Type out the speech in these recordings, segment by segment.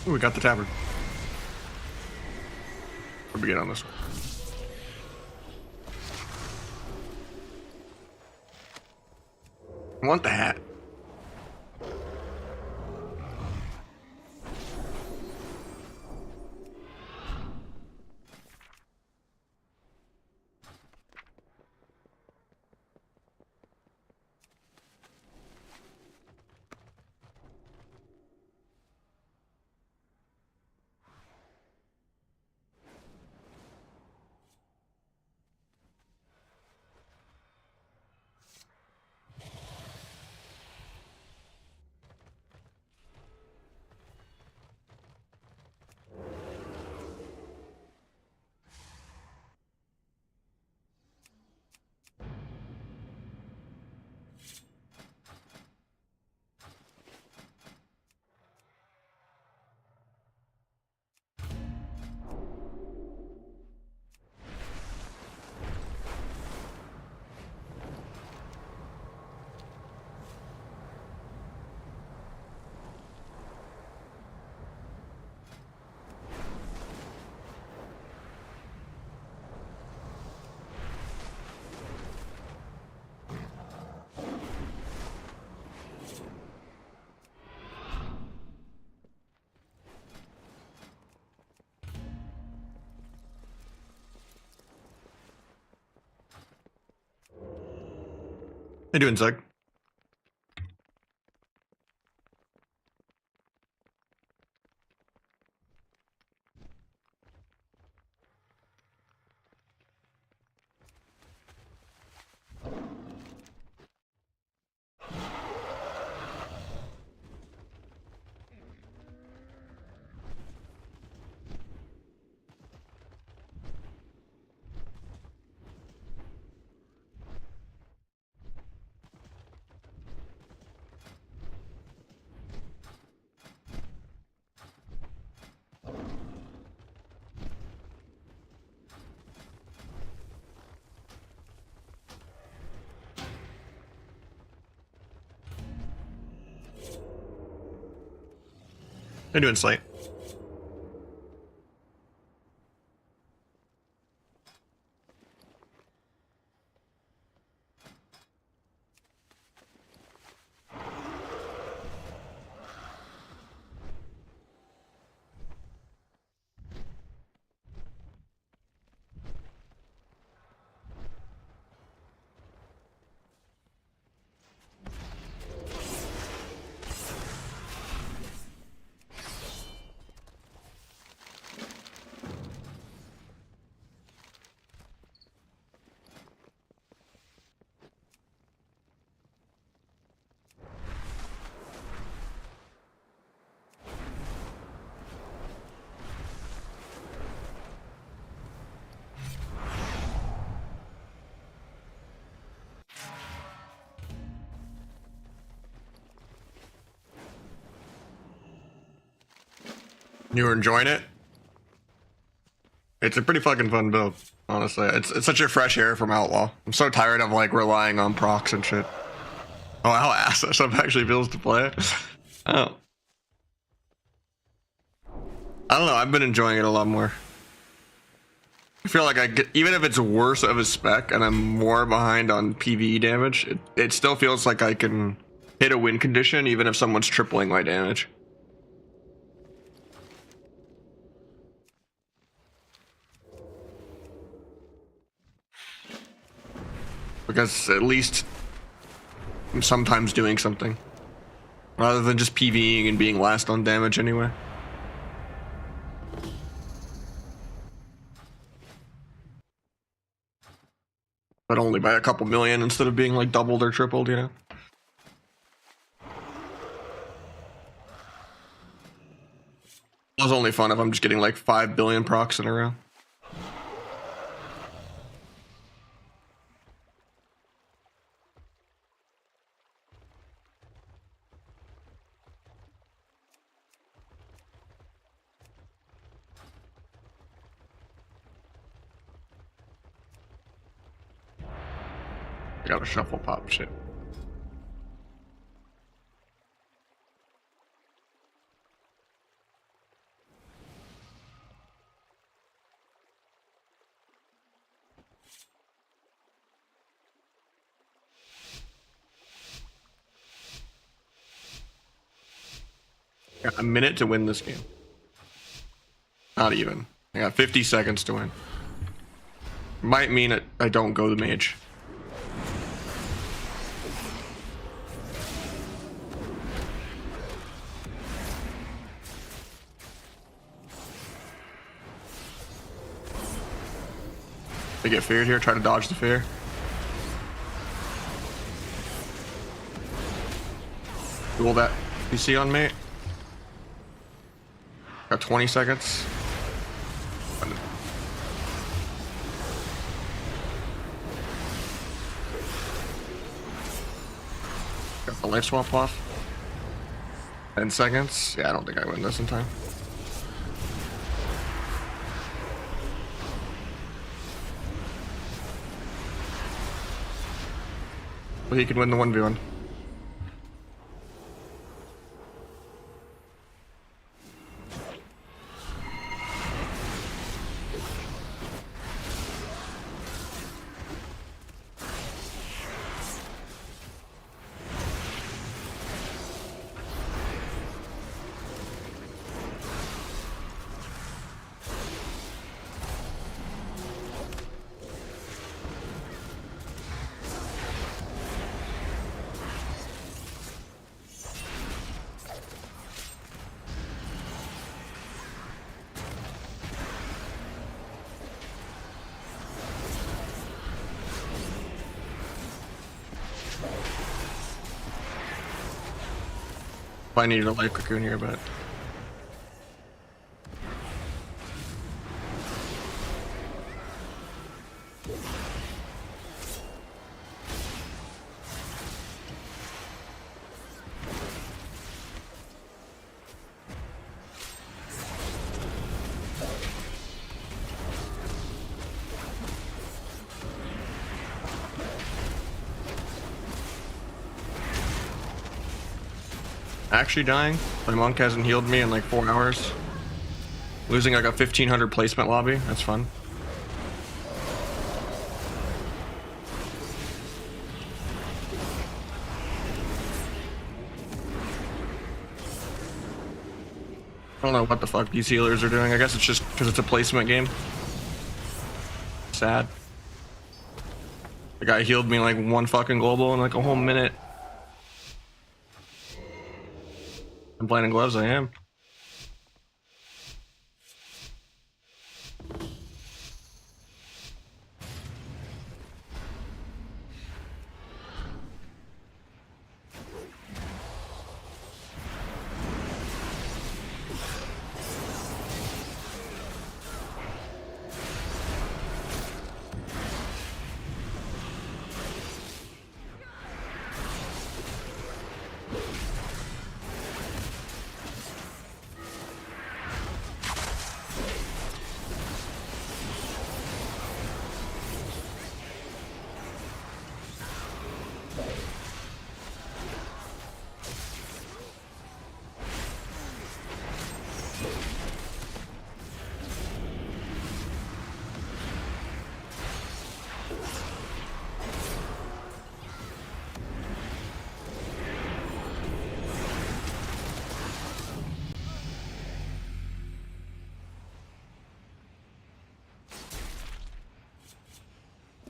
Ooh, we got the tavern. Where'd we get on this one? I want the hat. How you doing, Zug? How you doing, Slate? You were enjoying it? It's a pretty fucking fun build, honestly. It's such a fresh air from Outlaw. I'm so tired of like relying on procs and shit. Oh, how ass stuff actually feels to play. Oh. I don't know, I've been enjoying it a lot more. I feel like I get, even if it's worse of a spec and I'm more behind on PvE damage, it still feels like I can hit a win condition even if someone's tripling my damage. Because at least I'm sometimes doing something. Rather than just PvEing and being last on damage anyway. But only by a couple million instead of being like doubled or tripled, you know? It was only fun if I'm just getting like 5 billion procs in a row. I gotta shuffle pop shit. got a minute to win this game. Not even. I got 50 seconds to win. Might mean it. I don't go the mage. They get feared here. Try to dodge the fear. Duel that PC on me. Got 20 seconds. Got the life swap off. 10 seconds. Yeah, I don't think I win this in time. Well, he can win the 1v1. I needed a life cocoon here, but actually dying. My monk hasn't healed me in like 4 hours. Losing like a 1500 placement lobby. That's fun. I don't know what the fuck these healers are doing. I guess it's just because it's a placement game. Sad. The guy healed me like 1 fucking global in like a whole minute. I'm playing in gloves, I am.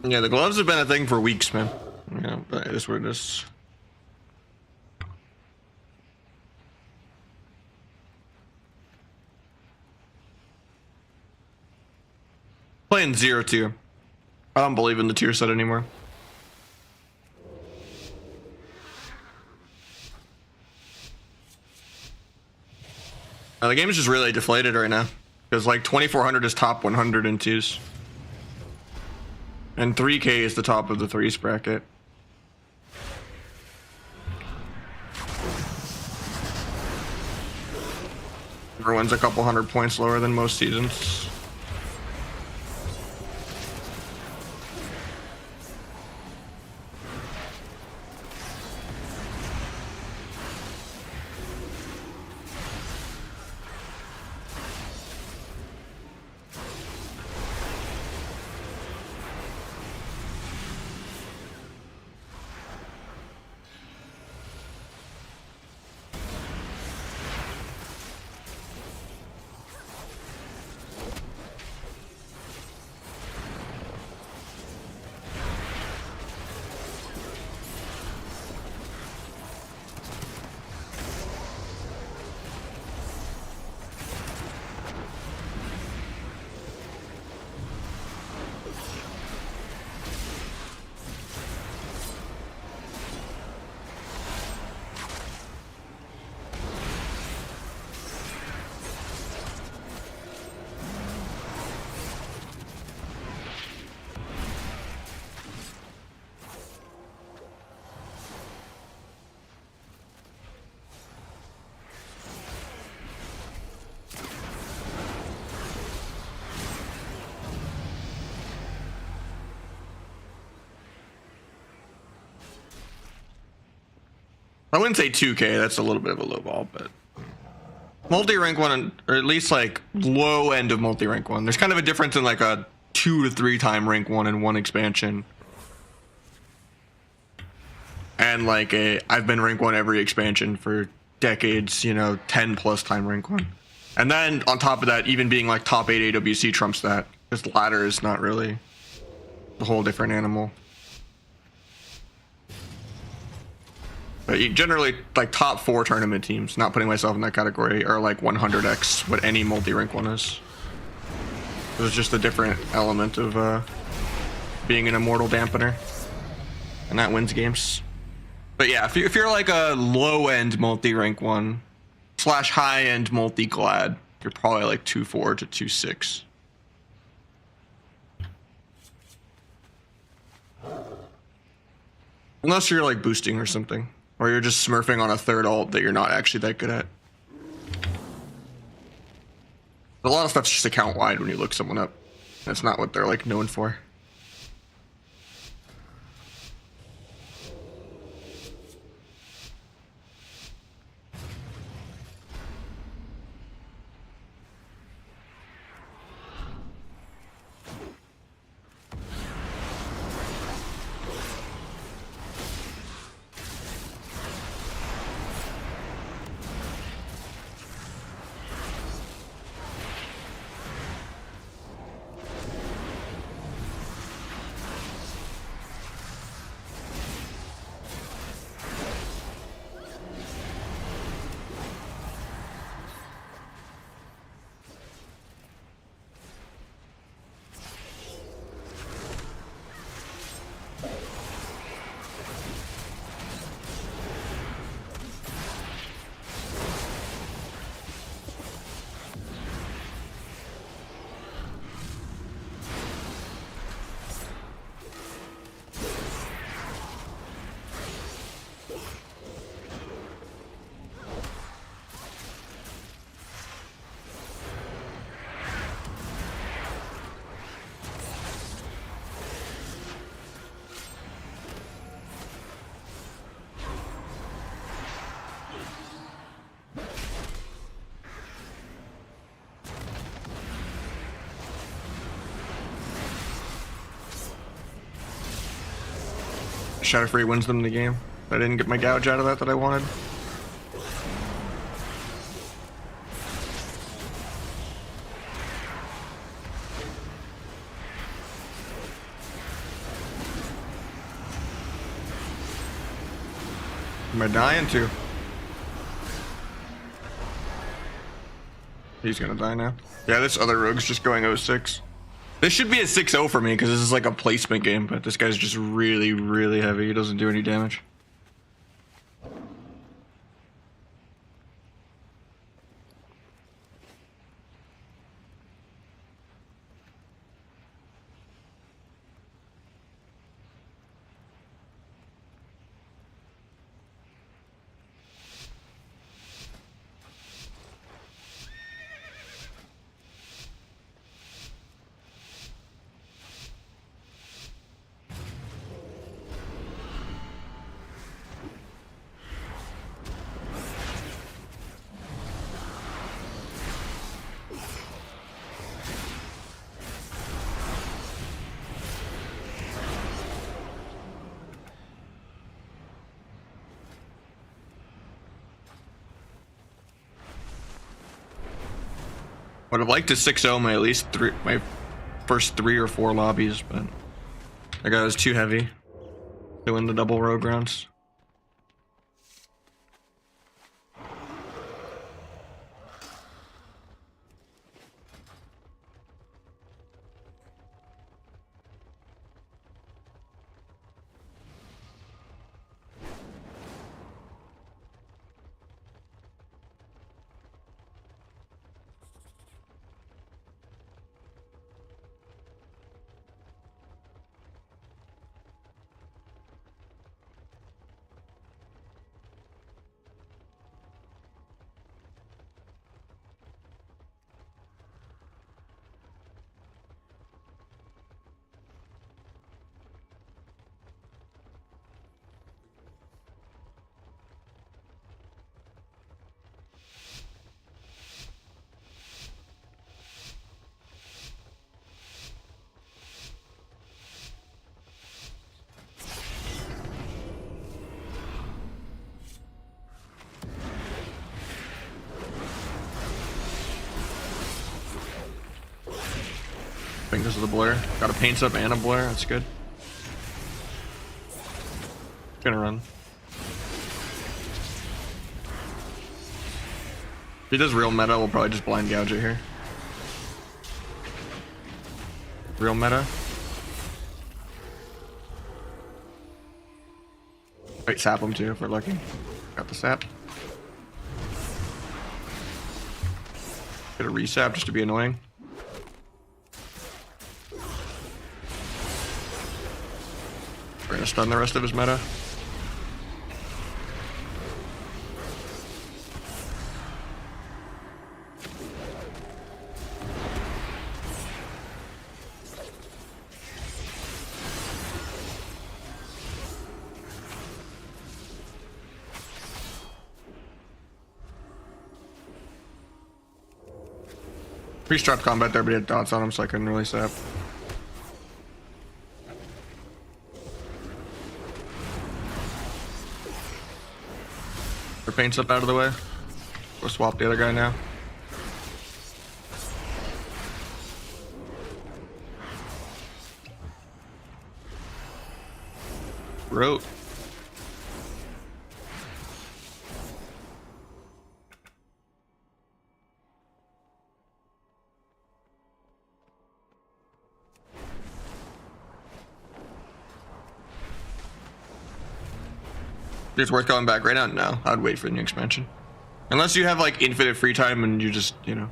Yeah, the gloves have been a thing for weeks, man. Yeah, but it is what it is. Playing 0-2. I don't believe in the tier set anymore. The game is just really deflated right now. Because like 2400 is top 100 in 2s. And 3K is the top of the 3s bracket. Everyone's a couple hundred points lower than most seasons. I wouldn't say 2K. That's a little bit of a low ball, but multi-rank one, or at least like low end of multi-rank one. There's kind of a difference in like a 2 to 3 time rank one and one expansion, and like I've been rank one every expansion for decades. You know, 10 plus time rank one, and then on top of that, even being like top 8 AWC trumps that. This ladder is not really a whole different animal. But you generally, like, top 4 tournament teams, not putting myself in that category, are like 100x what any multi-rank one is. It was just a different element of being an immortal dampener, and that wins games. But yeah, if you're like a low-end multi-rank one / high-end multi-glad, you're probably like 2.4 to 2.6. Unless you're like boosting or something. Or you're just smurfing on a third ult that you're not actually that good at. A lot of stuff's just account wide when you look someone up. That's not what they're like known for. Shadow Free wins them the game. I didn't get my gouge out of that I wanted. Am I dying too? He's gonna die now. Yeah, this other rogue's just going 0-6. This should be a 6-0 for me because this is like a placement game, but this guy's just really, really heavy. He doesn't do any damage. Would have liked to 6-0 my first 3 or 4 lobbies, but that guy was too heavy to win the double rogue rounds. sapping because of the blur. Got a paints up and a blur. That's good. Gonna run. If he does real meta, we'll probably just blind gouge it here. Real meta. Wait, sap him too if we're lucky. Got the sap. Get a resap just to be annoying. We're gonna stun the rest of his meta. Pre-strap combat there, but he had dots on him, so I couldn't really sap. Their paint's up out of the way. Go swap the other guy now. Rote. It's worth going back right now? No, I'd wait for the new expansion. Unless you have like infinite free time and you just, you know,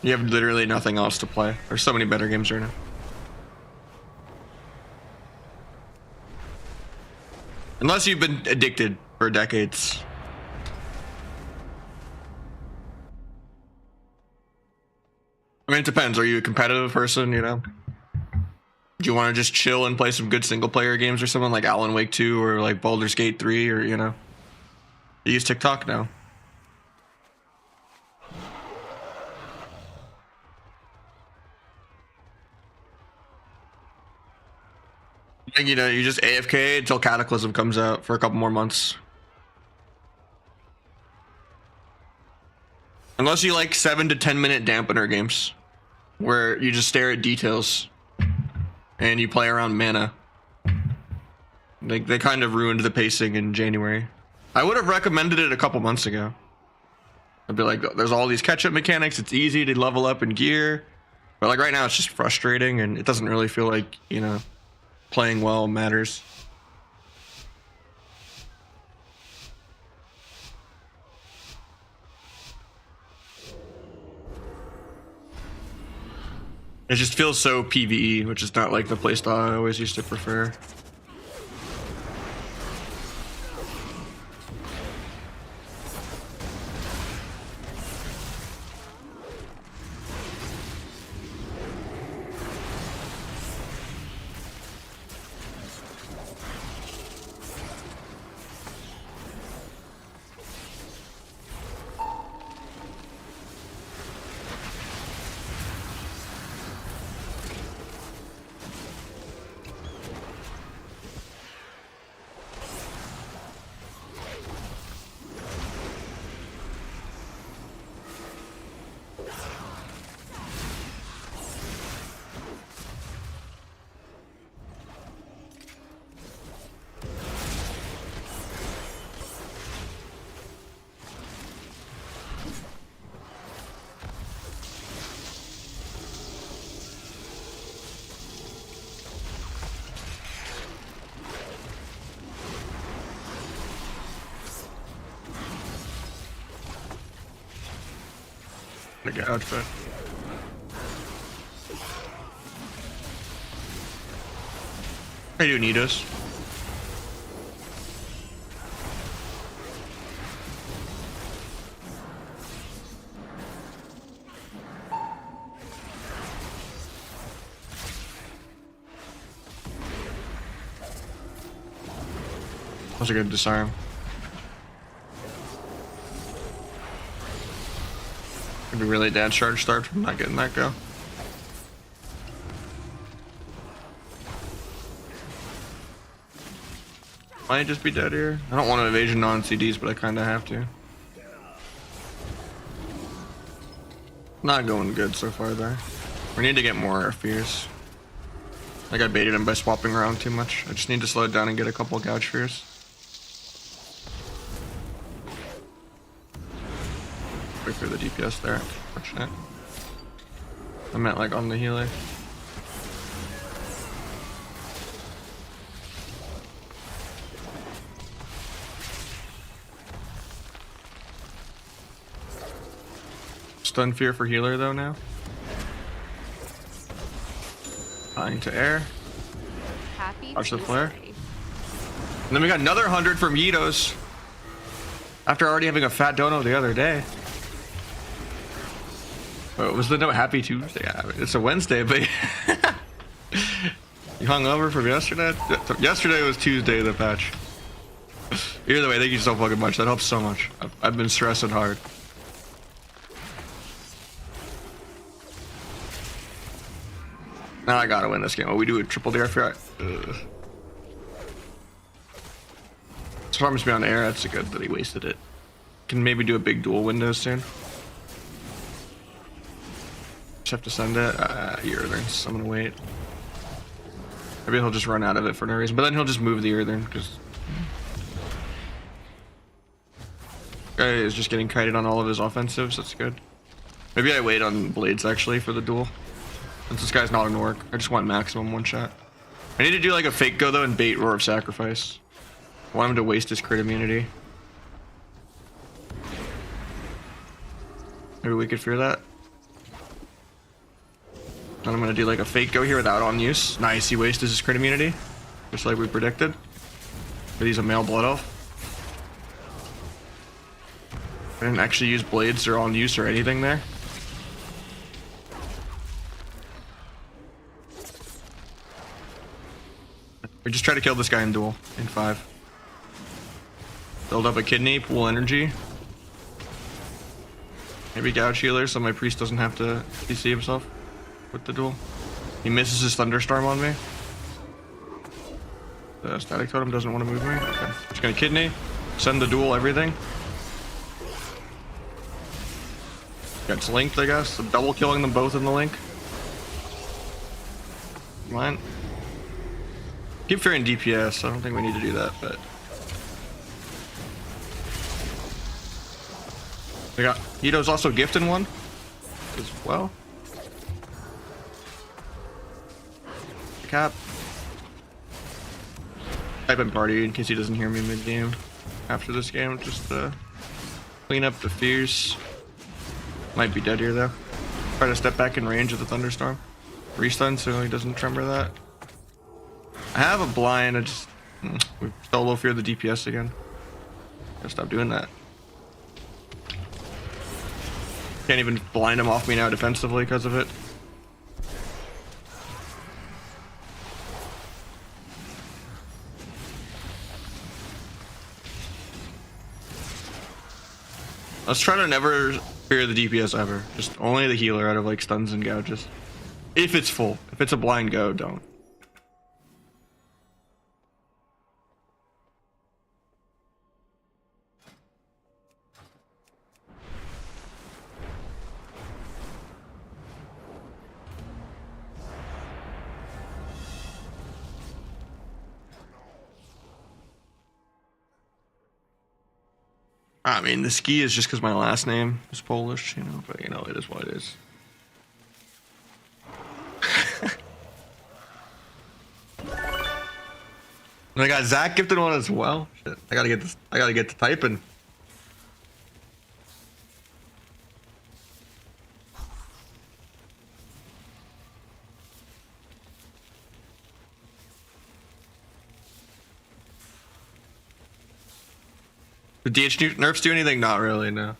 you have literally nothing else to play. There's so many better games right now. Unless you've been addicted for decades. I mean, it depends. Are you a competitive person, you know? Do you want to just chill and play some good single player games or something like Alan Wake 2 or like Baldur's Gate 3 or, you know? You use TikTok now. And, you know, you just AFK until Cataclysm comes out for a couple more months. Unless you like 7 to 10 minute dampener games where you just stare at details and you play around mana. Like they kind of ruined the pacing in January. I would have recommended it a couple months ago. I'd be like, there's all these catch-up mechanics, it's easy to level up in gear. But like right now it's just frustrating and it doesn't really feel like, you know, playing well matters. It just feels so PvE, which is not like the playstyle I always used to prefer. Like outfit. How you doing, Nidos? That was a good disarm. I'd be really dad charge starved from not getting that go. Might just be dead here. I don't want an evasion non-CDs, but I kind of have to. Not going good so far there. We need to get more fears. Like I baited him by swapping around too much. I just need to slow it down and get a couple gouge fears. Wait for the DPS there. Unfortunate. I meant like on the healer. Stun fear for healer though now. Flying to air. Watch the flare. And then we got another 100 from Yitos. After already having a fat dono the other day. Oh, was the note Happy Tuesday? Yeah, it's a Wednesday, but you hung over from yesterday? Yesterday was Tuesday, the patch. Either way, thank you so fucking much. That helps so much. I've been stressing hard. Now I gotta win this game. Oh, we do a triple DRF. It's promised me on air. That's good that he wasted it. Can maybe do a big dual window soon. Just have to send it. Earthrings. I'm gonna wait. Maybe he'll just run out of it for no reason. But then he'll just move the Earthring because guy is just getting kited on all of his offensives. That's good. Maybe I wait on blades actually for the duel. Since this guy's not an orc, I just want maximum one shot. I need to do like a fake go though and bait Roar of Sacrifice. I want him to waste his crit immunity. Maybe we could fear that. And I'm gonna do like a fake go here without on use. Nice, he wasted his crit immunity. Just like we predicted. But he's a male blood elf. I didn't actually use blades or on use or anything there. We just try to kill this guy in duel in 5. Build up a kidney, pool energy. Maybe gouge healer so my priest doesn't have to CC himself with the duel. He misses his thunderstorm on me. The static totem doesn't want to move me. Okay. Just gonna kidney, send the duel, everything. Gets linked, I guess. So double killing them both in the link. Come on. Keep fearing DPS. I don't think we need to do that, but we got Yitos also gifting one as well. Cap. Type in party in case he doesn't hear me mid game. After this game, just clean up the fears. Might be dead here though. Try to step back in range of the thunderstorm. Restun so he doesn't tremor that. I have a blind. I just we solo fear the DPS again. Gotta stop doing that. Can't even blind him off me now defensively because of it. Let's try to never fear the DPS ever. Just only the healer out of like stuns and gouges. If it's full. If it's a blind go, don't. I mean, the ski is just because my last name is Polish, you know, but you know, it is what it is. And I got Zach gifted one as well. Shit, I gotta get this. I gotta get to typing. Did DH nerfs do anything? Not really, no.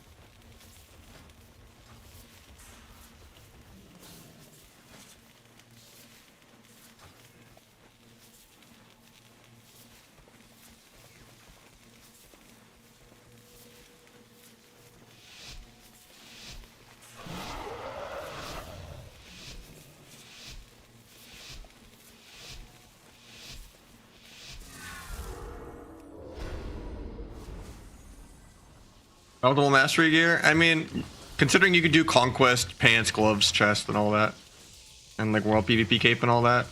Optimal mastery gear? I mean, considering you could do conquest, pants, gloves, chest, and all that. and like world PvP cape and all that.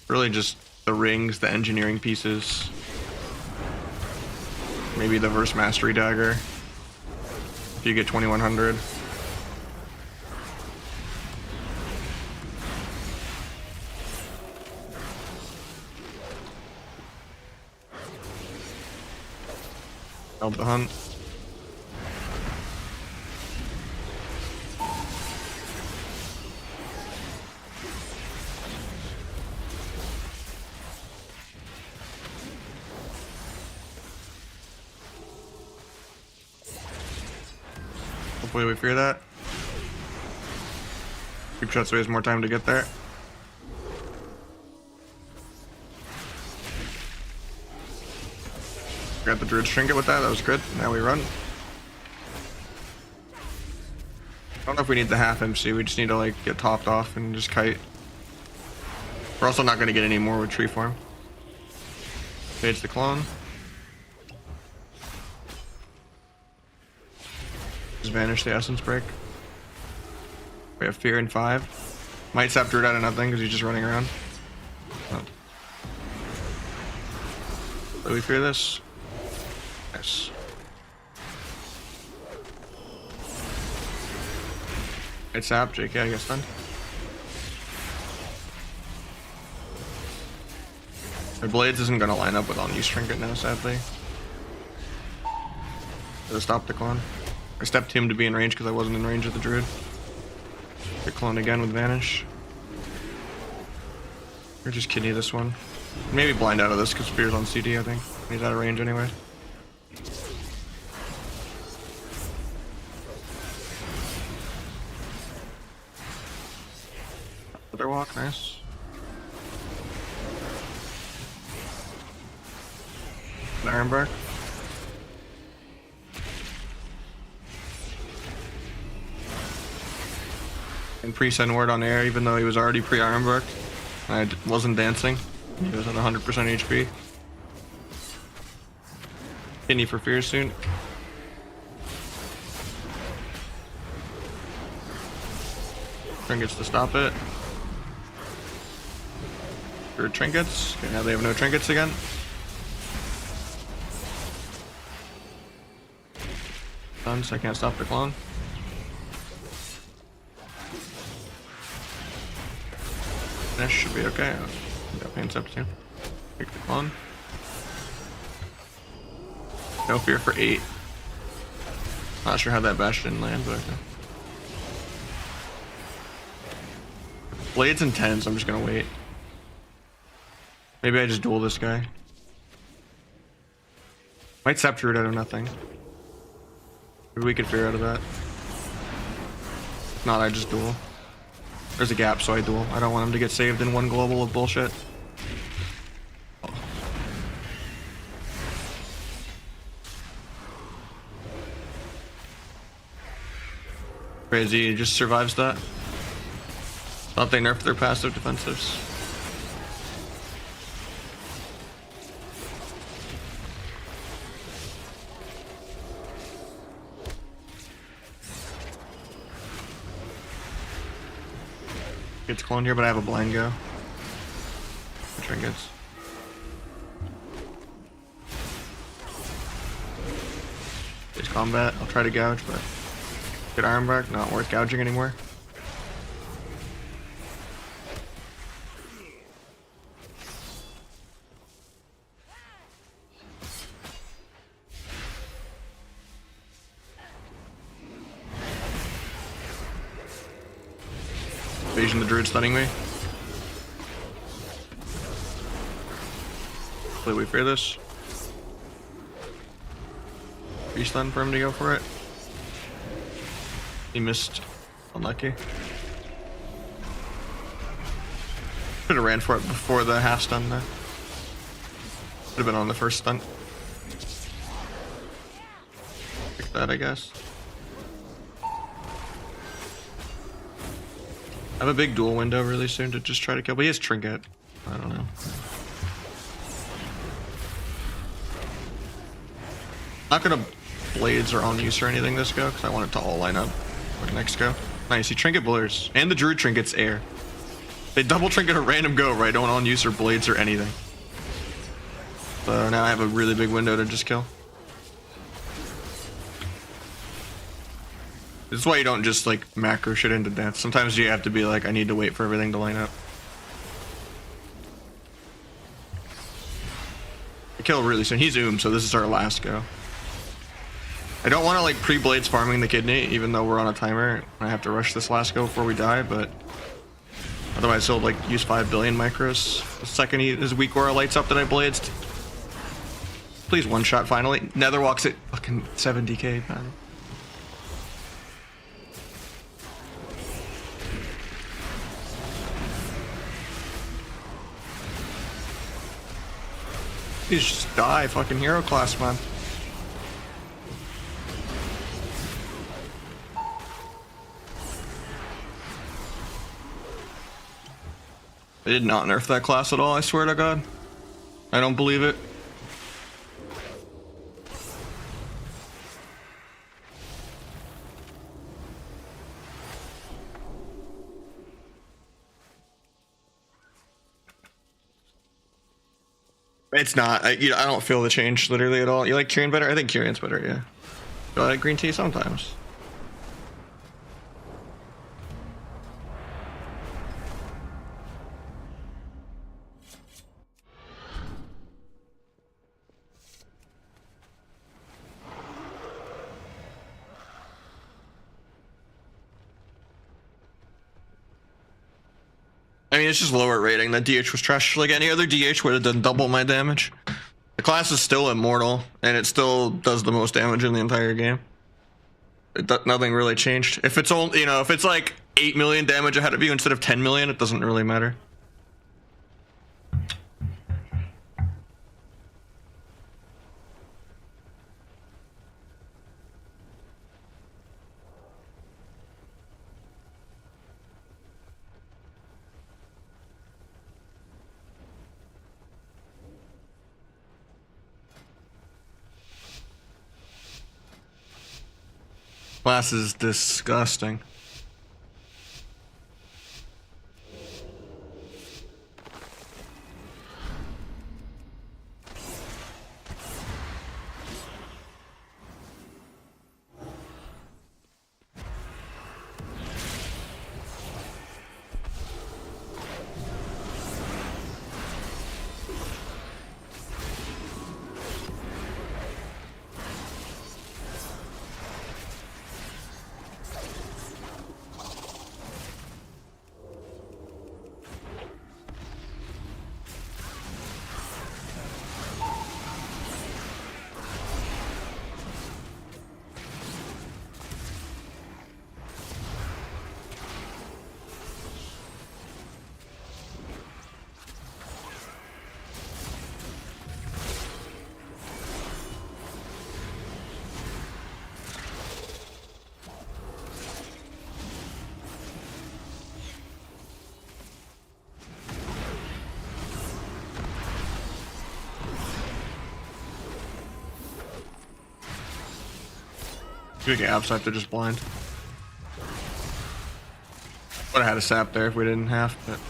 Really just the rings, the engineering pieces. Maybe the verse mastery dagger. If you get 2100. Help the hunt. Hopefully we fear that. Keep shot so he has more time to get there. Got the Druid's Trinket with that, that was good. Now we run. I don't know if we need the half MC, we just need to like get topped off and just kite. We're also not going to get any more with tree form. Fades the clone. Just vanish the essence break. We have fear in 5. Might sap Druid out of nothing because he's just running around. Oh. Do we fear this? Yes. It's sap, JK, I guess then. The Blades isn't going to line up with Unused Trinket now, sadly. Gotta stop the clone. I stepped him to be in range because I wasn't in range of the Druid. Get clone again with Vanish. Or just kidney this one. Maybe blind out of this because Fear's on CD, I think. He's out of range anyway. Other walk, nice. Ironbark. And pre-send word on air, even though he was already pre-Ironbark. I wasn't dancing. He was at 100% HP. Kidney for Fear soon. Trinkets to stop it. For trinkets. Okay, now they have no trinkets again. Done, so I can't stop the clone. This should be okay. Got Pain Sept too. Take the clone. No fear for 8. Not sure how that bash didn't land, but okay. Blades and 10, so I'm just gonna wait. Maybe I just duel this guy. Might Sept Druid out of nothing. Maybe we could fear out of that. If not, I just duel. There's a gap, so I duel. I don't want him to get saved in one global of bullshit. Oh. Crazy, he just survives that. Thought they nerfed their passive defensives. Gets cloned here, but I have a blind go. Trinkets. Face combat. I'll try to gouge, but good Ironbark. Not worth gouging anymore. Evasion the Druid stunning me. Hopefully we fear this. Restun for him to go for it. He missed. Unlucky. Should have ran for it before the half stun there. Should have been on the first stun. Pick that, I guess. I have a big duel window really soon to just try to kill, but he has Trinket. I don't know. Not gonna Blades or on use or anything this go, because I want it to all line up like next go. Nice, he Trinket blurs. And the Druid Trinket's air. They double trinket a random go, right? Don't on use her blades or anything. So now I have a really big window to just kill. This is why you don't just like macro shit into death. Sometimes you have to be like, I need to wait for everything to line up. I kill really soon. He's so this is our last go. I don't want to like pre-blades farming the kidney, even though we're on a timer. I have to rush this last go before we die, but otherwise he'll like use 5 billion micros the second his weak aura lights up that I blades. Please one shot finally. Nether walks at fucking 70k, man. Please just die, fucking hero class, man. They did not nerf that class at all, I swear to God. I don't believe it. It's not. I don't feel the change literally at all. You like Kyrian better? I think Kyrian's better, yeah. Do I like green tea sometimes? I mean, it's just lower rating. That DH was trash. Like any other DH would have done double my damage. The class is still immortal, and it still does the most damage in the entire game. Nothing really changed. If it's only, if it's like 8 million damage ahead of you instead of 10 million, it doesn't really matter. Class is disgusting. We get outside, they're just blind. Would have had a sap there if we didn't have, but.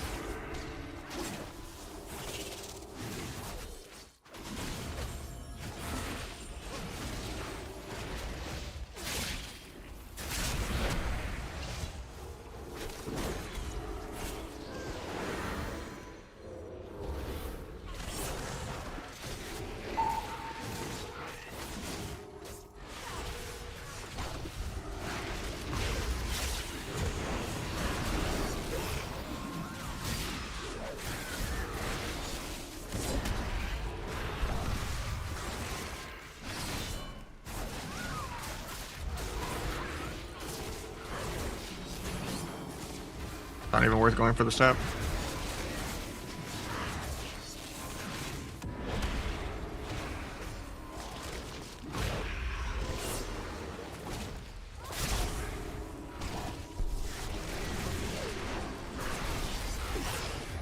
Not even worth going for the step.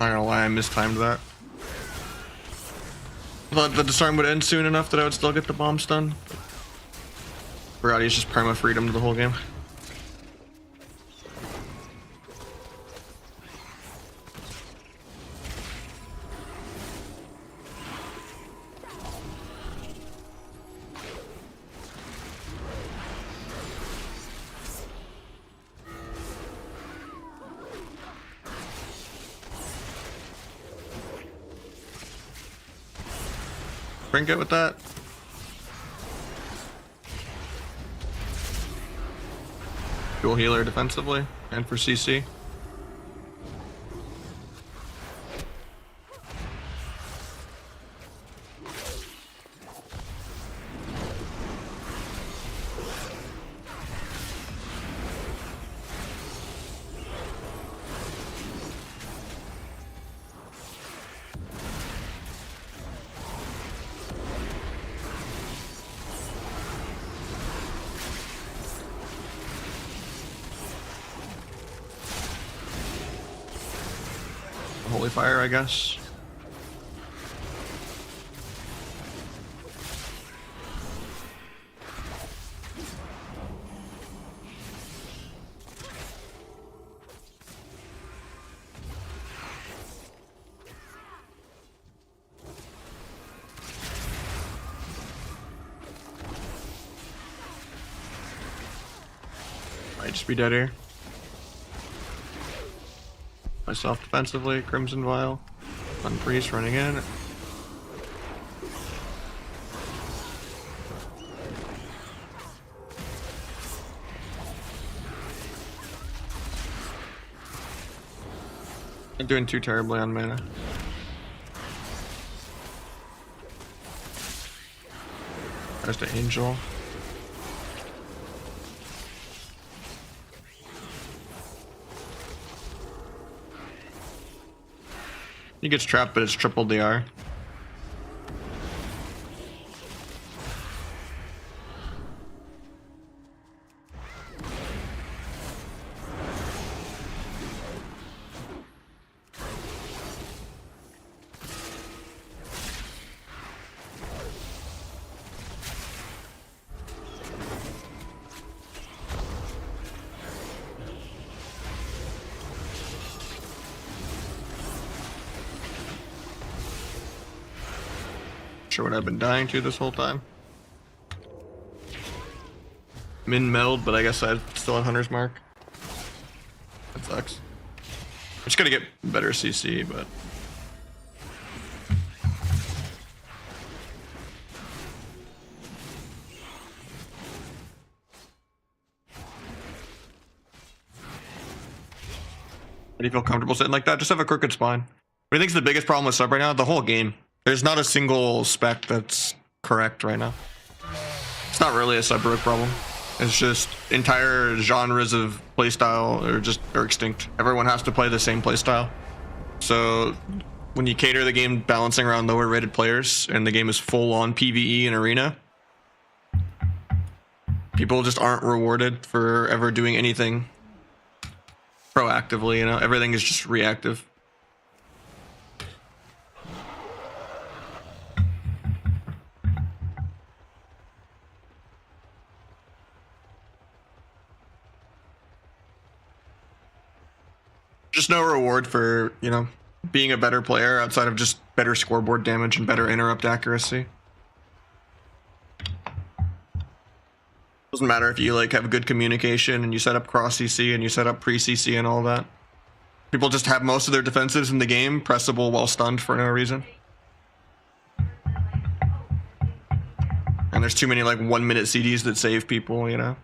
Not gonna lie, I mistimed that. I thought the disarm would end soon enough that I would still get the bomb stun. Forgot he's just perma freedom to the whole game. Trinket with that. Dual healer defensively and for CC. Holy fire, I guess. Might just be dead here. Myself defensively, Crimson Vial, Fun Priest running in. Not doing too terribly on mana. There's the Angel. He gets trapped, but it's triple DR. Sure what I've been dying to this whole time. Min meld, but I guess I'm still on Hunter's Mark. That sucks. I'm just gonna get better CC, but do you feel comfortable sitting like that? Just have a crooked spine. What do you think's the biggest problem with sub right now? The whole game. There's not a single spec that's correct right now. It's not really a sub rogue problem. It's just entire genres of playstyle are extinct. Everyone has to play the same playstyle. So when you cater the game balancing around lower rated players and the game is full on PvE and arena, people just aren't rewarded for ever doing anything proactively, you know? Everything is just reactive. Just no reward for, you know, being a better player outside of just better scoreboard damage and better interrupt accuracy. Doesn't matter if you like have good communication and you set up cross CC and you set up pre CC and all that. People just have most of their defensives in the game pressable while stunned for no reason. And there's too many like 1 minute CDs that save people, you know?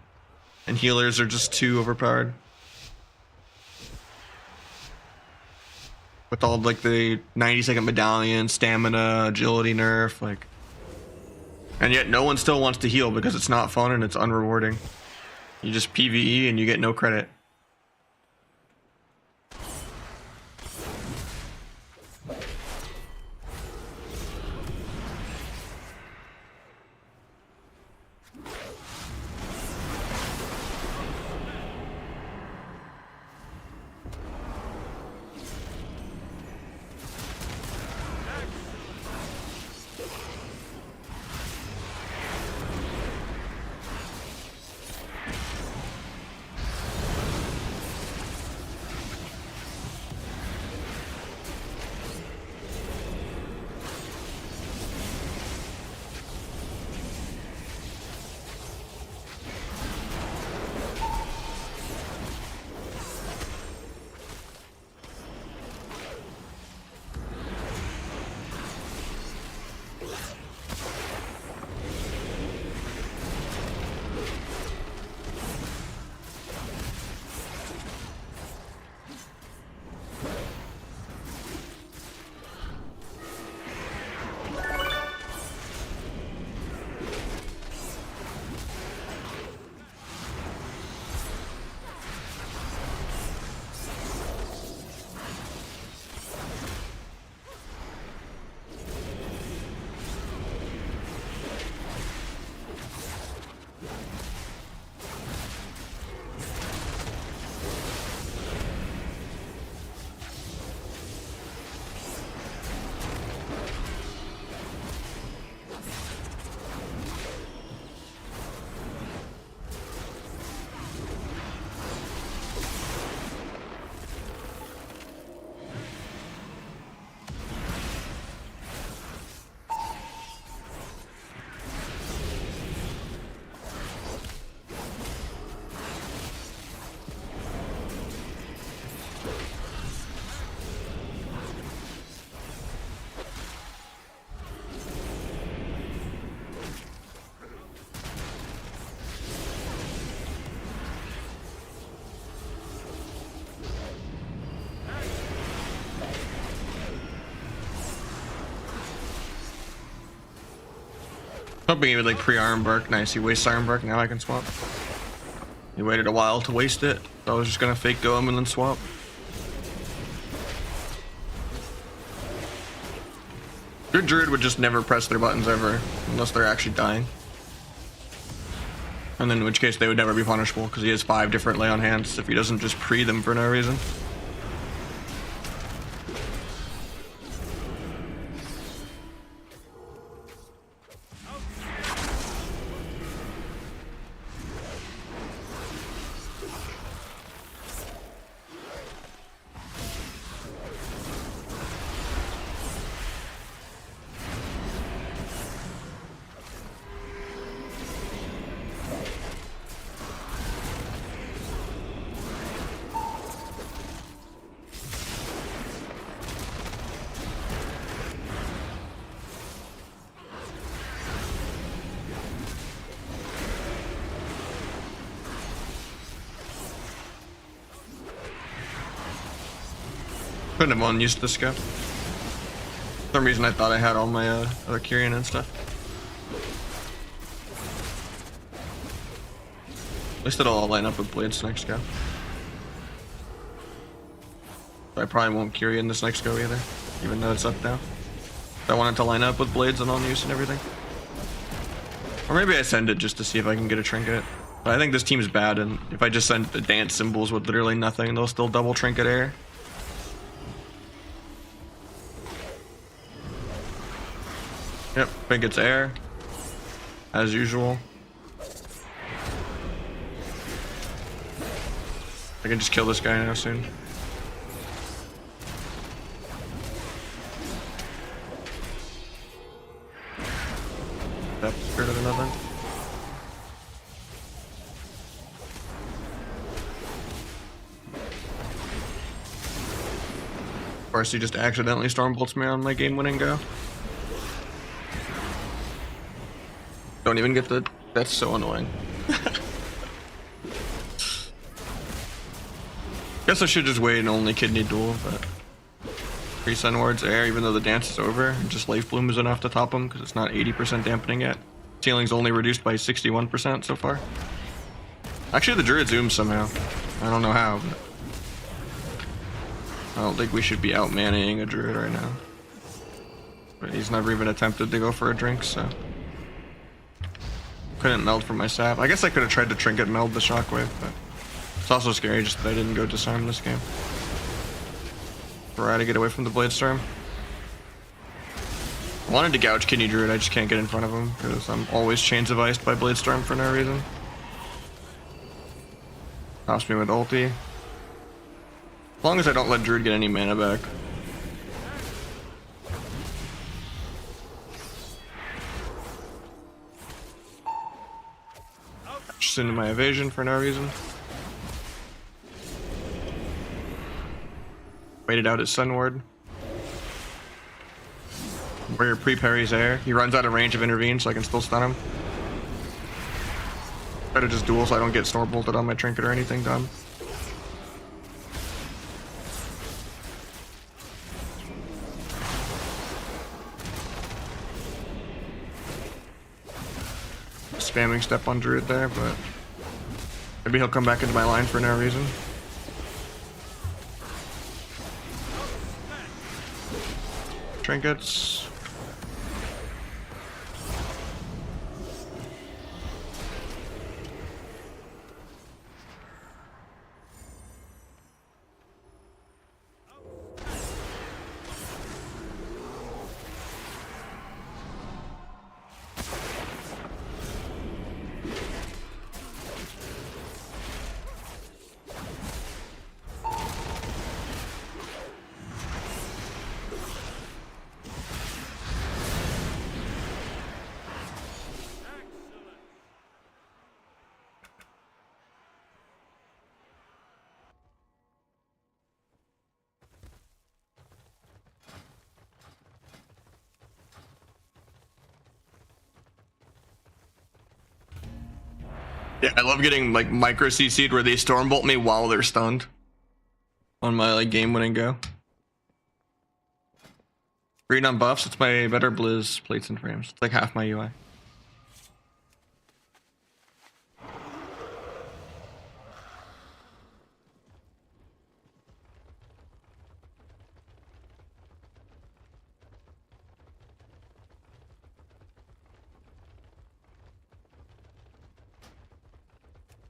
And healers are just too overpowered. With all like the 90-second medallion, stamina, agility nerf, like, and yet no one still wants to heal because it's not fun and it's unrewarding. You just PvE and you get no credit. Hoping he would like pre-Iron Bark. Nice, he wastes Iron Bark, now I can swap. He waited a while to waste it, so I was just gonna fake go him and then swap. Your Druid would just never press their buttons ever, unless they're actually dying. And then in which case they would never be punishable, because he has 5 different lay on hands if he doesn't just pre them for no reason. Couldn't have unused this guy. For some reason I thought I had all my other Kyrian and stuff. At least it'll all line up with Blades next go. I probably won't Kyrian this next go either, even though it's up now. I want it to line up with Blades and on use and everything. Or maybe I send it just to see if I can get a trinket. But I think this team's bad, and if I just send the dance symbols with literally nothing, they'll still double trinket air. Yep, think it's air, as usual. I can just kill this guy now soon. That's scared of another. Of course, he just accidentally Stormbolts me on my game-winning go. Don't even get the... That's so annoying. Guess I should just wait and only kidney duel, but... 3 Sun Wards air, even though the dance is over, and just Life Bloom is enough to top him, because it's not 80% dampening yet. Ceiling's only reduced by 61% so far. Actually, the Druid zooms somehow. I don't know how, but... I don't think we should be out-manning a Druid right now. But he's never even attempted to go for a drink, so... Couldn't meld from my sap. I guess I could have tried to trinket meld the shockwave, but it's also scary just that I didn't go disarm this game. Try to get away from the Blade Storm. I wanted to gouge Kidney Druid, I just can't get in front of him because I'm always Chains of Iced by Blade Storm for no reason. Stops me with ulti. As long as I don't let Druid get any mana back. Just into my evasion for no reason. Waited out his Sun Ward. Warrior pre-parries air. He runs out of range of intervene, so I can still stun him. Try to just duel so I don't get Stormbolted on my trinket or anything dumb. Spamming step on Druid there, but maybe he'll come back into my line for no reason. Trinkets. Yeah, I love getting like micro CC'd where they Stormbolt me while they're stunned on my like game-winning go. Green on buffs, it's my better Blizz plates and frames. It's like half my UI.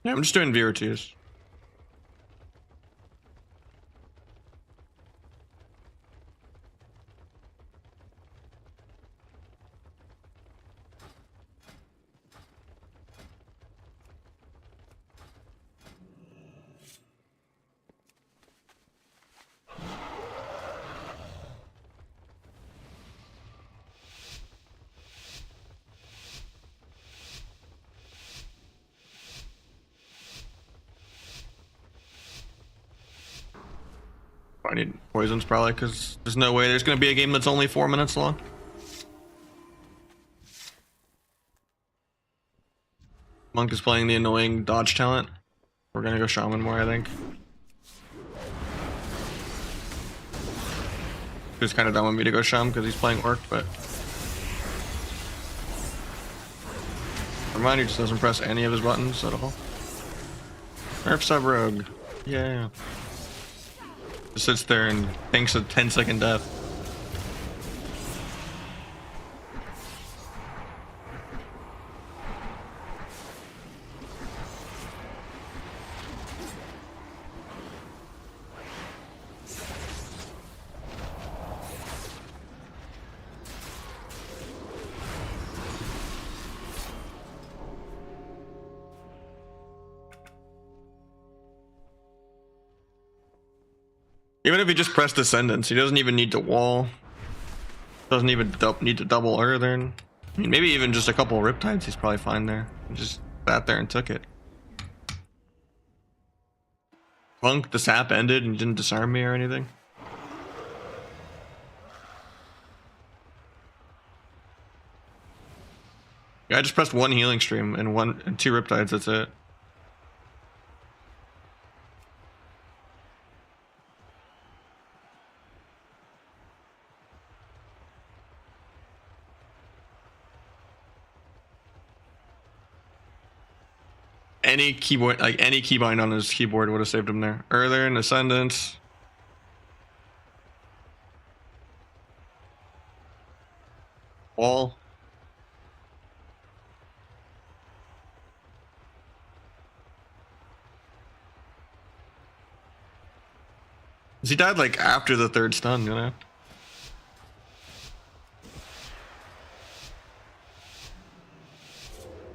Yeah, I'm just doing VR2s. I need poisons probably because there's no way there's going to be a game that's only 4 minutes long. Monk is playing the annoying dodge talent. We're going to go shaman more, I think. He was kind of dumb of me to go shaman because he's playing orc, but Remind, he just doesn't press any of his buttons at all. Nerf sub rogue. Yeah. Just sits there and thinks of 10-second death. Even if he just pressed Ascendance, he doesn't even need to wall. Doesn't even need to double Earthern. I mean, maybe even just a couple of Riptides, he's probably fine there. He just sat there and took it. Monk, the sap ended and didn't disarm me or anything. Yeah, I just pressed one healing stream and two Riptides, that's it. Any keyboard, like any keybind on his keyboard would have saved him there. Earthern, Ascendance. Wall. He died like after the third stun, you know?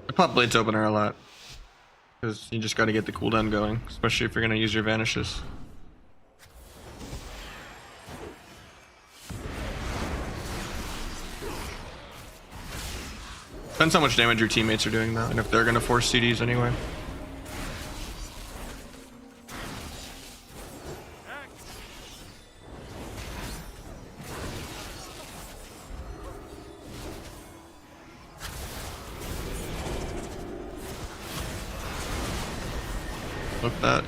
I pop Blades Opener a lot. Because you just gotta get the cooldown going, especially if you're gonna use your vanishes. Depends how much damage your teammates are doing though, and if they're gonna force CDs anyway. Look that.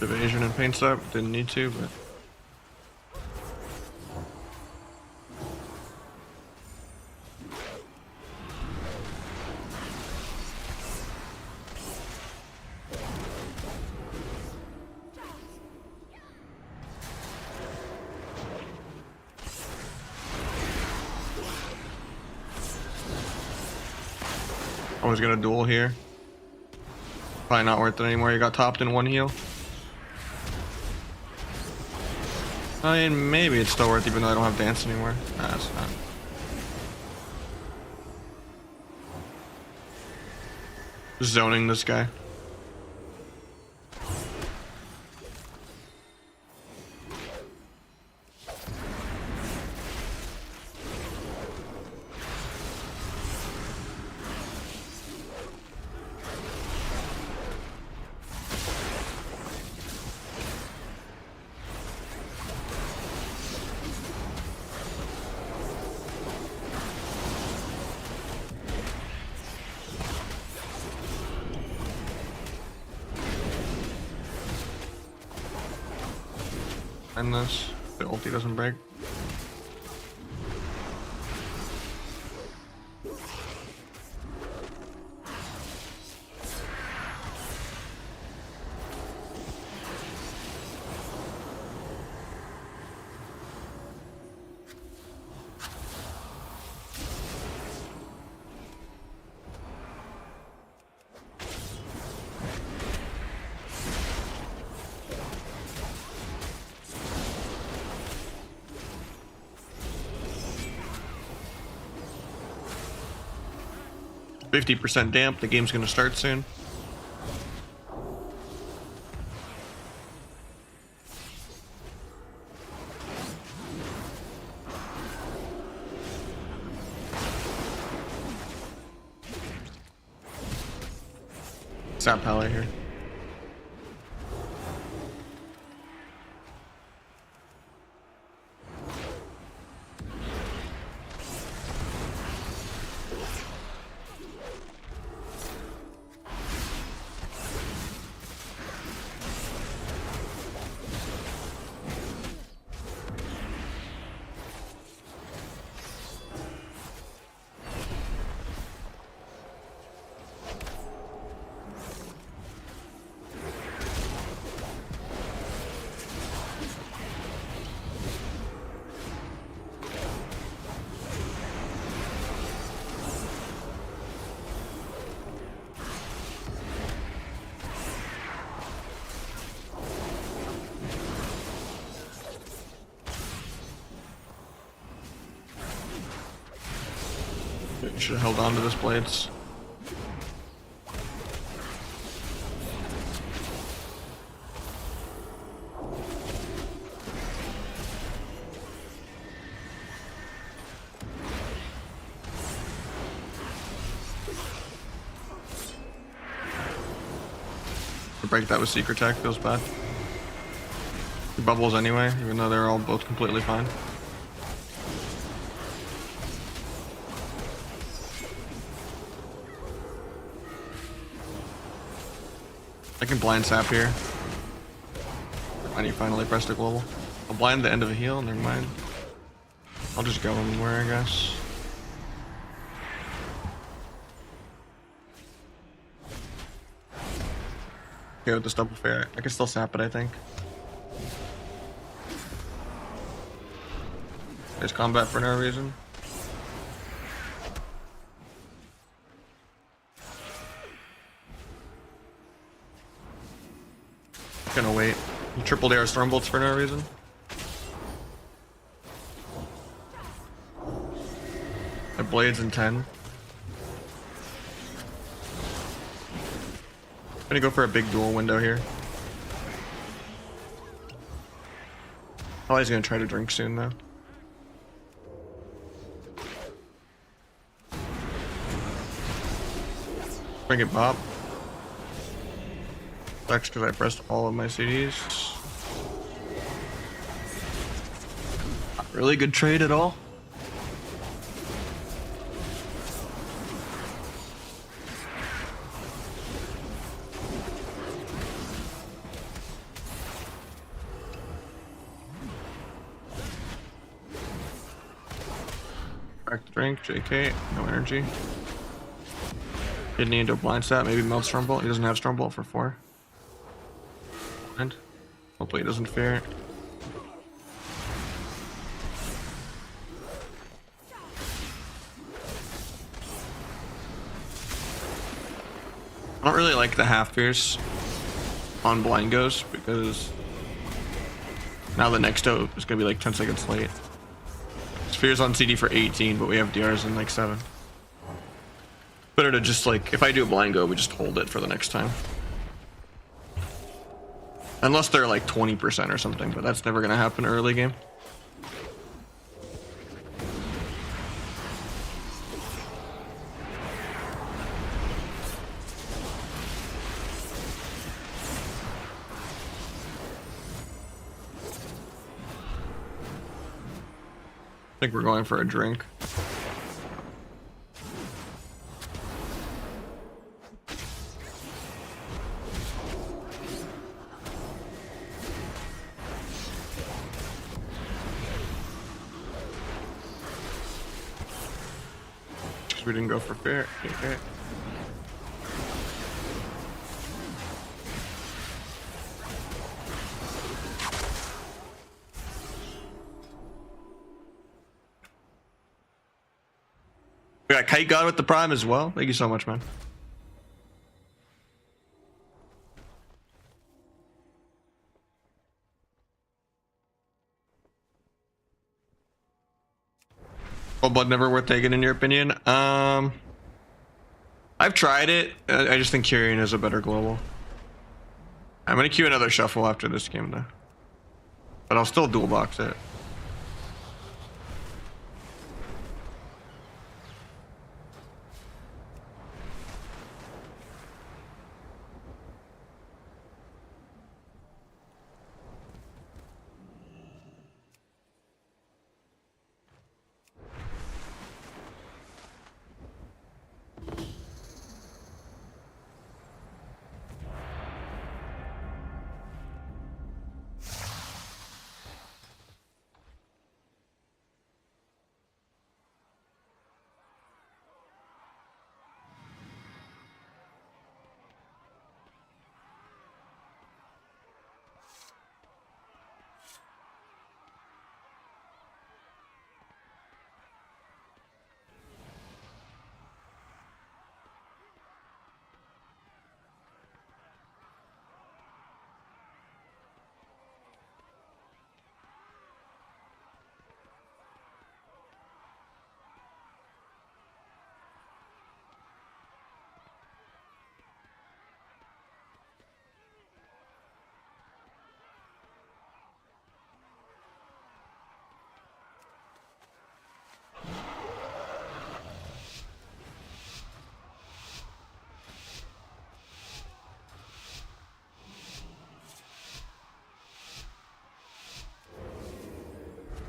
Evasion and paint stop, didn't need to, but I was gonna duel here. Probably not worth it anymore. You got topped in one heal. I mean, maybe it's still worth it even though I don't have dance anymore. Nah, it's not. Just zoning this guy. end this. The ulti doesn't break. %50 damp. The game's gonna start soon. Sap Pally here. Should have held on to this blades. To break that with secret tech feels bad. The bubbles anyway, even though they're all both completely fine. I can blind sap here. And he finally pressed a global. I'll blind the end of a heal, never mind. I'll just go anywhere, I guess. Okay, with this double fair, I can still sap it, I think. There's combat for no reason. Gonna wait. You tripled AR Stormbolts for no reason. I blades in 10. I'm gonna go for a big dual window here. Oh, he's gonna try to drink soon though. Bring it Bob. Sucks because I pressed all of my CDs. Not really good trade at all. Back to drink, JK, no energy. Kidney into a blind stat, maybe melt Stormbolt. He doesn't have Stormbolt for 4. And hopefully it doesn't fear. I don't really like the half pierce on blind ghost because now the next dope is gonna be like 10 seconds late. Sphere's on CD for 18, but we have DRs in like 7. Better to just like, if I do a blind go, we just hold it for the next time. Unless they're like 20% or something, but that's never gonna happen early game. I think we're going for a drink. we didn't go for fair. Okay. We got Kite God with the Prime as well. Thank you so much, man. Cold Blood never worth taking in your opinion? I've tried it. I just think Kyrian is a better global. I'm gonna queue another shuffle after this game though. But I'll still dual box it.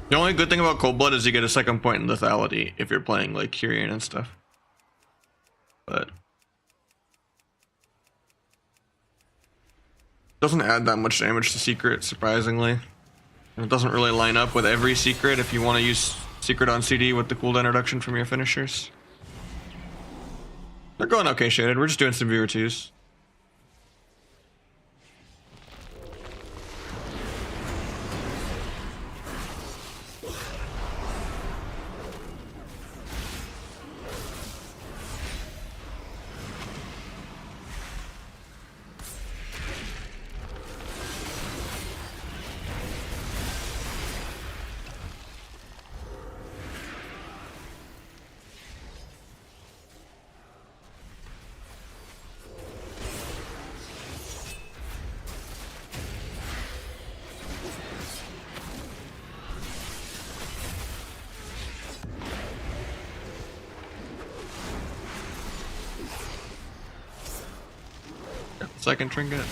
The only good thing about Cold Blood is you get a second point in lethality if you're playing like Kyrian and stuff. But doesn't add that much damage to Secret, surprisingly. And it doesn't really line up with every Secret if you want to use Secret on CD with the cooldown reduction from your finishers. They're going okay shaded. We're just doing some viewer twos. Second trinket.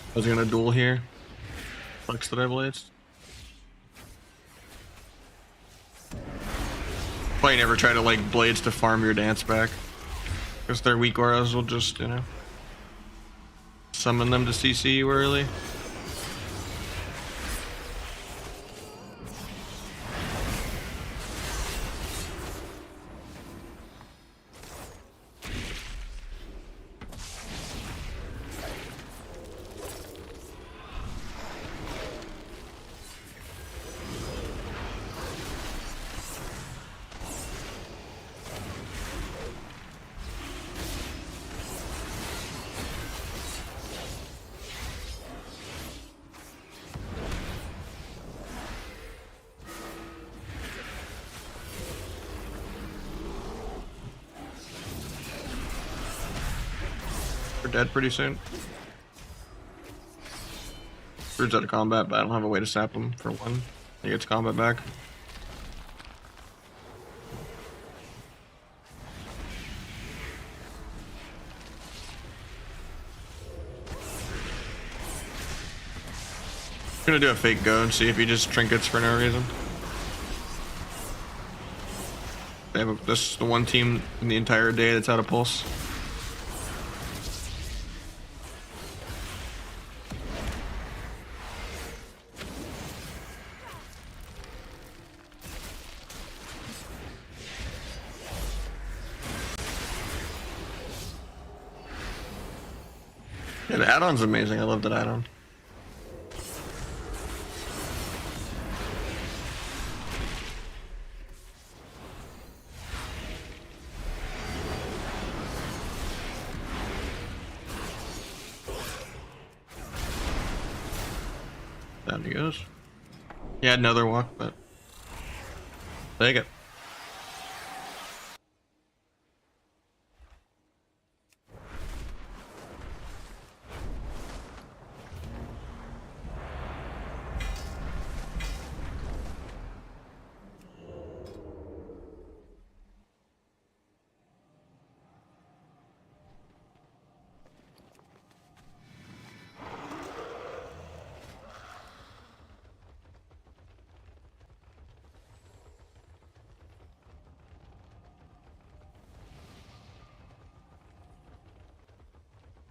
I was gonna duel here. Flex the blades. Probably never try to like blades to farm your dance back. Because their weak auras will just, you know, summon them to CC you early. We're dead pretty soon. Brood's out of combat, but I don't have a way to sap him for one. He gets combat back. I'm gonna do a fake go and see if he just trinkets for no reason. This is the one team in the entire day that's out of pulse. Yeah, the add-on's amazing. I love that add-on. Down he goes. He had another walk, but take it.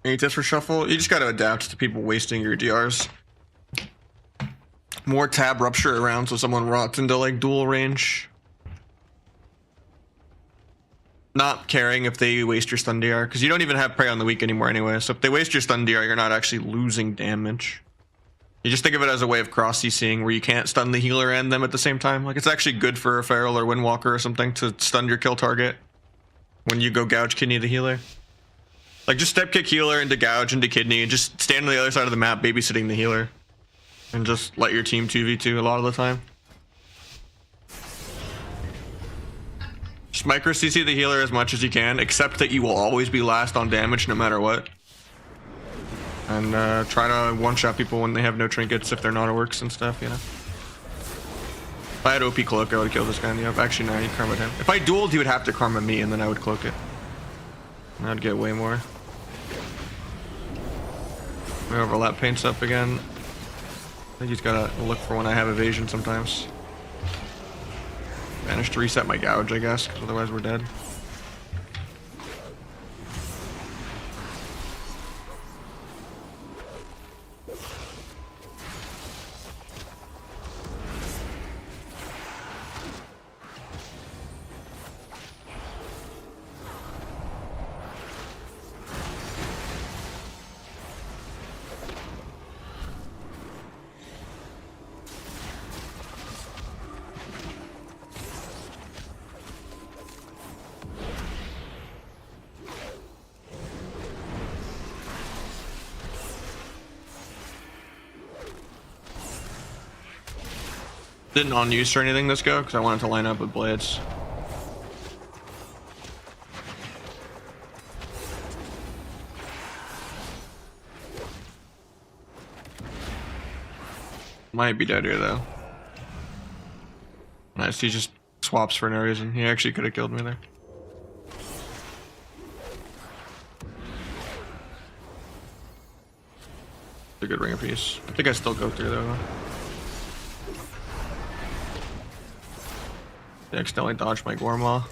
Any tips for shuffle? You just gotta adapt to people wasting your DRs. More tab rupture around so someone rots into like dual range. Not caring if they waste your stun DR, because you don't even have prey on the weak anymore anyway, so if they waste your stun DR, you're not actually losing damage. You just think of it as a way of cross CCing where you can't stun the healer and them at the same time. Like, it's actually good for a Feral or Windwalker or something to stun your kill target when you go gouge kidney the healer. Like, just step kick healer into gouge into kidney and just stand on the other side of the map babysitting the healer. And just let your team 2v2 a lot of the time. Just micro CC the healer as much as you can, except that you will always be last on damage no matter what. And try to one-shot people when they have no trinkets if they're not at works and stuff, you know. If I had OP cloak, I would kill this guy in the up. Actually, no, he'd karma him. If I dueled, he would have to karma me, and then I would cloak it. And I'd get way more. My overlap paints up again. I think he's gotta look for when I have evasion sometimes. Managed to reset my gouge, I guess, because otherwise we're dead. Didn't on use or anything this go because I wanted to line up with blades. Might be dead here though. Nice, he just swaps for no reason. He actually could have killed me there. It's a good ring of peace. I think I still go through though. I accidentally dodged my Gormaw.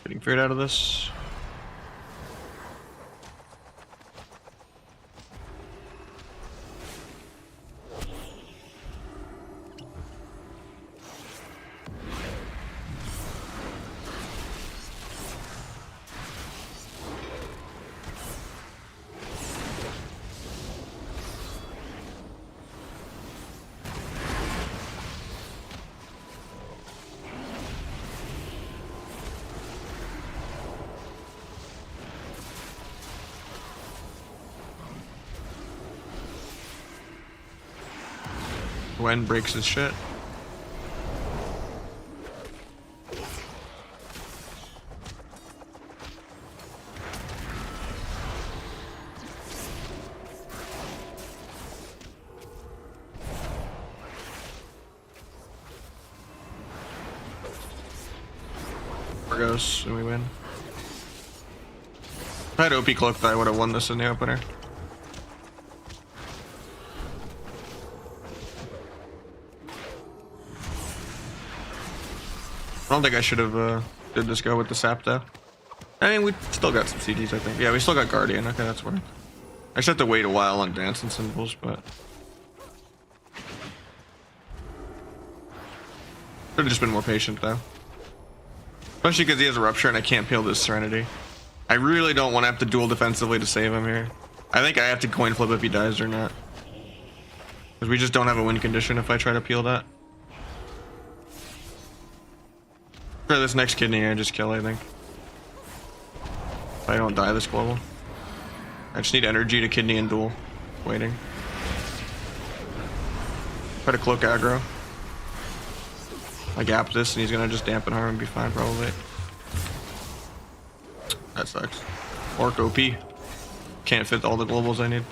Getting feared out of this. Gwen breaks his shit. Goes and we win. If I had OP cloak, I would have won this in the opener. I don't think I should have did this go with the sap though. I mean, we still got some CDs, I think. Yeah, we still got Guardian. Okay, that's worth. I just have to wait a while on dancing symbols, but should have just been more patient though. Especially because he has a rupture and I can't peel this Serenity. I really don't want to have to duel defensively to save him here. I think I have to coin flip if he dies or not. Because we just don't have a win condition if I try to peel that. For this next kidney I just kill, I think. If I don't die this global. I just need energy to kidney and duel. Waiting. Try to cloak aggro. I gap this and he's gonna just dampen harm and be fine probably. That sucks. Orc OP. Can't fit all the globals I need.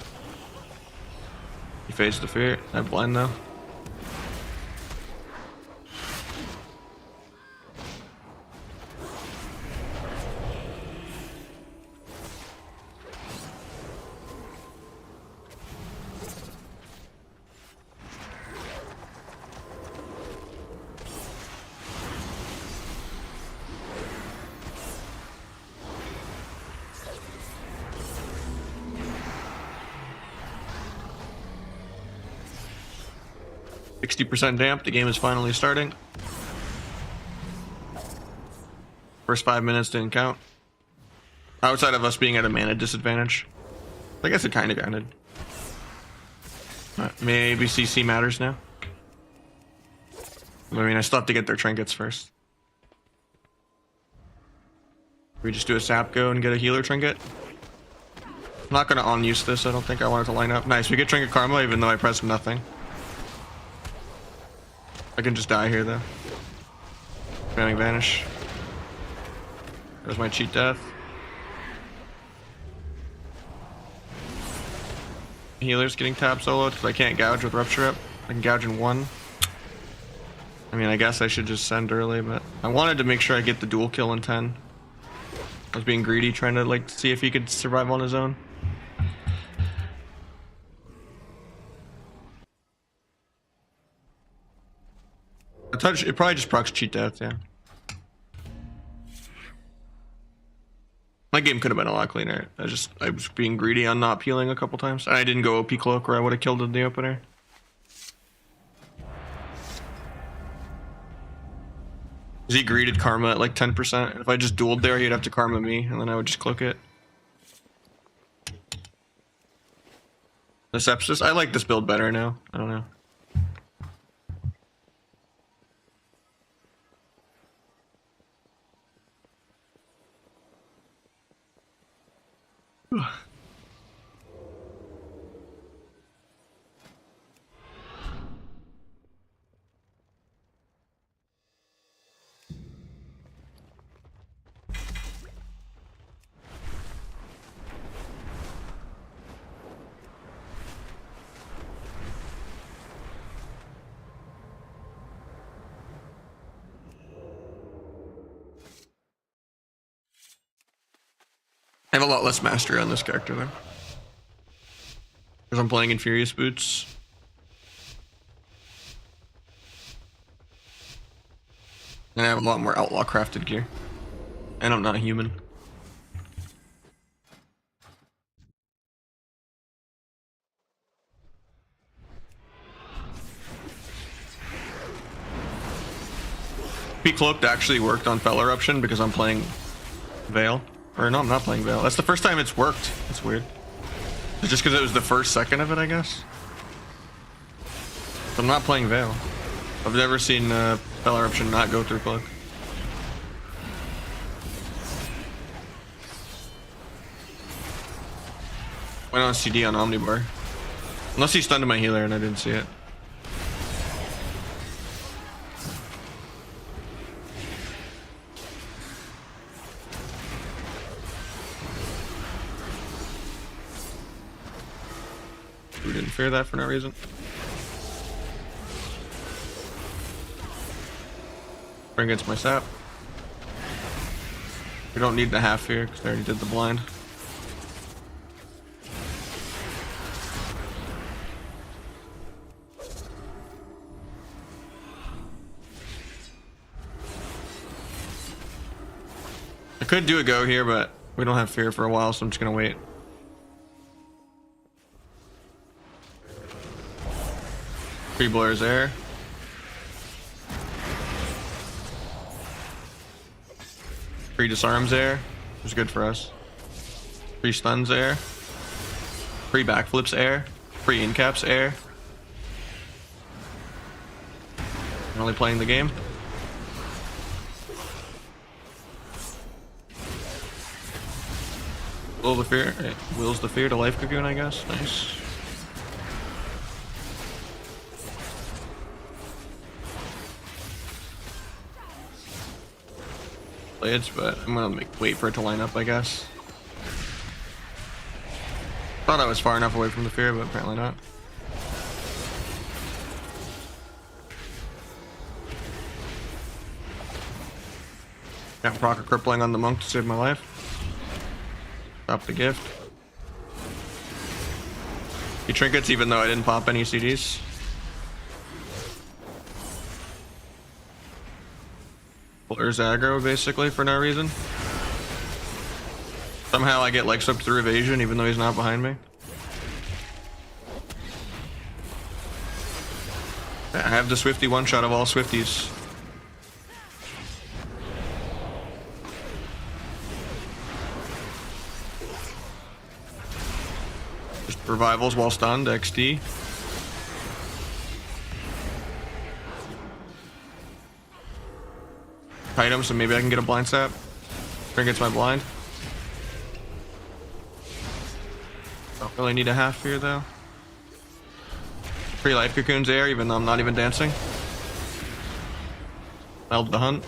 He fades the fear. I blind though. %, damp. The game is finally starting. First 5 minutes didn't count. Outside of us being at a mana disadvantage. I guess it kind of counted. Maybe CC matters now. I mean, I still have to get their trinkets first. We just do a sap go and get a healer trinket. I'm not going to on-use this. I don't think I want it to line up. Nice. We get trinket karma even though I pressed nothing. I can just die here though. Spamming vanish. There's my cheat death. Healer's getting tab soloed because I can't gouge with rupture up. I can gouge in 1. I mean, I guess I should just send early, but I wanted to make sure I get the dual kill in 10. I was being greedy, trying to like see if he could survive on his own. It probably just procs cheat death, yeah. My game could have been a lot cleaner. I was being greedy on not peeling a couple times. And I didn't go OP cloak or I would have killed in the opener. He greeted karma at like 10%. If I just dueled there, he'd have to karma me, and then I would just cloak it. The sepsis. I like this build better now. I don't know. I have a lot less mastery on this character though. Because I'm playing in Furious Boots. And I have a lot more outlaw crafted gear. And I'm not human. Be Cloaked actually worked on Fel Eruption because I'm playing Veil. Or no, I'm not playing Veil. That's the first time it's worked. That's weird. It's just because it was the first second of it, I guess. So I'm not playing Veil. I've never seen Fel Eruption not go through Cloak. Went on CD on Omnibar. Unless he stunned my healer and I didn't see it. didn't fear that for no reason. Bring against my sap. We don't need the half fear because I already did the blind. I could do a go here, but we don't have fear for a while, so I'm just gonna wait. Free blurs air. Free disarms air, which is good for us. Free stuns air. Free backflips air. Free incaps air. I'm only playing the game. Will the fear. Wills the fear to life cocoon, I guess. Nice. Blades, but I'm gonna wait for it to line up, I guess. Thought I was far enough away from the fear, but apparently not. Can't proc a crippling on the monk to save my life. Stop the gift. He trinkets even though I didn't pop any CDs. Blurs aggro basically for no reason. Somehow I get leg swept through evasion even though he's not behind me. I have the Swifty one shot of all Swifties. Just revivals while stunned, XD. Item, so maybe I can get a blind sap. Bring against my blind. Don't really need a half fear though. Free life cocoons there, even though I'm not even dancing. Meld the hunt.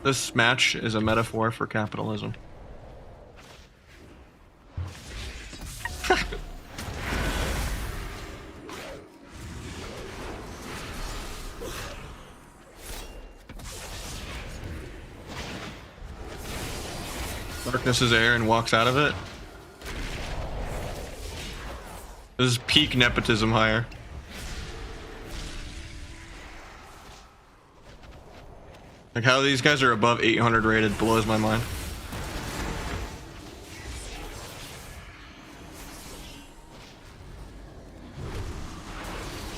This match is a metaphor for capitalism. Darkness is air and walks out of it. This is peak nepotism hire. Like how these guys are above 800 rated blows my mind.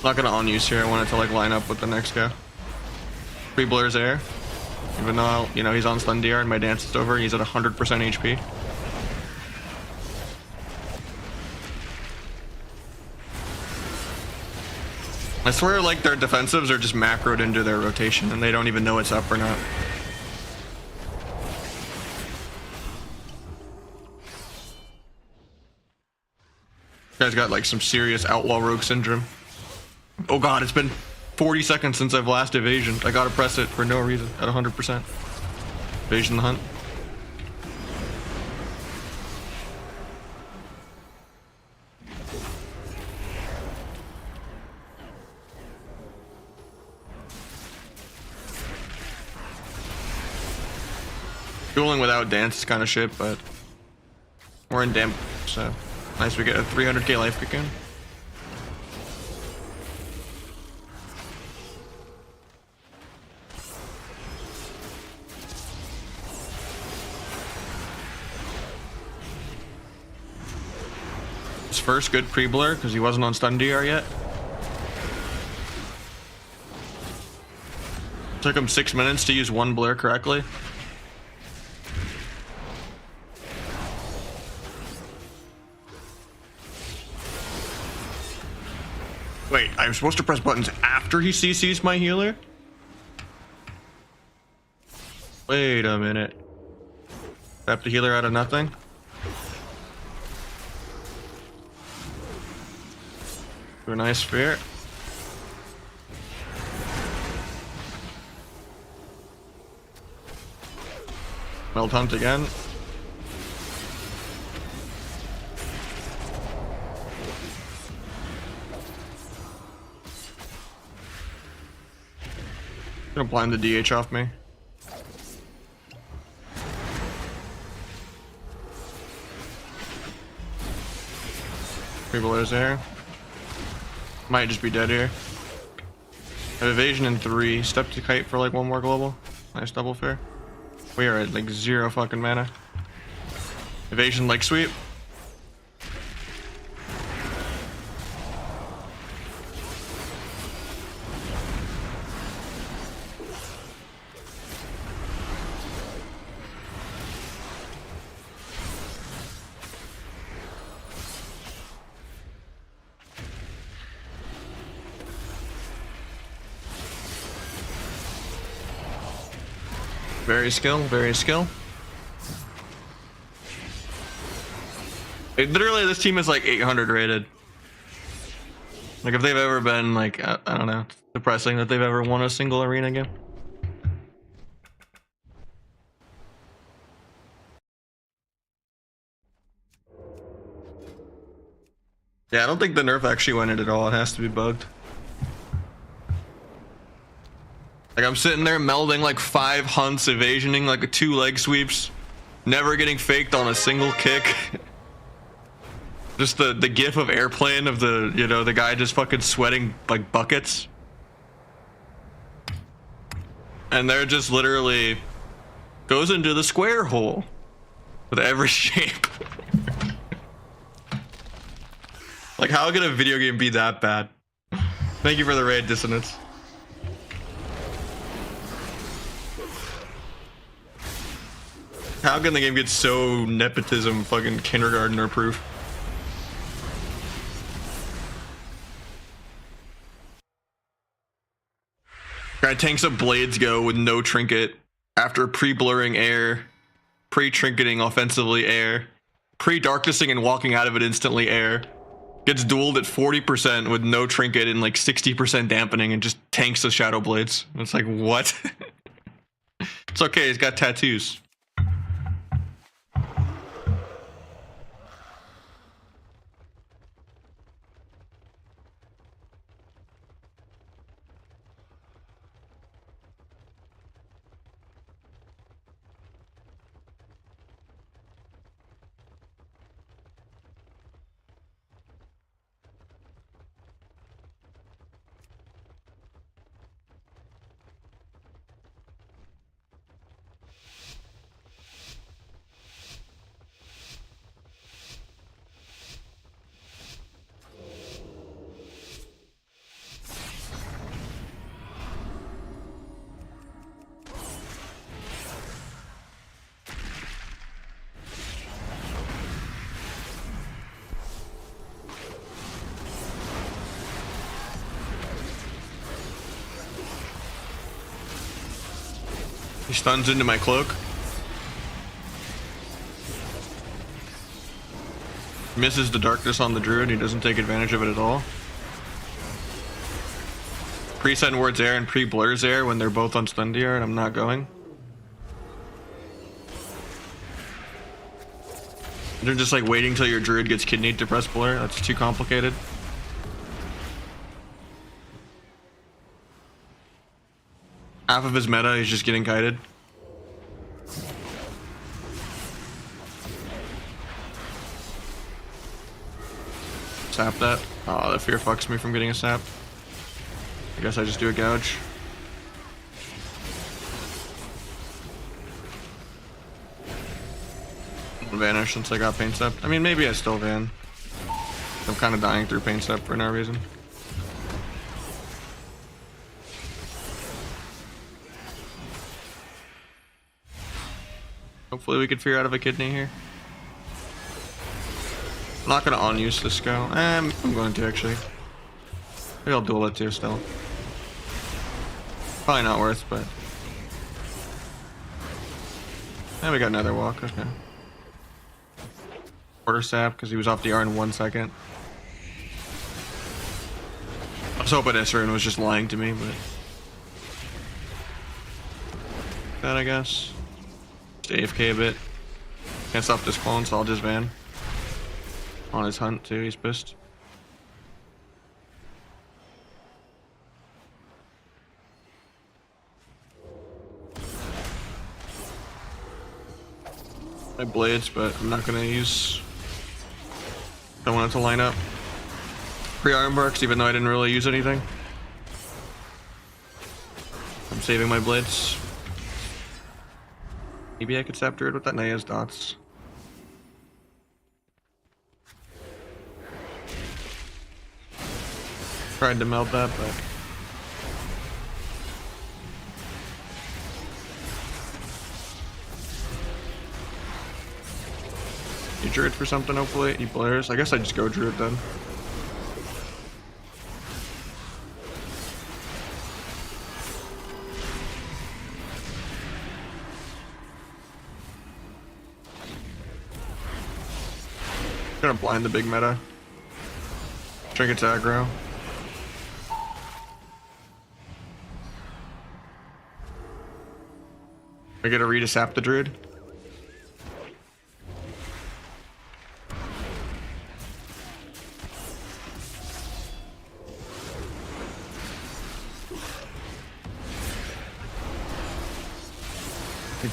Not gonna on-use here, I want it to like line up with the next guy. Free blurs air. Even though, you know, he's on stun DR and my dance is over, he's at 100% HP. I swear, like, their defensives are just macroed into their rotation and they don't even know it's up or not. This guy's got, like, some serious outlaw rogue syndrome. Oh god, it's been 40 seconds since I've last evasion. I gotta press it for no reason at 100%. Evasion the hunt. Dueling without dance is kind of shit, but we're in damp, so nice we get a 300k life cocoon. His first good pre-blur because he wasn't on stun DR yet. Took him 6 minutes to use one blur correctly. Wait, I'm supposed to press buttons after he CCs my healer? Wait a minute. Tap the healer out of nothing? Do a nice fear. Meld hunt again. Gonna blind the DH off me. People is there. Might just be dead here. I have evasion in 3. Step to kite for like 1 more global. Nice double fair. We are at like 0 fucking mana. Evasion leg sweep. Very skill, very skill. Literally, this team is like 800 rated. Like, if they've ever been, like, I don't know, depressing that they've ever won a single arena game. Yeah, I don't think the nerf actually went in at all. It has to be bugged. Like, I'm sitting there melding like 5 hunts, evasioning like 2 leg sweeps, never getting faked on a single kick. Just the gif of airplane of the, you know, the guy just fucking sweating like buckets. And they're just literally goes into the square hole with every shape. Like, how can a video game be that bad? Thank you for the raid, Dissonance. How can the game get so nepotism fucking kindergartner proof? Guy tanks up Blades Go with no trinket after pre-blurring air, pre-trinketing offensively air, pre-darknessing and walking out of it instantly air. Gets dueled at 40% with no trinket and like 60% dampening and just tanks the Shadow Blades. It's like, what? It's okay, he's got tattoos. He stuns into my cloak. Misses the darkness on the druid. He doesn't take advantage of it at all. Pre-send wards air and pre-blurs air when they're both on Spendiar, and I'm not going. They're just like waiting till your druid gets kidneyed to press blur. That's too complicated. Half of his meta, he's just getting kited. Sap that. Oh, that fear fucks me from getting a sap. I guess I just do a gouge. I'll vanish since I got pain step. I mean, maybe I still van. I'm kind of dying through pain step for no reason. Hopefully we could figure out of a kidney here. I'm not gonna unuse this go. I'm going to actually. Maybe I'll duel it too still. Probably not worth, but. And we got another walk, okay. Quarter sap because he was off the R in 1 second. I was hoping Isrin was just lying to me, but. That I guess. Just AFK a bit. Can't stop this clone, so I'll just van. On his hunt too, he's pissed. my blades, but I'm not gonna use. Don't want it to line up. Pre-iron barks, even though I didn't really use anything. I'm saving my blades. Maybe I could sap Druid with that. No, he has dots. Tried to melt that, but he Druid for something, hopefully. He blares. I guess I just go Druid then. Gonna blind the big meta. Trinket's aggro. I get a read to sap the Druid.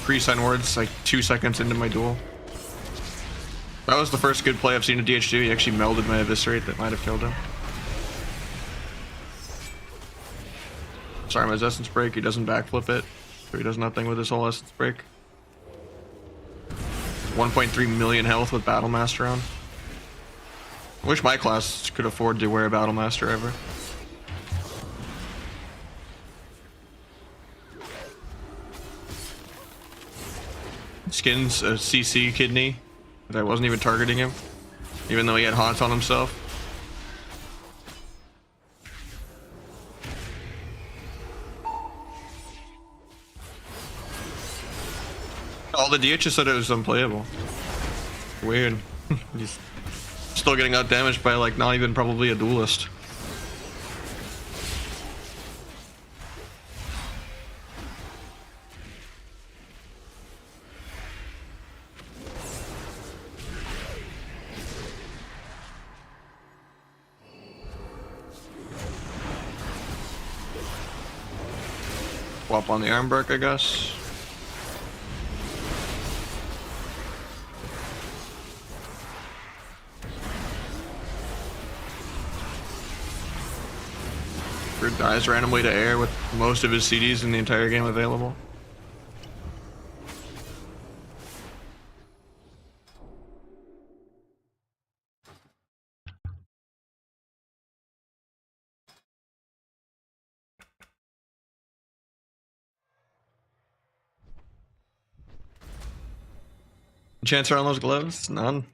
Pre-sign words like 2 seconds into my duel. That was the first good play I've seen of DH2. He actually melded my Eviscerate that might have killed him. Sorry, my Essence Break. He doesn't backflip it, so he does nothing with his whole Essence Break. 1.3 million health with Battle Master on. I wish my class could afford to wear a Battle Master ever. Skins a CC kidney, but I wasn't even targeting him, even though he had haunts on himself. All the DHs said it was unplayable. Weird. He's still getting out damaged by like not even probably a duelist. Swap on the Armbark, I guess. Druid dies randomly to air with most of his CDs in the entire game available. Chance on those gloves? None.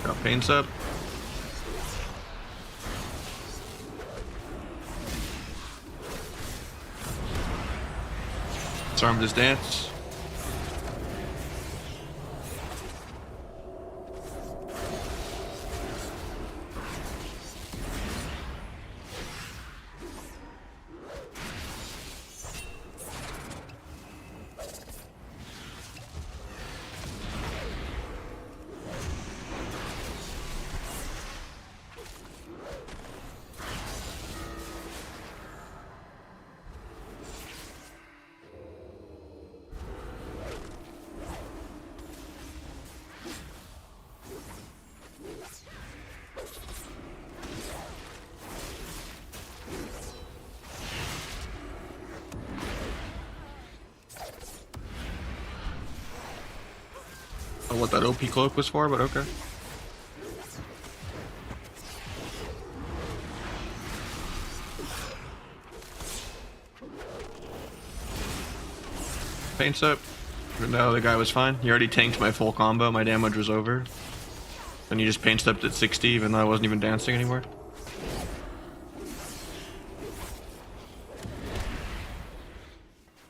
Got paints up. Disarmed his dance. know what that OP cloak was for, but okay. Paints up. Even though the guy was fine. He already tanked my full combo, my damage was over. Then he just paint stepped at 60 even though I wasn't even dancing anymore.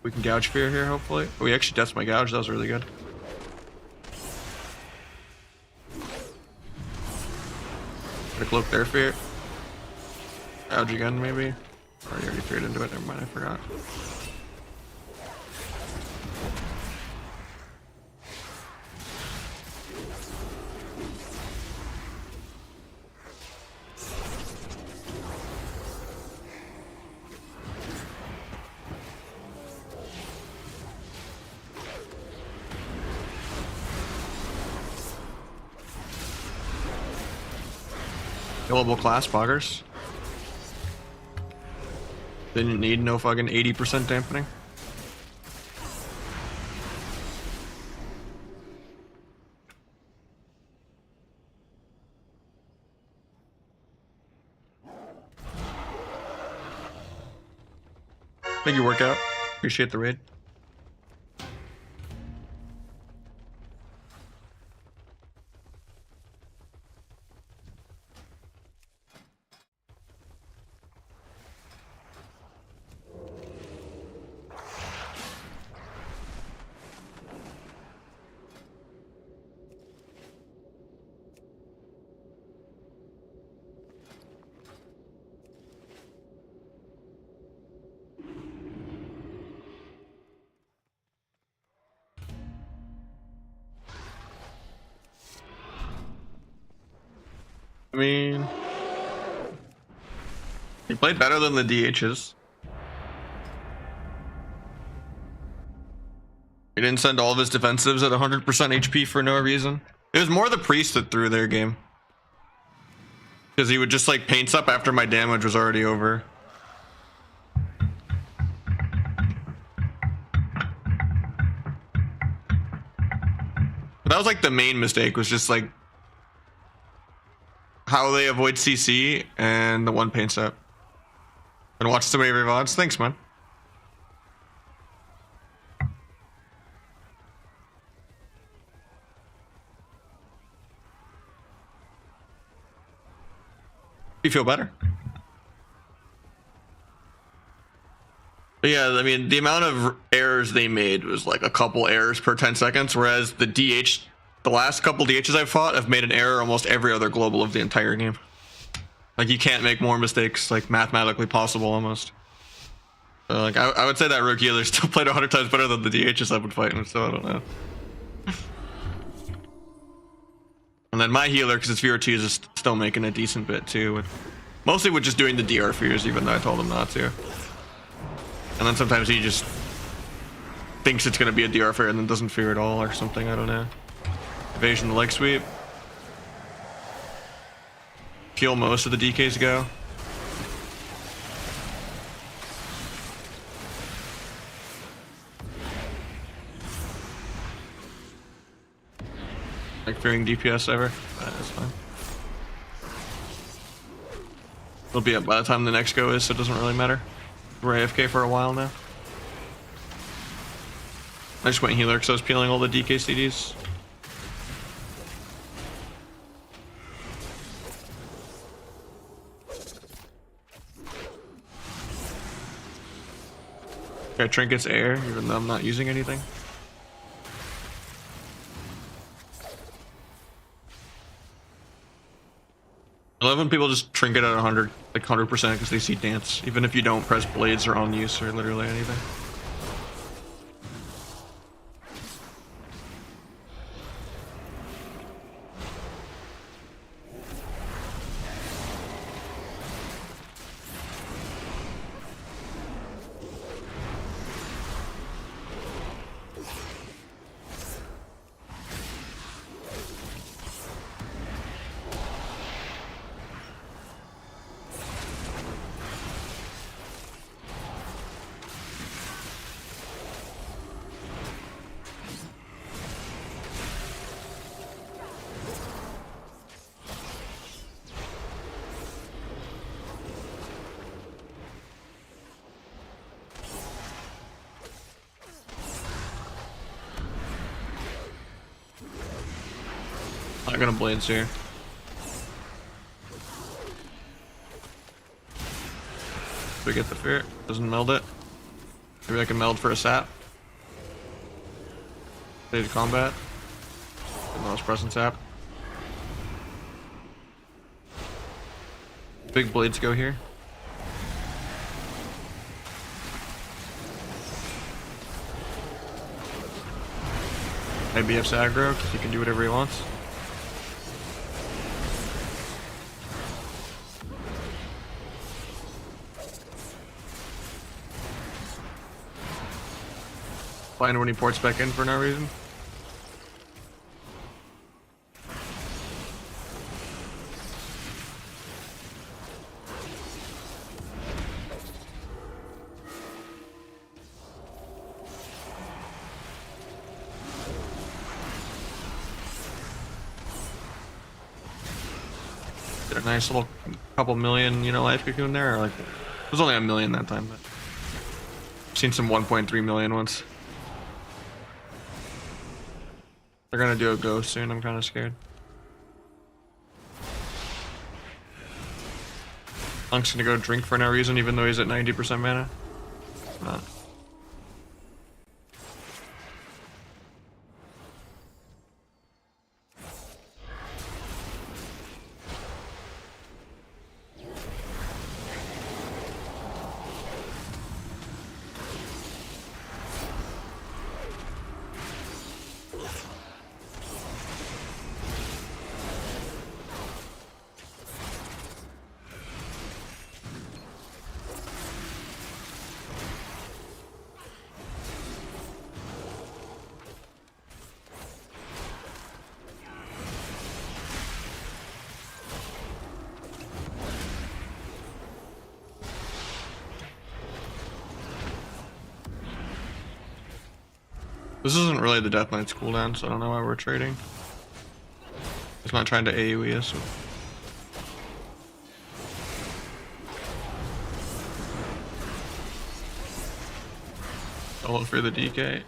We can gouge fear here, hopefully. Oh, we actually deaths my gouge, that was really good. Get a cloak there, fear. Gouge again, maybe? Or you already feared into it, never mind, I forgot. Killable class, poggers. Didn't need no fucking 80% dampening. Thank you, workout. Appreciate the raid. I mean, he played better than the DHs. He didn't send all of his defensives at 100% HP for no reason. It was more the priest that threw their game. Because he would just like paints up after my damage was already over. But that was like the main mistake, was just like how they avoid CC and the one paint step. And watch so many of your VODs. Thanks, man. You feel better? But yeah, I mean, the amount of errors they made was like a couple errors per 10 seconds, whereas the DH, the last couple DHs I've fought have made an error almost every other global of the entire game. Like, you can't make more mistakes, like, mathematically possible almost. So, like, I would say that Rogue Healer still played 100 times better than the DHs I've been fighting, so I don't know. And then my healer, because it's VR2, is still making a decent bit too. Mostly with just doing the DR fears, even though I told him not to. And then sometimes he just thinks it's going to be a DR fear and then doesn't fear at all or something, I don't know. Evasion the leg sweep. Kill most of the DKs go. Like fearing DPS ever? That's fine. It'll be up by the time the next go is, so it doesn't really matter. We're AFK for a while now. I just went healer because I was peeling all the DK CDs. Okay, trinkets air, even though I'm not using anything. I love when people just trinket at 100, like 100% because they see dance, even if you don't press blades or on use or literally anything. Not gonna blades here. We get the fear. Doesn't meld it. Maybe I can meld for a sap. Stage combat. Most present sap. Big blades go here. IBF's aggro because he can do whatever he wants. Find when he ports back in for no reason. Get a nice little couple million, you know, life cocoon there. Or like, it was only 1 million that time, but I've seen some 1.3 million ones. They're gonna do a ghost soon. I'm kind of scared. Monk's gonna go drink for no reason, even though he's at 90% mana. Not. This isn't really the Death Knight's cooldown, so I don't know why we're trading. He's not trying to AoE us. So. I'll look for the DK.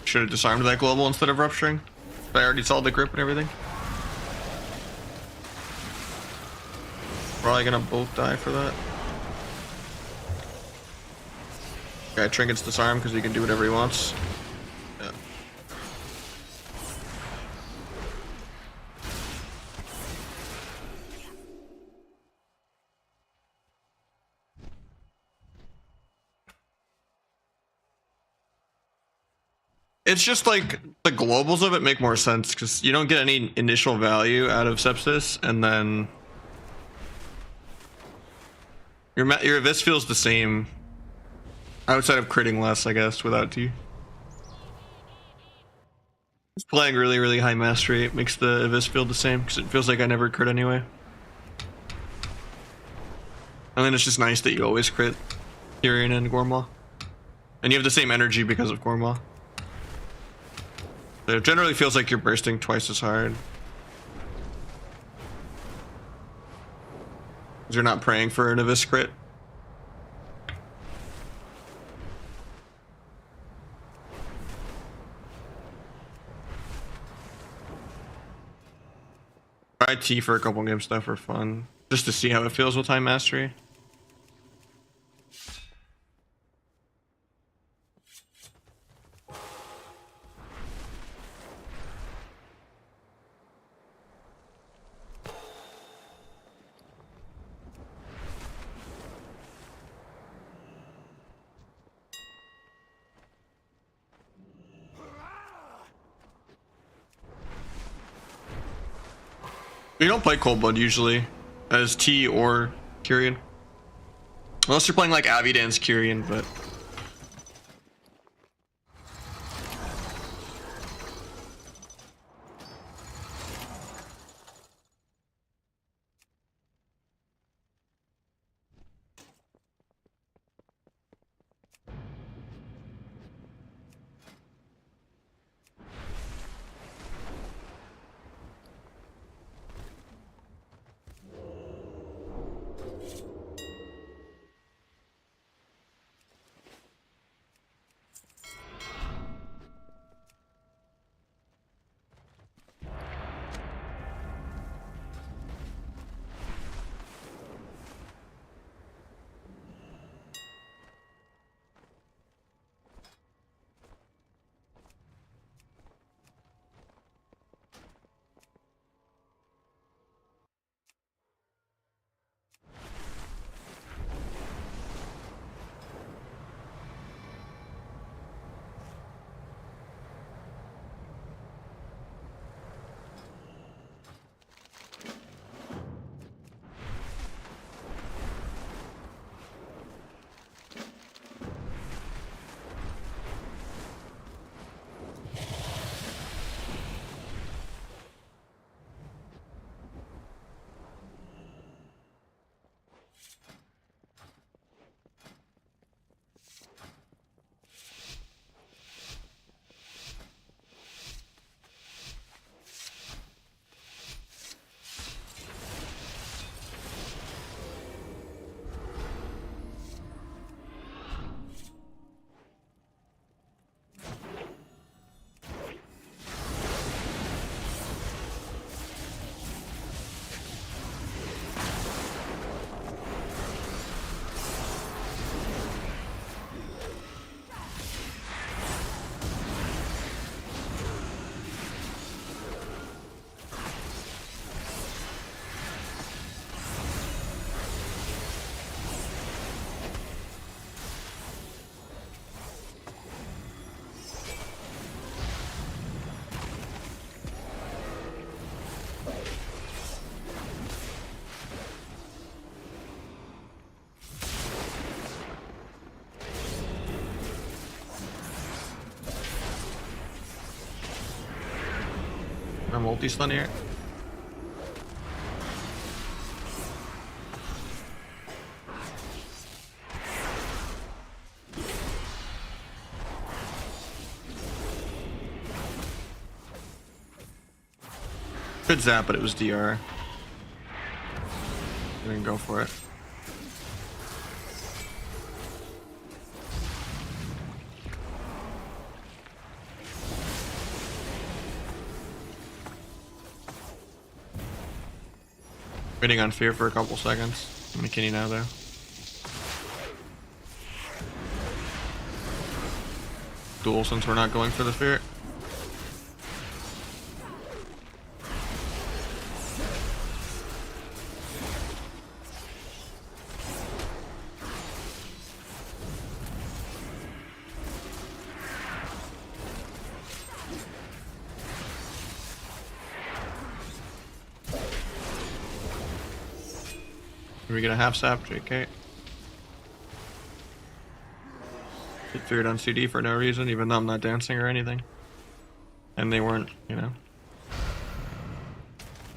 Should have disarmed that global instead of rupturing. I already saw the grip and everything. Probably gonna both die for that. Guy trinkets disarm because he can do whatever he wants. Yeah. It's just like the globals of it make more sense because you don't get any initial value out of Sepsis, and then your Abyss feels the same outside of critting less, I guess, without T. Just playing really, really high mastery, it makes the Abyss feel the same because it feels like I never crit anyway. And then it's just nice that you always crit Tyrion and Gormaw. And you have the same energy because of Gormaw. So it generally feels like you're bursting twice as hard. Because you're not praying for an Abyss crit. Try T for a couple game stuff for fun. Just to see how it feels with high mastery. You don't play Cold Blood usually as T or Kyrian. Unless you're playing like Avidan's Kyrian, but A multi-stun here. Could zap, but it was DR. Didn't go for it. Waiting on fear for a couple seconds. I'm McKinney now though. Duel since we're not going for the fear. Are we gonna half sap, JK? Get feared on CD for no reason, even though I'm not dancing or anything. And they weren't, you know,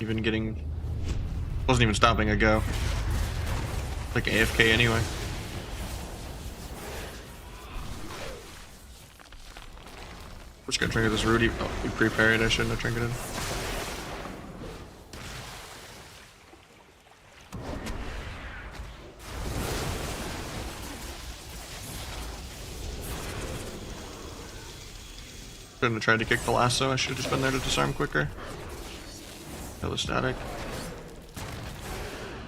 even getting, wasn't even stopping a go. Like AFK anyway. We're just gonna trigger this Rudy. Oh, we pre-parried, I shouldn't have triggered it. Shouldn't have tried to kick the lasso, I should have just been there to disarm quicker. Kill the static.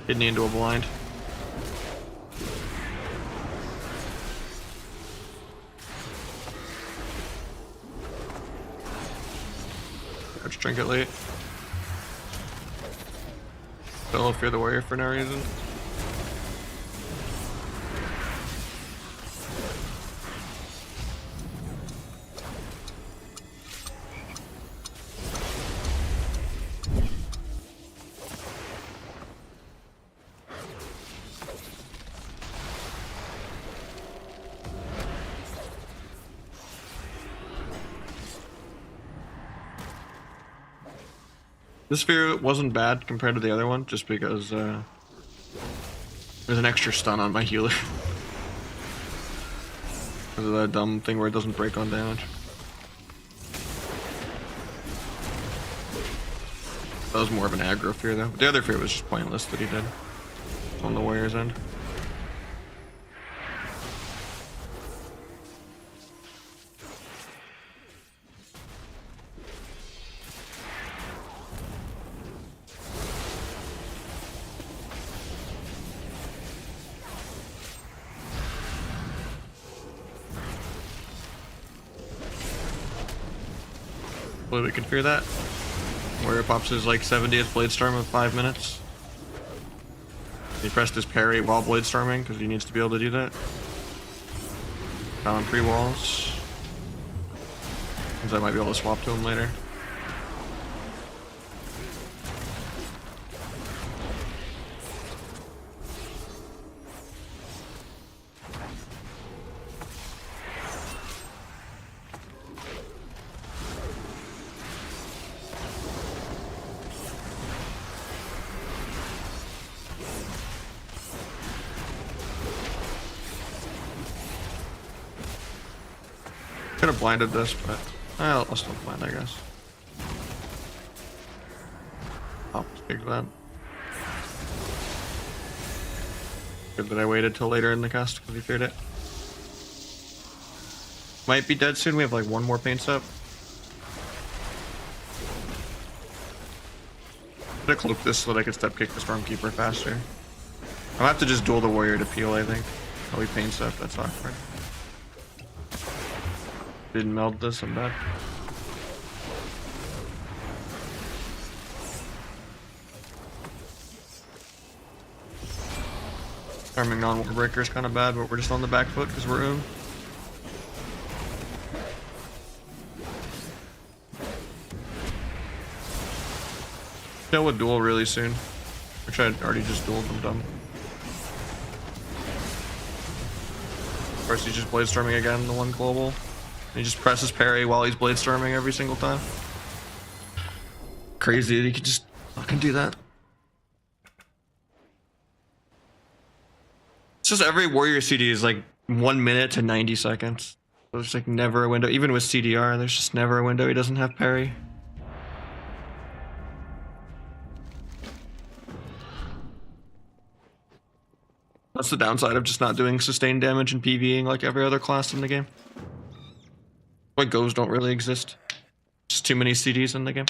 Kidney into a blind. Catch trinket late. Still fear the warrior for no reason. This fear wasn't bad compared to the other one, just because there's an extra stun on my healer. Because of that dumb thing where it doesn't break on damage. That was more of an aggro fear though. The other fear was just pointless that he did on the warrior's end. We can fear that. Warrior pops his like 70th Bladestorm of 5 minutes. He pressed his parry while Bladestorming because he needs to be able to do that. Found 3 walls. Because I might be able to swap to him later. Could have blinded this, but I'll still blind, I guess. Oh, speak that. Good that I waited till later in the cast because he feared it. Might be dead soon. We have like one more paint step. Should have cloaked this so that I could step kick the Stormkeeper faster. I'll have to just duel the warrior to peel, I think. Oh, we paint step. That's awkward. Didn't meld this, I'm bad. Farming non-warbreaker is kind of bad, but we're just on the back foot because we're oom. Kill would duel really soon. Which I already just dueled them dumb. Of course, he's just Bladestorming again, the one global. He just presses parry while he's Bladestorming every single time. crazy that he could just fucking do that. It's just every warrior CD is like 1 minute to 90 seconds. There's like never a window. Even with CDR, there's just never a window he doesn't have parry. That's the downside of just not doing sustained damage and PvEing like every other class in the game. Like goes don't really exist. Just too many CDs in the game.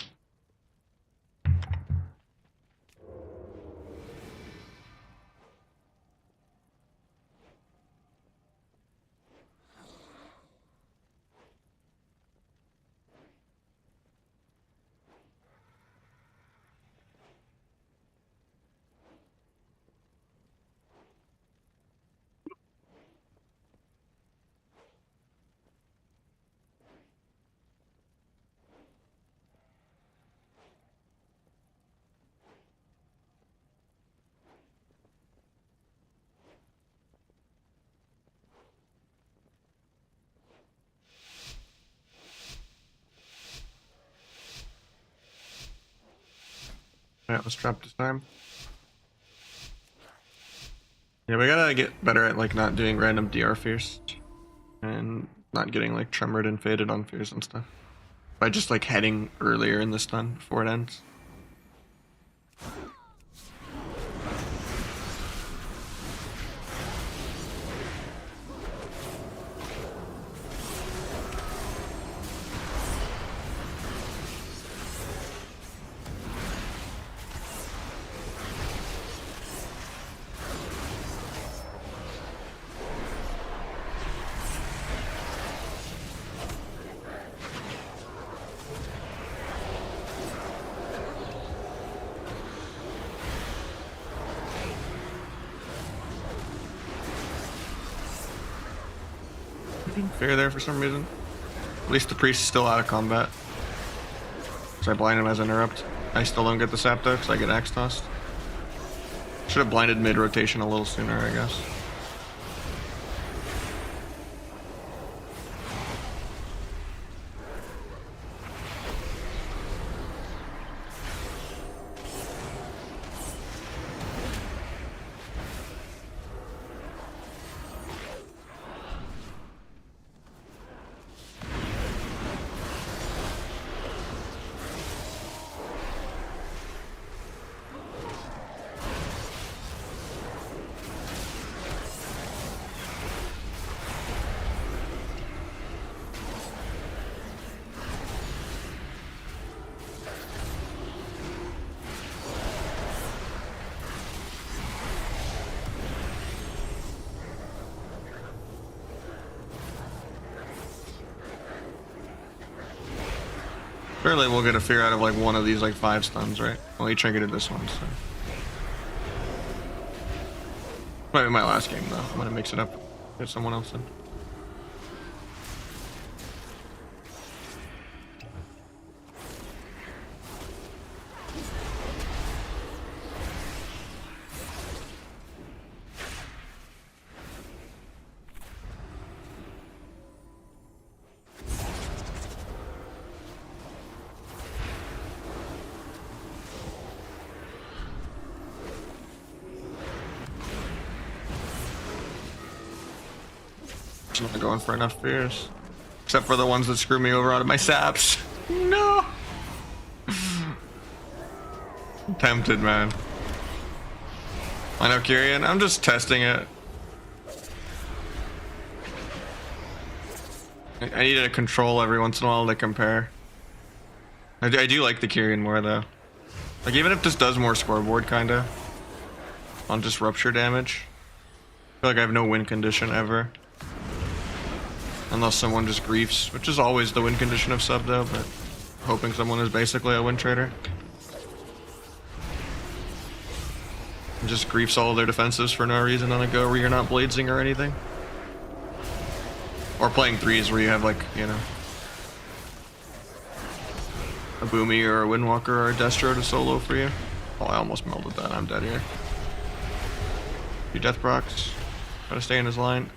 Alright, let's trap this time. Yeah, we gotta get better at like not doing random DR fears. And not getting like tremored and faded on fears and stuff. By just like heading earlier in the stun before it ends. Fear there for some reason. At least the priest is still out of combat. So I blind him as interrupt. I still don't get the sap though because I get axe tossed. Should have blinded mid rotation a little sooner, I guess. Surely we'll get a fear out of like one of these like 5 stuns, right? Well, he trinketed this one, so. Might be my last game though. I'm gonna mix it up. Get someone else in. I'm not going for enough fears. Except for the ones that screw me over out of my saps. No! I'm tempted, man. I know, Kyrian. I'm just testing it. I need to control every once in a while to compare. I do like the Kyrian more, though. Like, even if this does more scoreboard, kinda. On just rupture damage. I feel like I have no win condition ever. Unless someone just griefs, which is always the win condition of sub though, but hoping someone is basically a win trader. And just griefs all their defensives for no reason on a go where you're not bladesing or anything. Or playing 3s where you have like, you know, a Boomy or a Windwalker or a Destro to solo for you. Oh, I almost melded that. I'm dead here. Few death procs. Gotta stay in his line.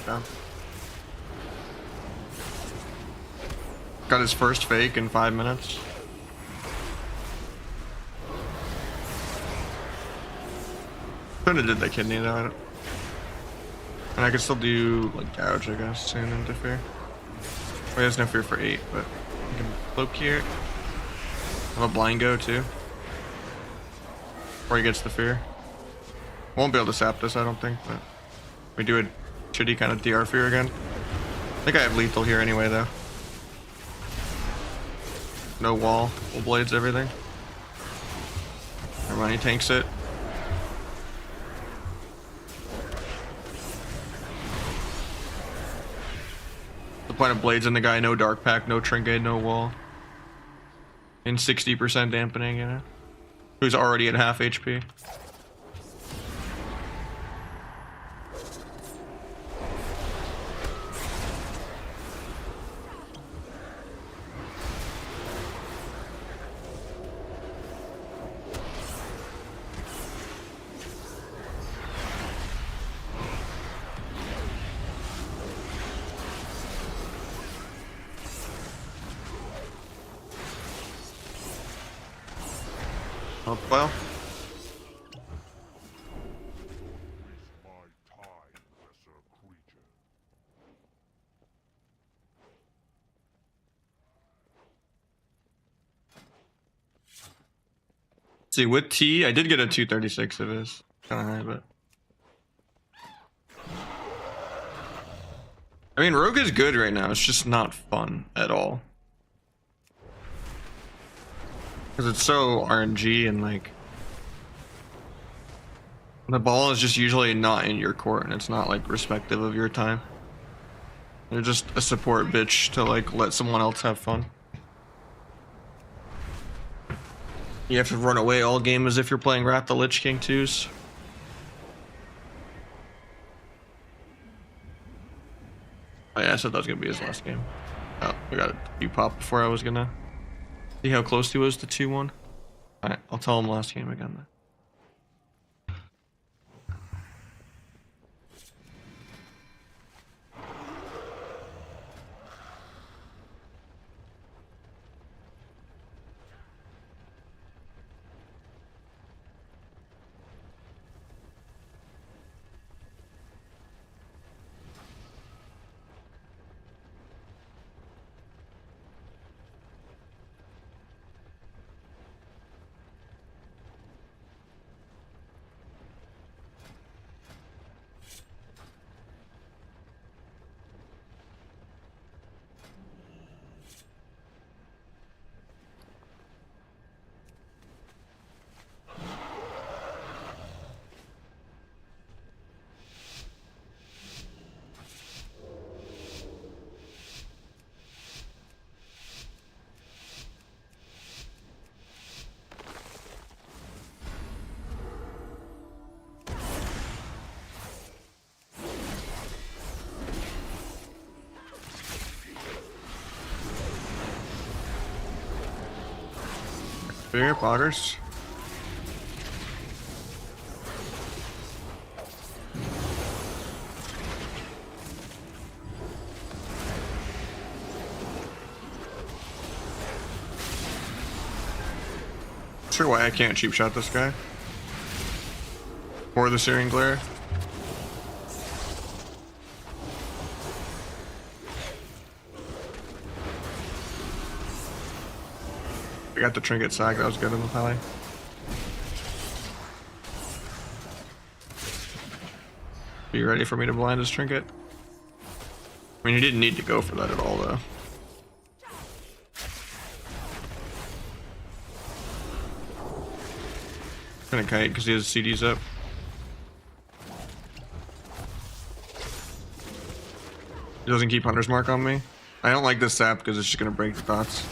down. Got his first fake in 5 minutes. Could've did the kidney though. And I could still do like gouge, I guess, and interfere. Oh, he has no fear for 8, but I can cloak here. I have a blind go too. Before he gets the fear. Won't be able to sap this, I don't think, but we do a shitty kind of DR fear again. I think I have lethal here anyway though. No wall, full blades, everything. Hermione tanks it. The point of blades in the guy, no dark pack, no trinket, no wall. And 60% dampening, you know? Who's already at half HP. Oh, well. See, with T, I did get a 236 of his. Kind of high, but. I mean, Rogue is good right now. It's just not fun at all. Because it's so RNG and like. The ball is just usually not in your court and it's not like respective of your time. You're just a support bitch to like let someone else have fun. You have to run away all game as if you're playing Wrath the Lich King 2s. Oh yeah, I said that was gonna be his last game. Oh, we got a few pop before I was gonna see how close he was to 2-1. Alright, I'll tell him last game again then. Bigger poggers. Sure why I can't cheap shot this guy. Or the Searing Glare. I got the trinket sack, that was good in the pally. Are you ready for me to blind his trinket? I mean, he didn't need to go for that at all, though. Gonna kite because he has CDs up. He doesn't keep Hunter's Mark on me. I don't like this sap because it's just gonna break the dots.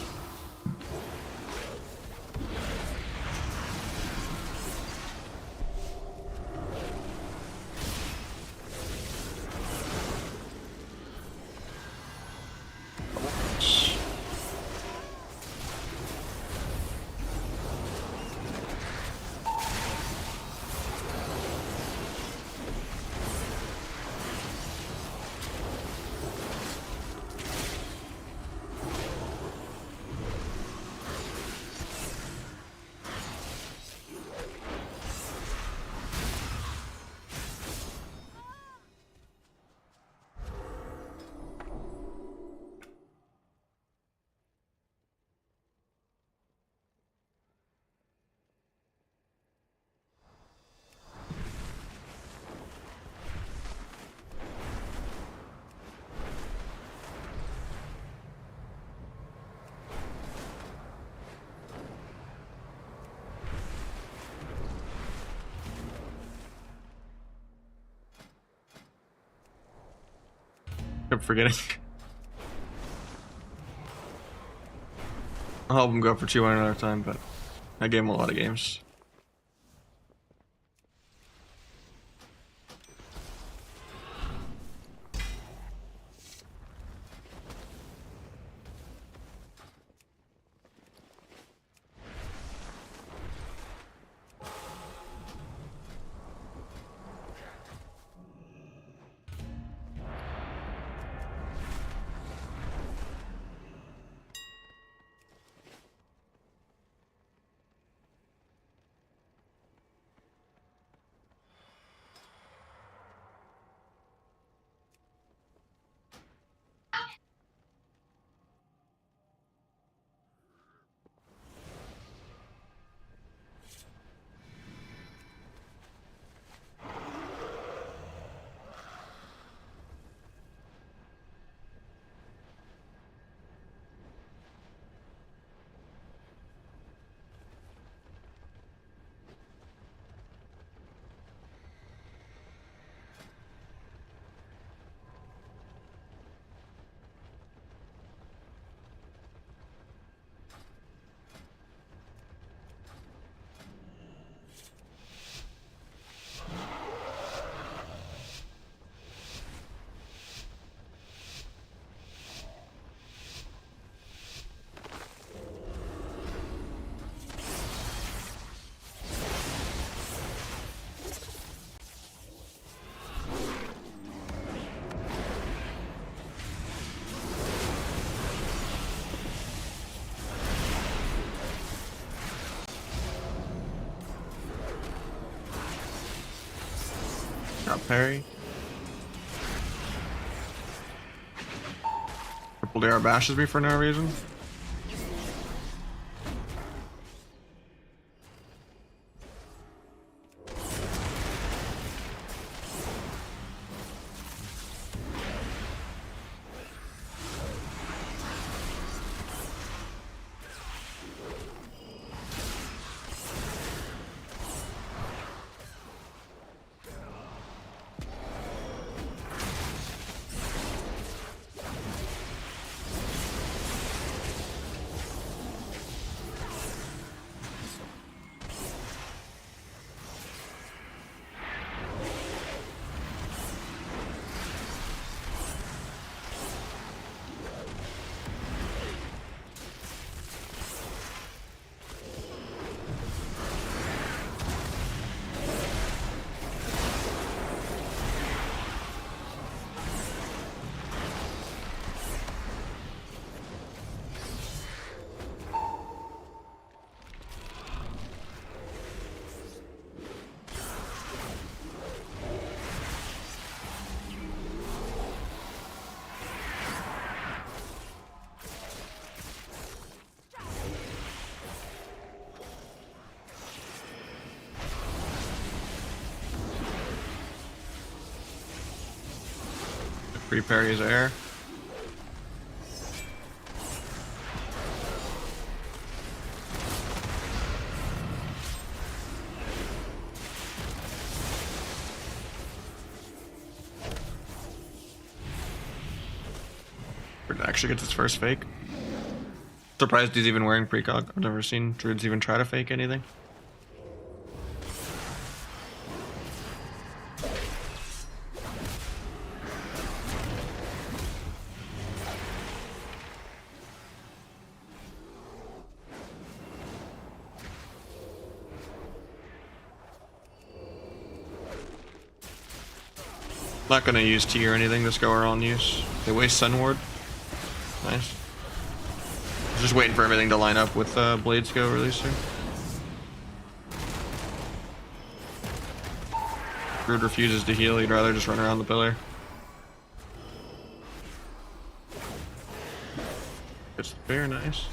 I'm forgetting. I'll help him go for 200 another time, but I gave him a lot of games. Got parry. Triple DR bashes me for no reason. Free parries air. Actually gets its first fake. Surprised he's even wearing precog. I've never seen druids even try to fake anything. Not gonna use T or anything this go around use. They waste Sun Ward. Nice. Just waiting for everything to line up with Blades Go release here. Druid refuses to heal, he'd rather just run around the pillar. It's very nice.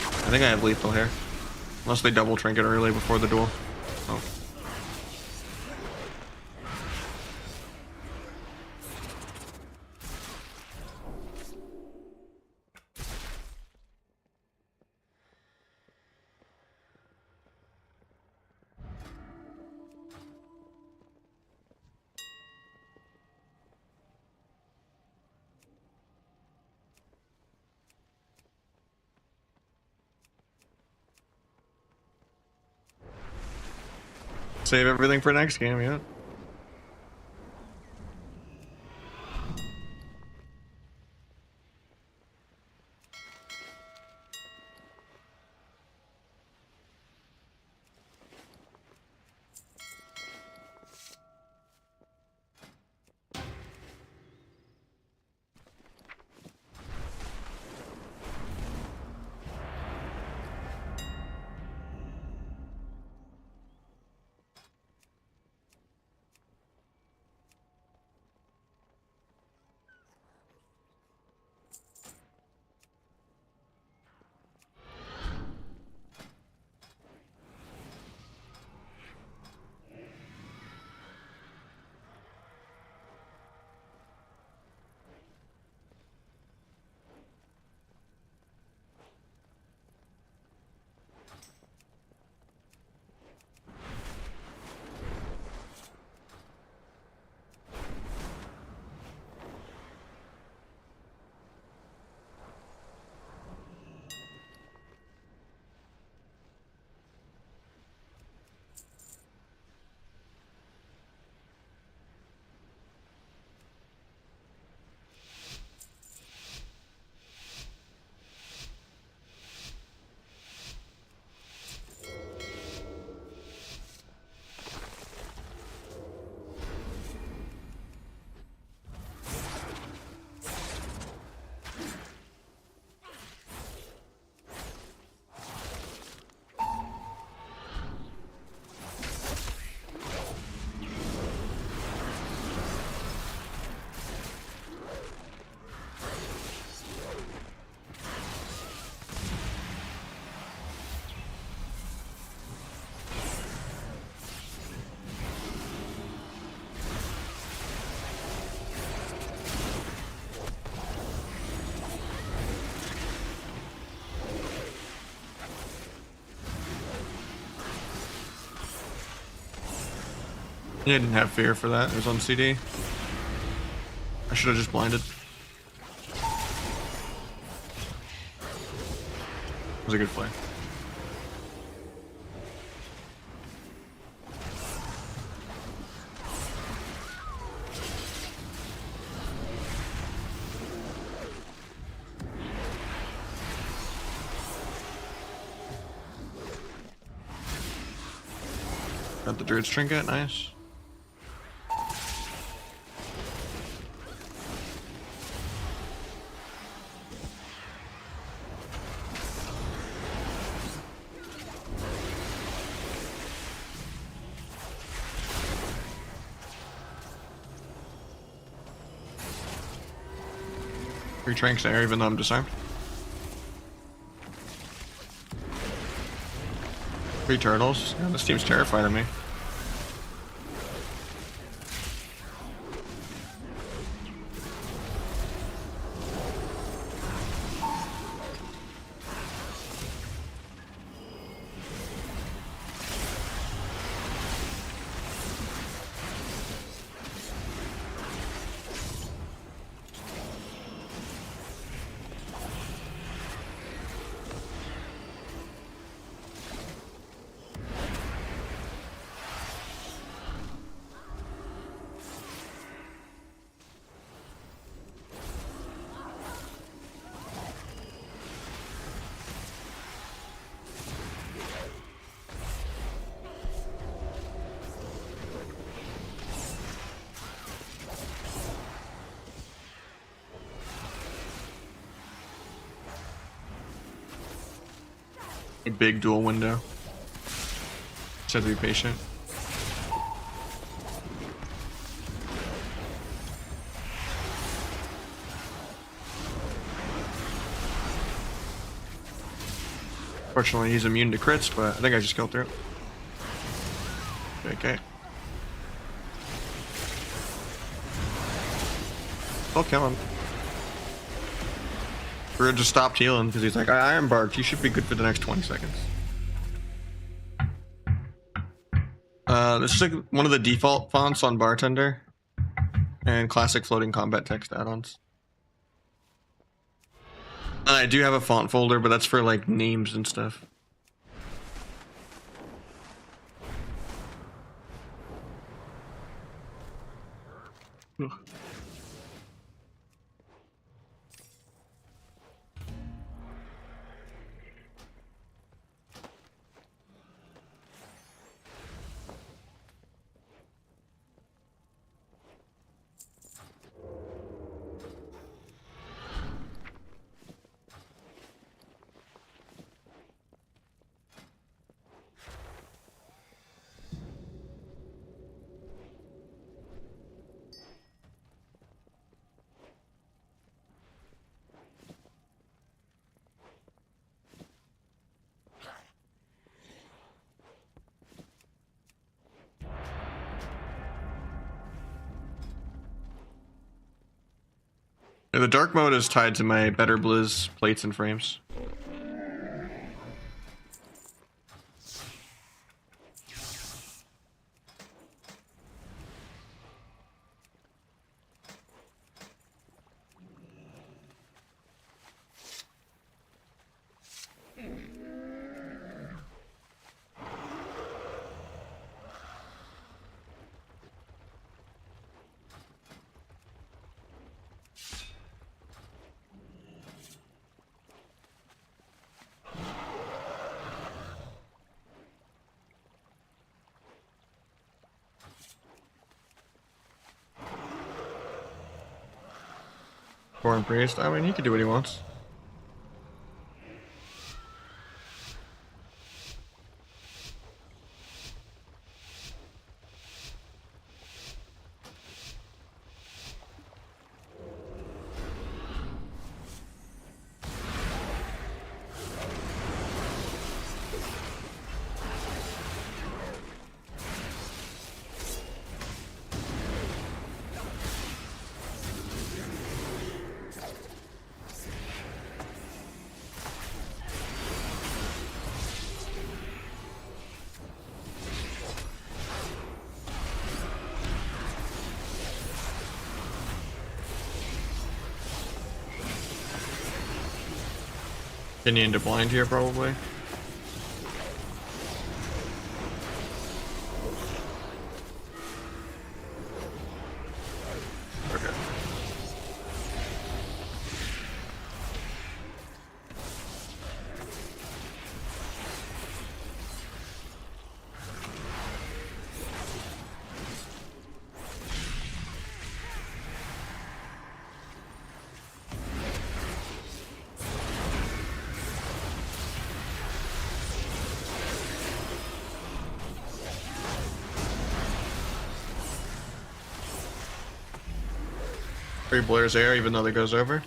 I think I have lethal here. Unless they double trinket early before the duel. Oh. Save everything for next game, yeah. Yeah, I didn't have fear for that. It was on CD. I should have just blinded. It was a good play. Got the Druid's Trinket, nice. Three Tranks there, even though I'm disarmed. Three Turtles. Yeah, this team's terrified of me. A big dual window. Just have to be patient. Fortunately, he's immune to crits, but I think I just killed through. Okay. I'll kill him. Druid just stopped healing because he's like, I Iron Barked. You should be good for the next 20 seconds. This is like one of the default fonts on Bartender and classic floating combat text add-ons. I do have a font folder, but that's for like names and stuff. Ugh. Yeah, the dark mode is tied to my Better Blizz plates and frames. Foreign Priest, I mean, he can do what he wants. Getting you into blind here, probably. Okay. Free Blair's air, even though that goes over.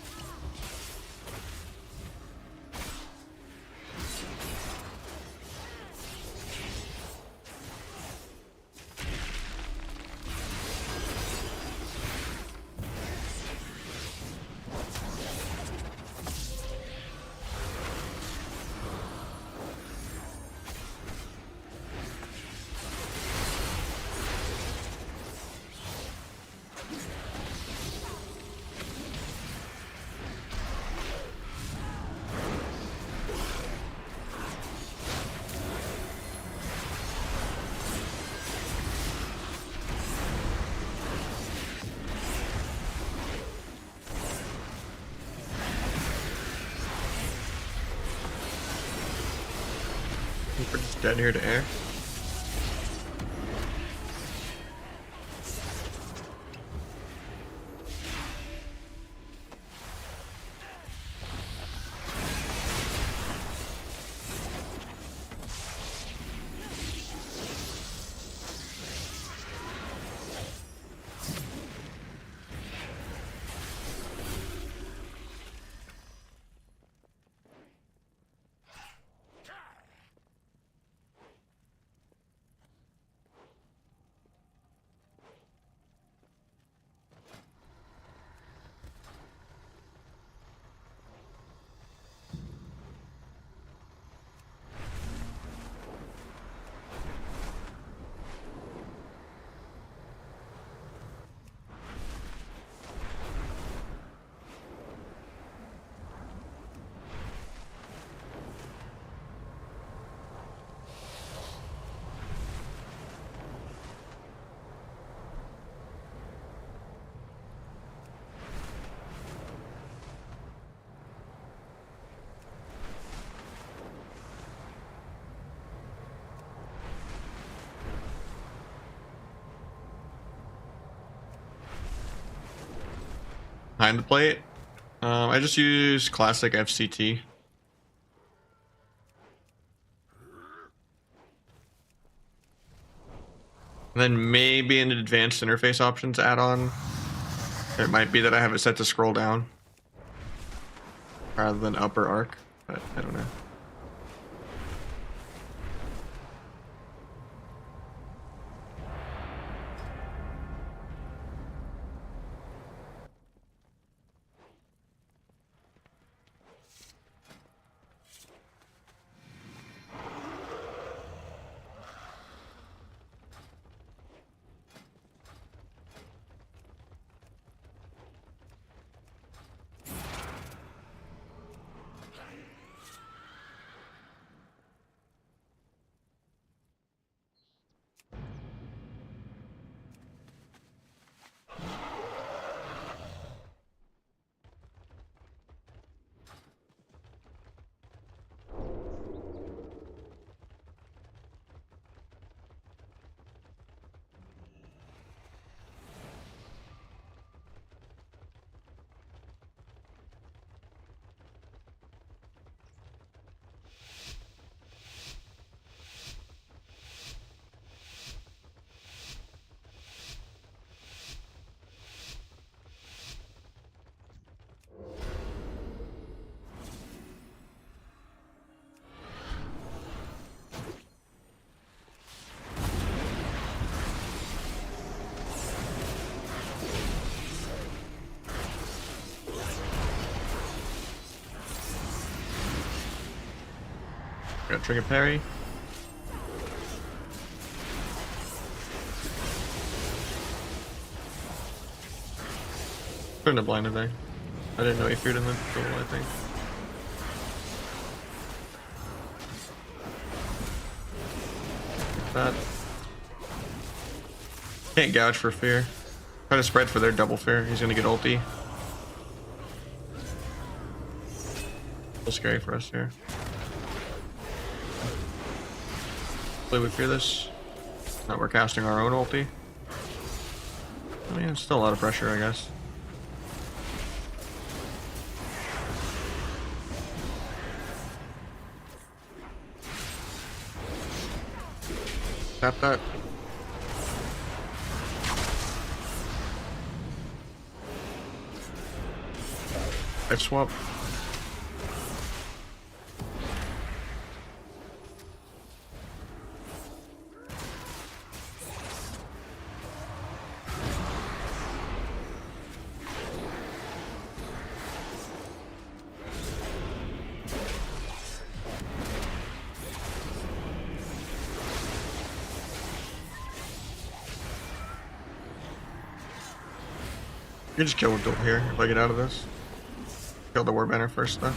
We're just dead here to air. behind the plate. I just use classic FCT. And then maybe an advanced interface options add-on. It might be that I have it set to scroll down rather than up or arc, but I don't know. Got trigger parry. Shouldn't have blinded there. I didn't know he feared in the goal, I think. That. Can't gouge for fear. Try to spread for their double fear. He's gonna get ulti. So scary for us here. Hopefully we fear this. Now we're casting our own ulti. I mean, it's still a lot of pressure, I guess. Tap that. Life swap. You can just kill Duel here if I get out of this. Kill the War Banner first though.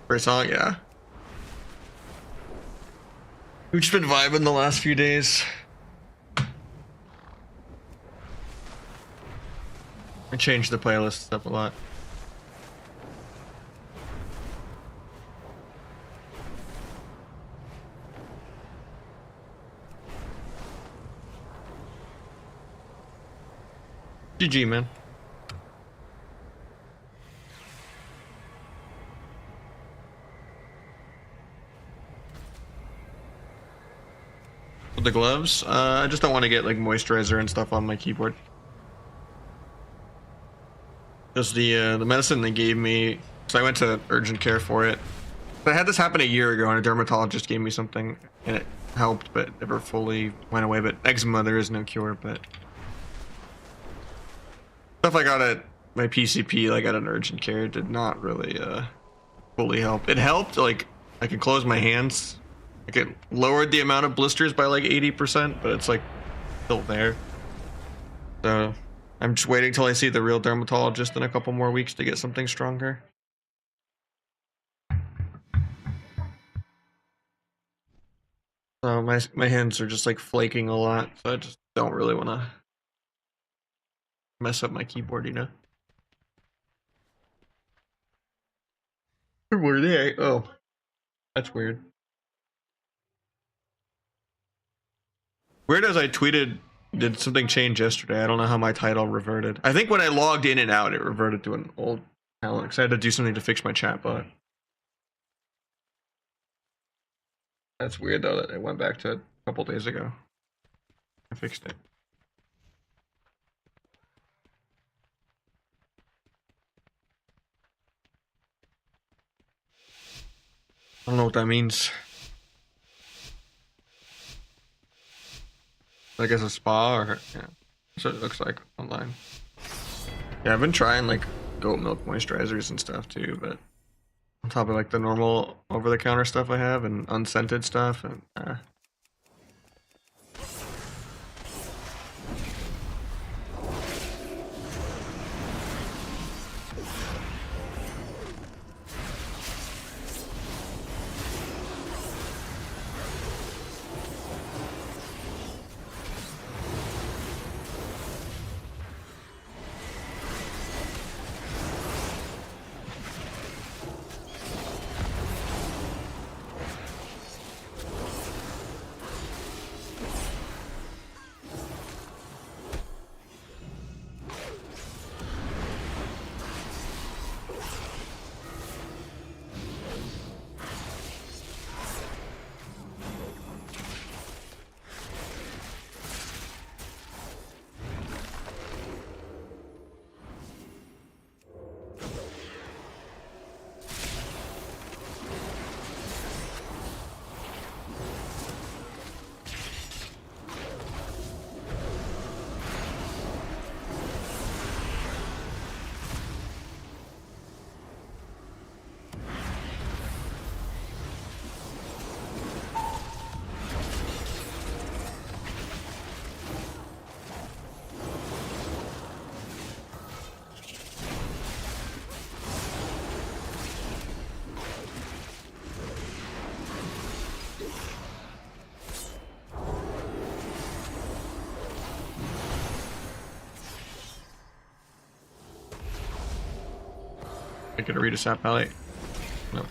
Great song, yeah. We've just been vibing the last few days. I changed the playlists up a lot. GG, man. With the gloves, I just don't want to get like moisturizer and stuff on my keyboard. Just the medicine they gave me, so I went to urgent care for it. I had this happen a year ago, and a dermatologist gave me something, and it helped, but never fully went away. But eczema, there is no cure. But stuff I got at my PCP, like at an urgent care, did not really fully help. It helped, like I could close my hands. Like it lowered the amount of blisters by like 80%, but it's like still there. So I'm just waiting till I see the real dermatologist in a couple more weeks to get something stronger. So my hands are just like flaking a lot, so I just don't really want to mess up my keyboard, you know. Were they? Oh, that's weird. Weird as I tweeted, did something change yesterday? I don't know how my title reverted. I think when I logged in and out, it reverted to an old account because I had to do something to fix my chatbot. That's weird though that it went back to a couple days ago. I fixed it. I don't know what that means. I guess a spa or yeah. That's what it looks like online. Yeah, I've been trying like goat milk moisturizers and stuff too, but on top of like the normal over-the-counter stuff I have and unscented stuff and I get a read a sap palette. No.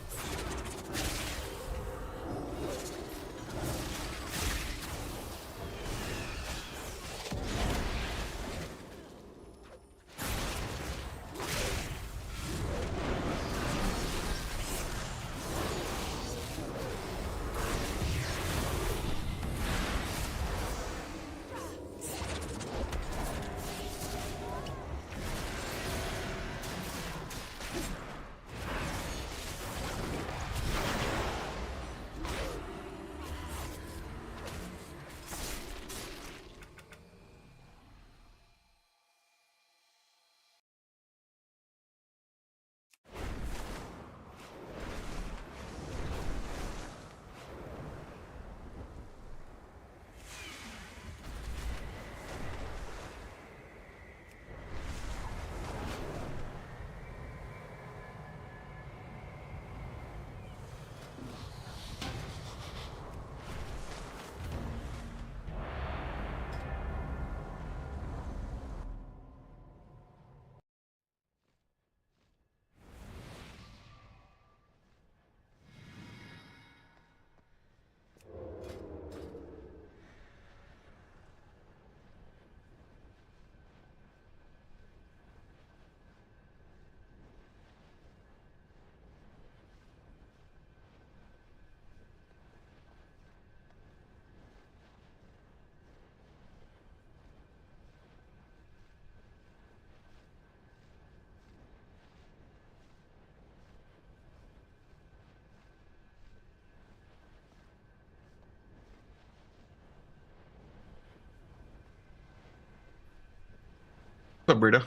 What's up, Brita?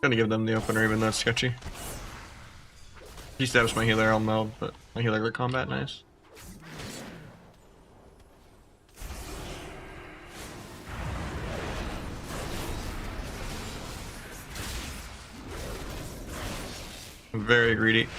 Gonna give them the opener even though it's sketchy. He stabs my healer, I'll meld, but my healer with combat, nice. I'm very greedy.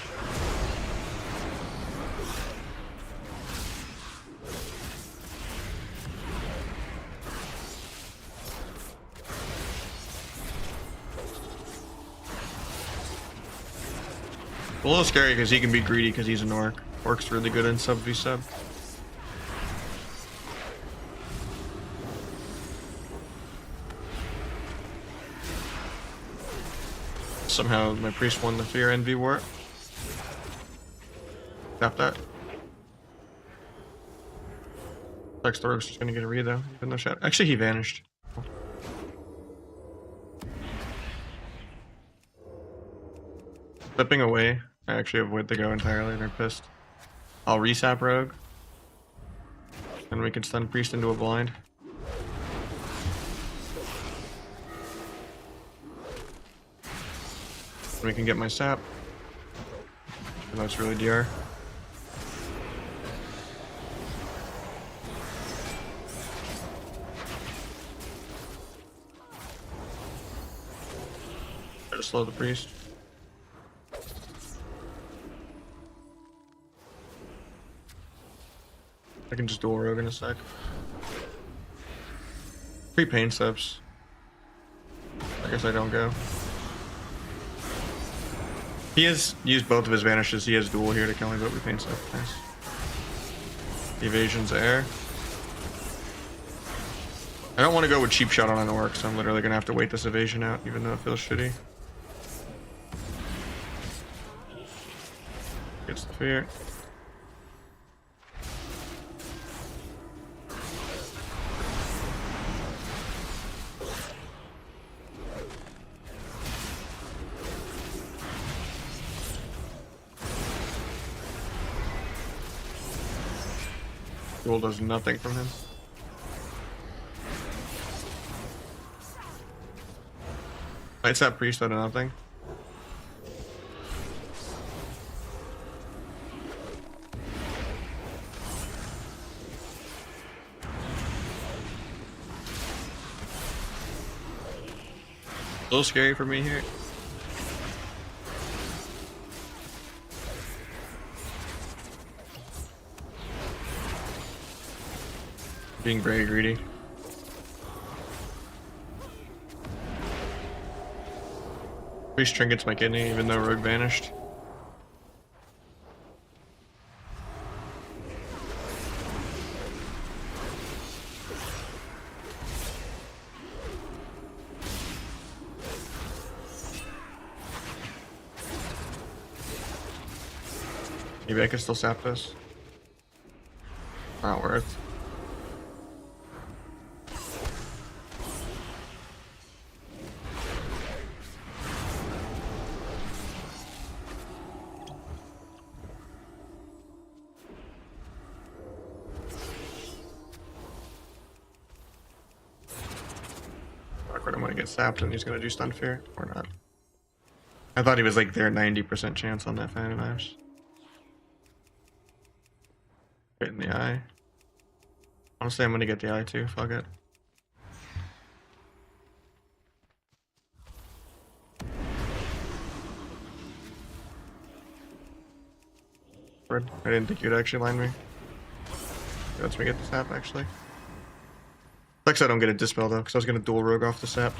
A little scary because he can be greedy because he's an orc. Orc's really good in sub v sub. Somehow my priest won the Fear Envy war. Tap that. Next Rogue's just gonna get a read though, even though shadow. Actually, he vanished. Stepping away. I actually avoid the go entirely, they're pissed. I'll resap Rogue. And we can stun Priest into a blind. And we can get my sap. And that's really DR. Try to slow the Priest. I can just dual Rogue in a sec. 3 pain steps. I guess I don't go. He has used both of his vanishes. He has dual here to kill me, but we pain step. Nice. The evasion's air. I don't want to go with cheap shot on an orc, so I'm literally gonna have to wait this evasion out, even though it feels shitty. Gets the fear. Duel does nothing from him. Lights that priest out of nothing. A little scary for me here. Being very greedy. Priest trinkets my kidney even though Rogue vanished. Maybe I can still sap this. Not worth. I'm gonna get sapped and he's gonna do stun fear or not. I thought he was like there 90% chance on that fan of knives. Right in the eye. Honestly, I'm gonna get the eye too. Fuck it. I didn't think you'd actually line me. It lets me get the sap actually. Sucks I don't get a dispel though, because I was gonna dual Rogue off the sap.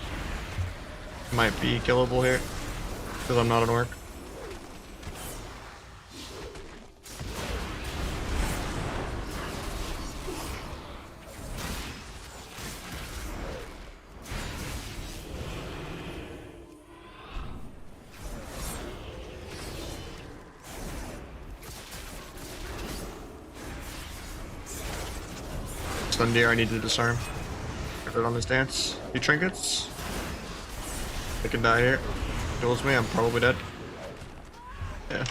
Might be killable here, because I'm not an orc. Sundeer I need to disarm. Put it on his dance. He trinkets. I can die here. Kills me, I'm probably dead. Yeah.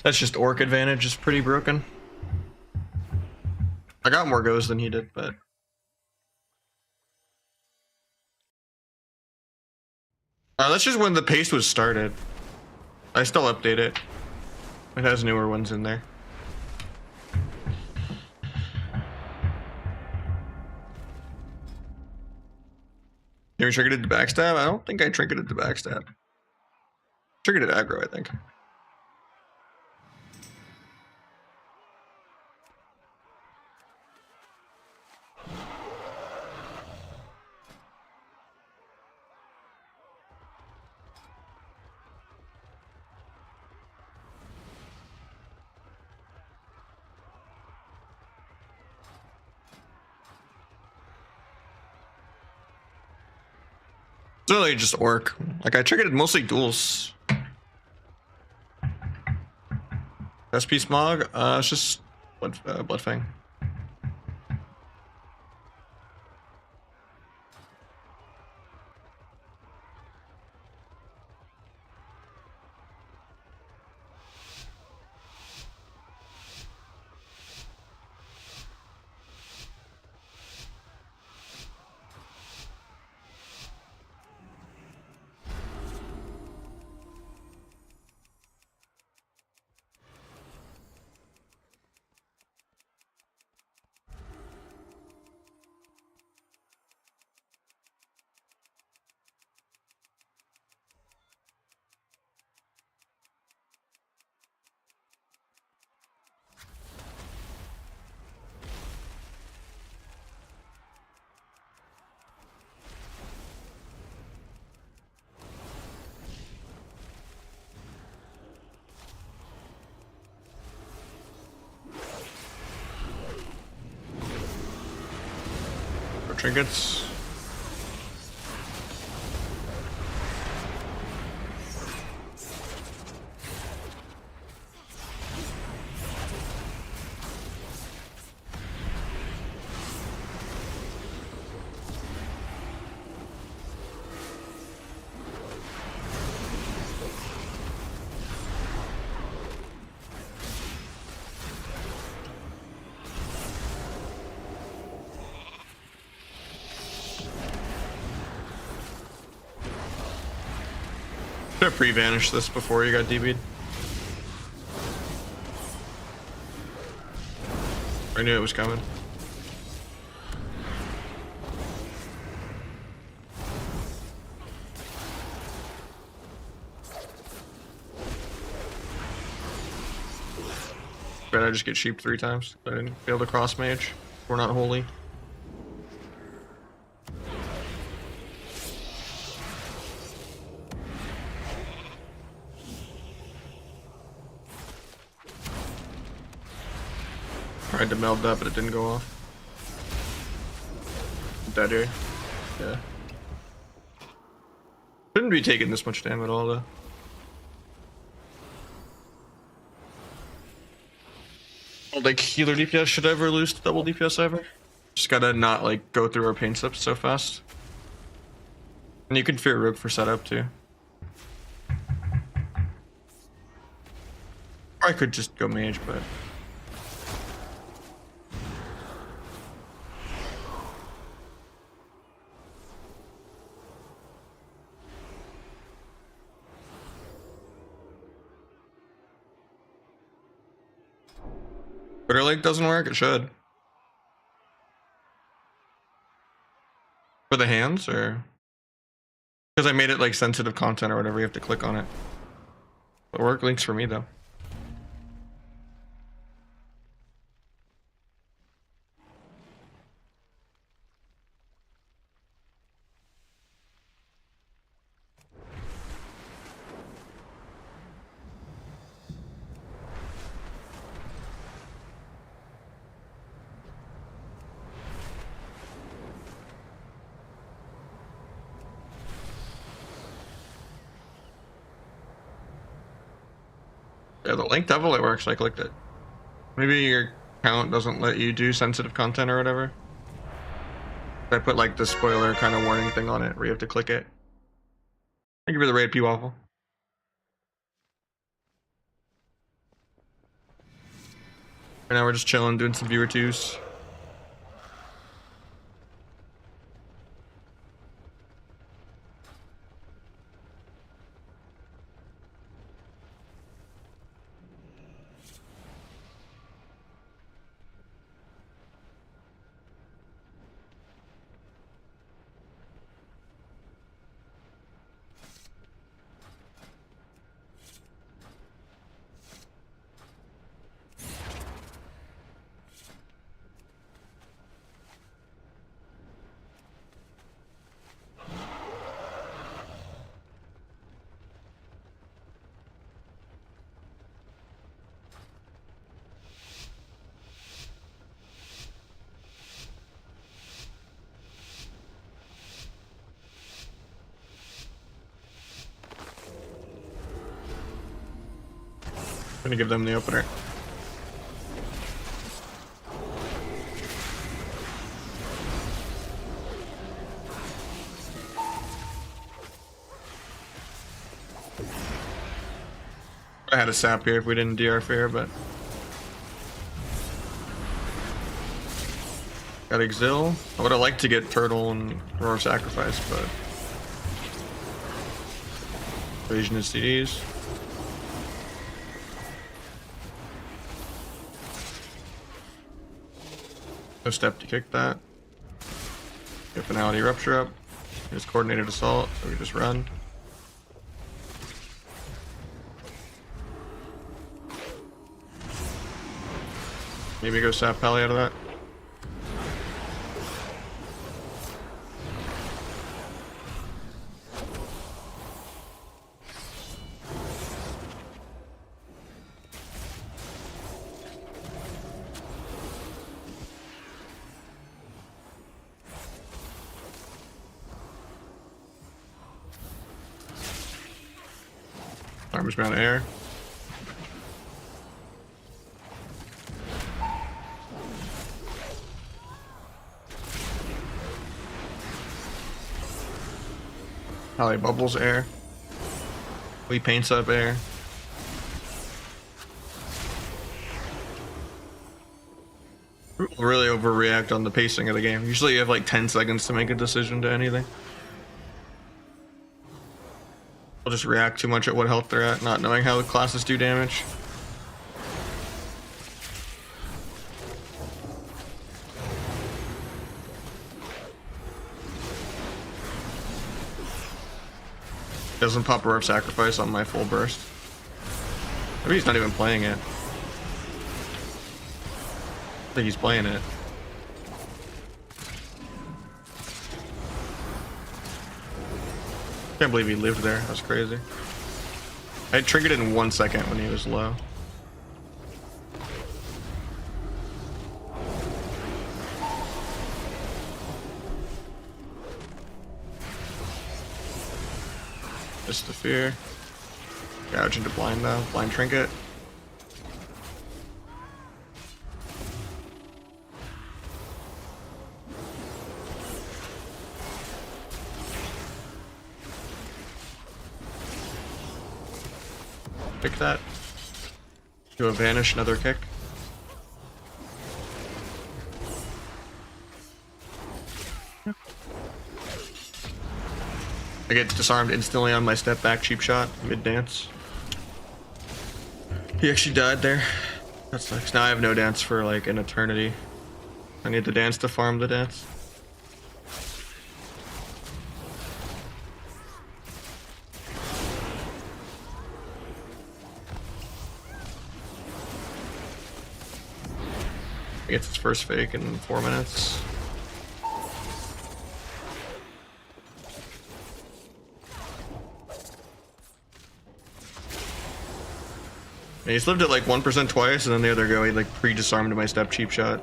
That's just orc advantage is pretty broken. I got more goes than he did, but that's just when the paste was started. I still update it. It has newer ones in there. You triggered to backstab? I don't think I triggered to backstab. Triggered to aggro, I think. It's really just orc. Like I triggered mostly duels. SP Smog? It's just Bloodfang. Trinkets. Should have pre-vanished this before you got DB'd. I knew it was coming. Bet I just get sheeped 3 times. I didn't fail to cross mage. We're not holy. Tried to meld that, but it didn't go off. Dead here. Yeah. Shouldn't be taking this much damage at all, though. Like, healer DPS should ever lose to double DPS ever. Just gotta not, like, go through our pain steps so fast. And you can fear Rogue for setup, too. Or I could just go mage, but... Bitter Lake doesn't work? It should. For the hands, or? Because I made it like sensitive content or whatever, you have to click on it. It work links for me though. Yeah, the link devil, it works. I clicked it. Maybe your account doesn't let you do sensitive content or whatever. I put like the spoiler kind of warning thing on it where you have to click it. Thank you for the raid, P Waffle. Right now we're just chilling, doing some viewer twos. I'm gonna give them the opener. I had a sap here if we didn't DR fair, but got Exil. I would have liked to get Turtle and Roar Sacrifice, but Evasion is CDs. No step to kick that. Get Finality Rupture up. Just Coordinated Assault, so we just run. Maybe go Sap Pally out of that. Armors Mount Air. Pally Bubbles Air. We Paints up Air. People really overreact on the pacing of the game. Usually you have like 10 seconds to make a decision to anything. They'll just react too much at what health they're at, not knowing how the classes do damage. Doesn't pop Roar Sacrifice on my full burst. Maybe he's not even playing it. I think he's playing it. Can't believe he lived there. That's crazy. I triggered it in 1 second when he was low. Just the fear. Gouge into blind though. Blind trinket. Pick that. Do a vanish, another kick. I get disarmed instantly on my step back cheap shot, mid dance. He actually died there. That sucks. Now I have no dance for like an eternity. I need the dance to farm the dance. Gets its first fake in 4 minutes. And he's lived at like 1% twice, and then the other go he like pre-disarmed my step cheap shot.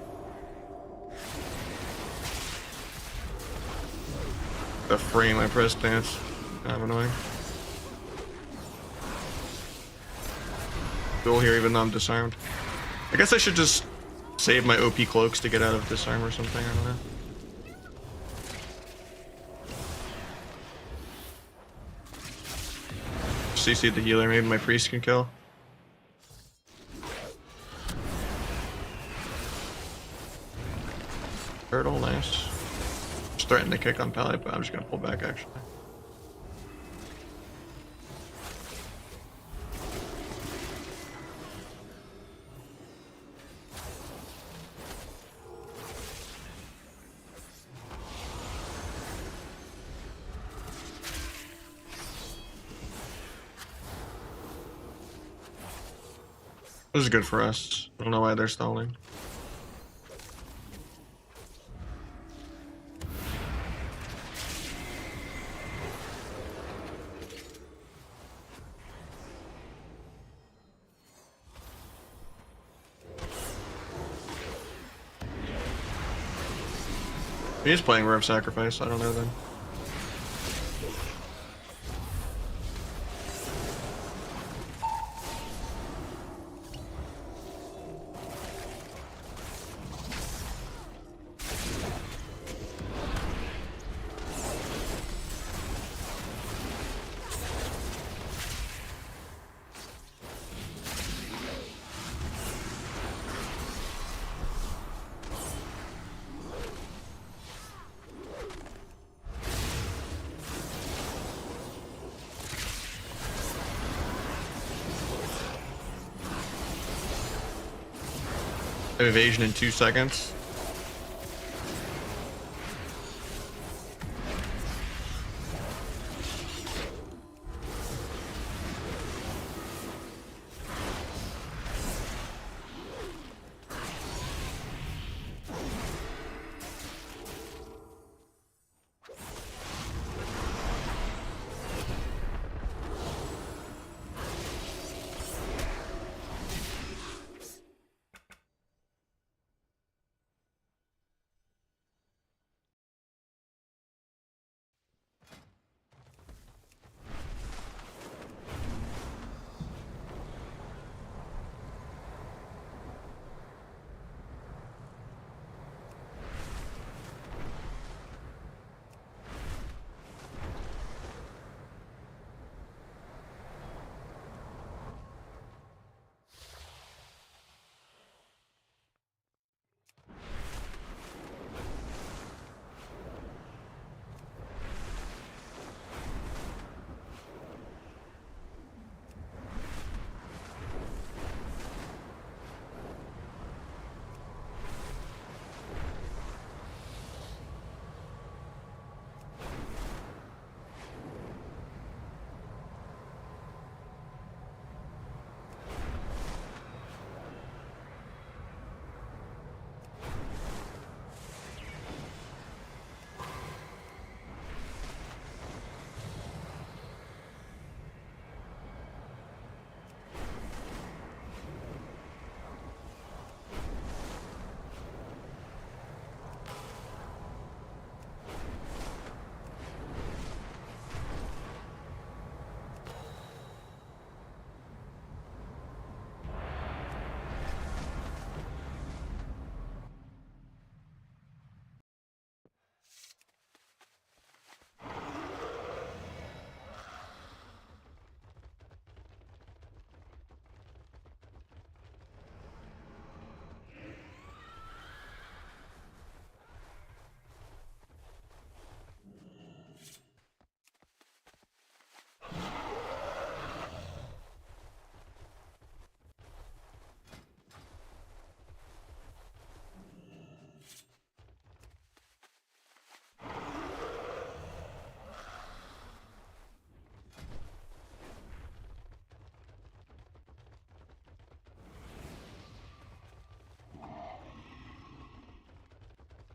The frame I pressed dance. Kind of annoying. Duel here even though I'm disarmed. I guess I should just save my OP cloaks to get out of disarm or something, I don't know. CC'd the healer. Maybe my priest can kill. Turtle, nice. Just threatened to kick on Pally, but I'm just gonna pull back actually. This is good for us. I don't know why they're stalling. He's playing Roar of Sacrifice, I don't know then. Evasion in 2 seconds.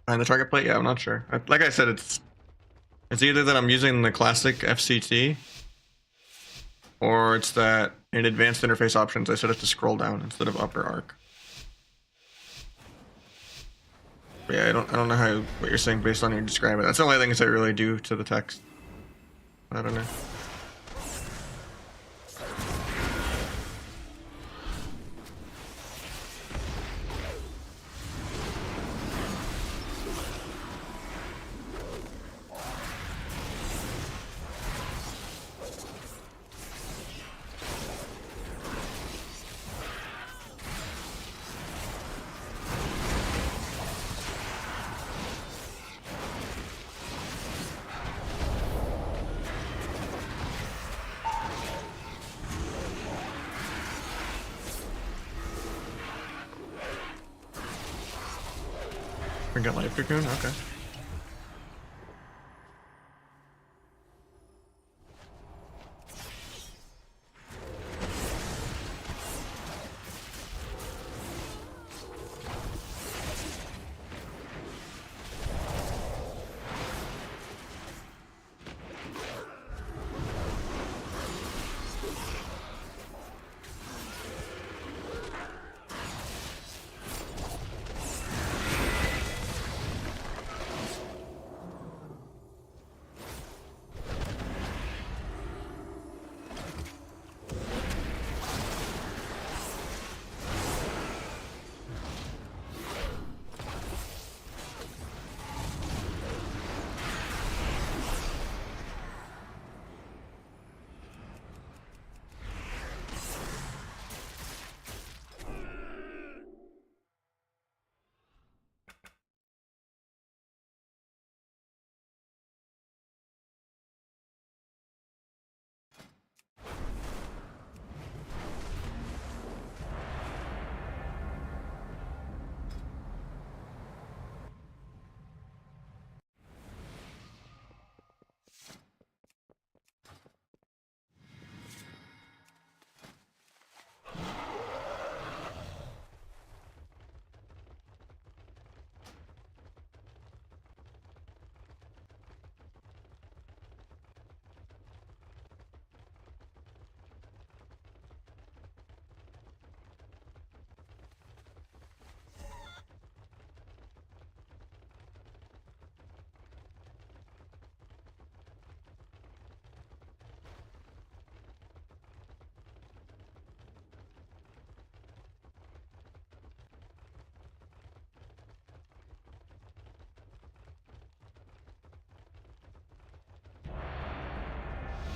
Behind the target plate? Yeah, I'm not sure. Like I said, it's either that I'm using the classic FCT, or it's that in advanced interface options I set it to scroll down instead of upper arc. But yeah, I don't know what you're saying based on your describe it. That's the only things I really do to the text. I don't know. We got life cocoon. Okay.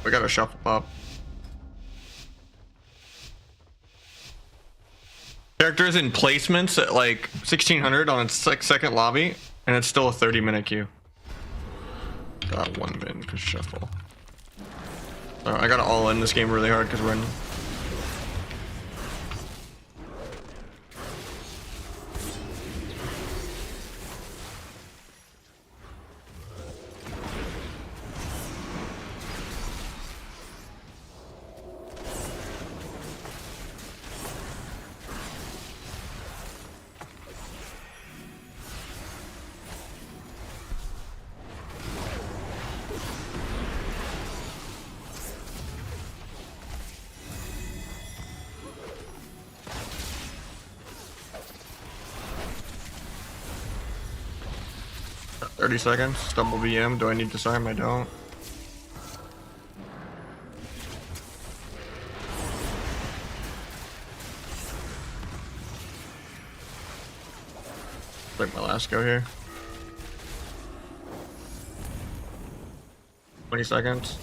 We got a shuffle pop. Characters in placements at like 1600 on its like second lobby, and it's still a 30-minute queue. Got one min for shuffle. I gotta all in this game really hard because we're in. $30 seconds, double BM. Do I need disarm? I don't. Like my last go here. 20 seconds.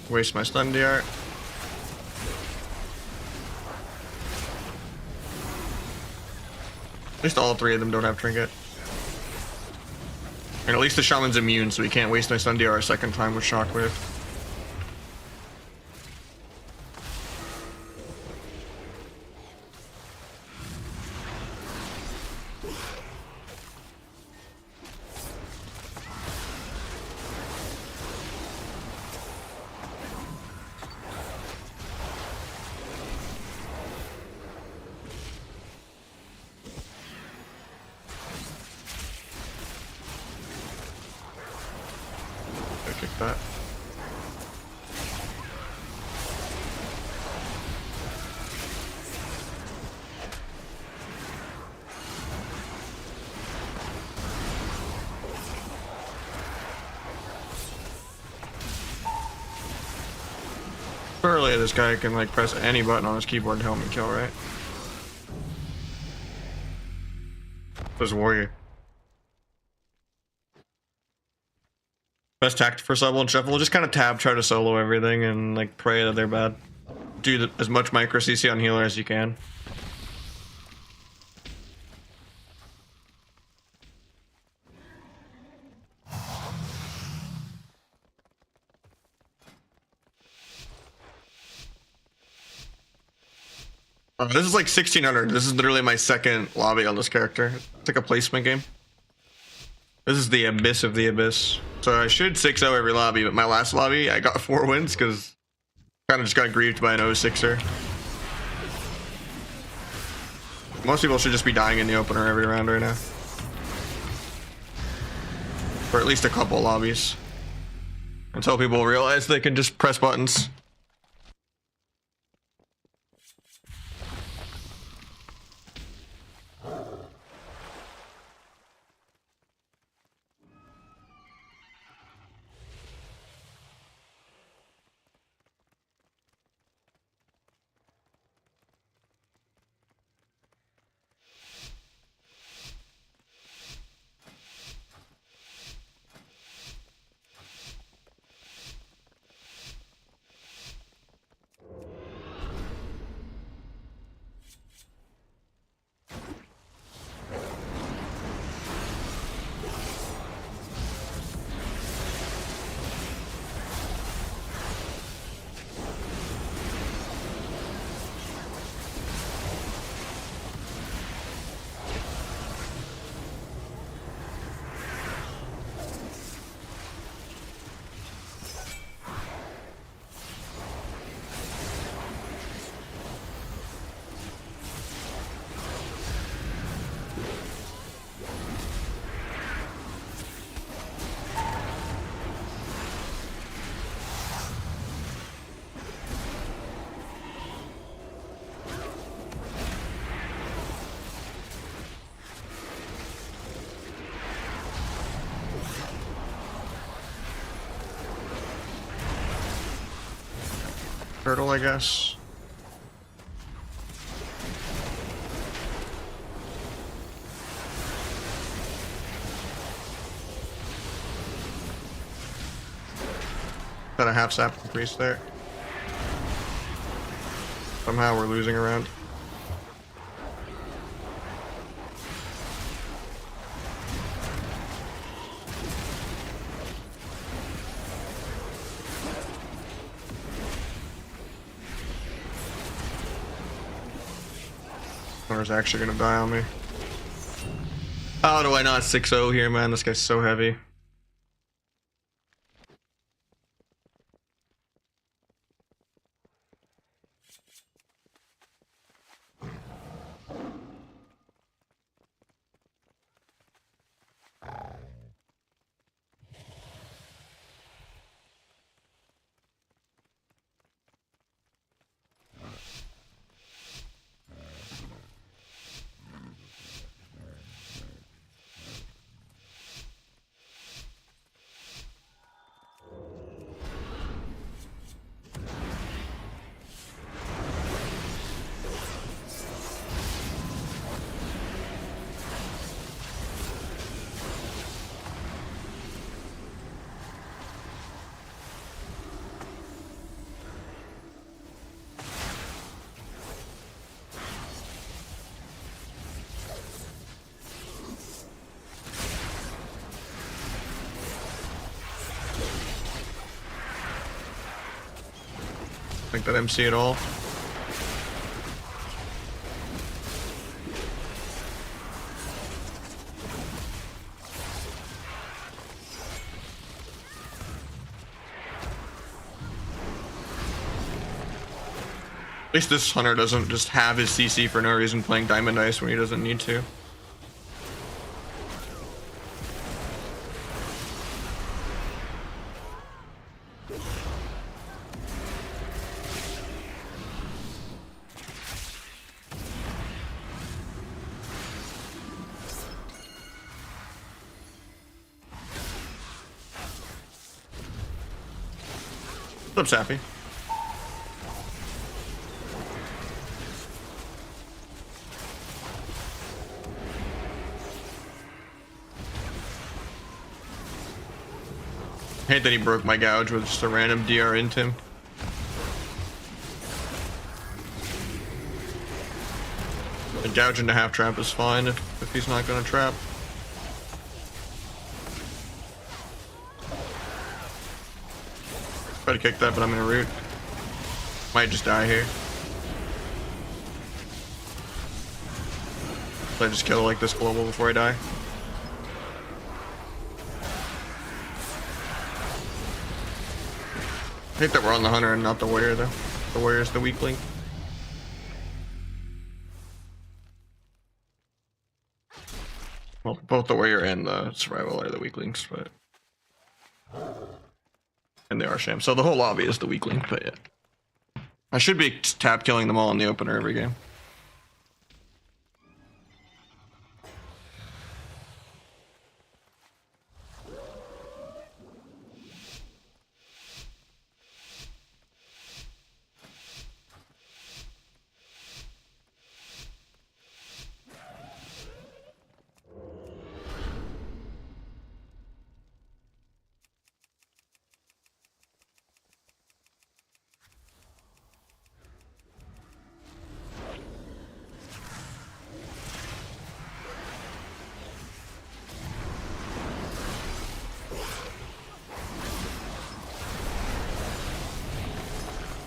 Waste my stun DR. At least all three of them don't have trinket. And at least the shaman's immune, so we can't waste my stun DR a second time with shockwave. Kick that. Surely this guy can like press any button on his keyboard to help me kill, right? This warrior. Best tactic for Subble and Shuffle, just kind of tab, try to solo everything, and like pray that they're bad. Do as much micro CC on healer as you can. This is like 1600. This is literally my second lobby on this character. It's like a placement game. This is the abyss of the abyss. So I should 6-0 every lobby, but my last lobby I got 4 wins because kind of just got griefed by an 0-6er. Most people should just be dying in the opener every round right now. For at least a couple lobbies. Until people realize they can just press buttons. Turtle, I guess. Got a half sap increase there. Somehow we're losing a round. Hunter's actually gonna die on me. How do I not 6-0 here, man? This guy's so heavy. Think that MC at all. At least this Hunter doesn't just have his CC for no reason playing Diamond Ice when he doesn't need to. What's up, Sappy? that he broke my gouge with just a random DR into him. A gouge into half trap is fine if he's not gonna trap. Try to kick that, but I'm in a root. Might just die here. So I just kill like this global before I die. I think that we're on the hunter and not the warrior though. The warrior's the weak link. Well, both the warrior and the survival are the weak links, but and they are sham. So the whole lobby is the weak link, but yeah. I should be tap killing them all in the opener every game.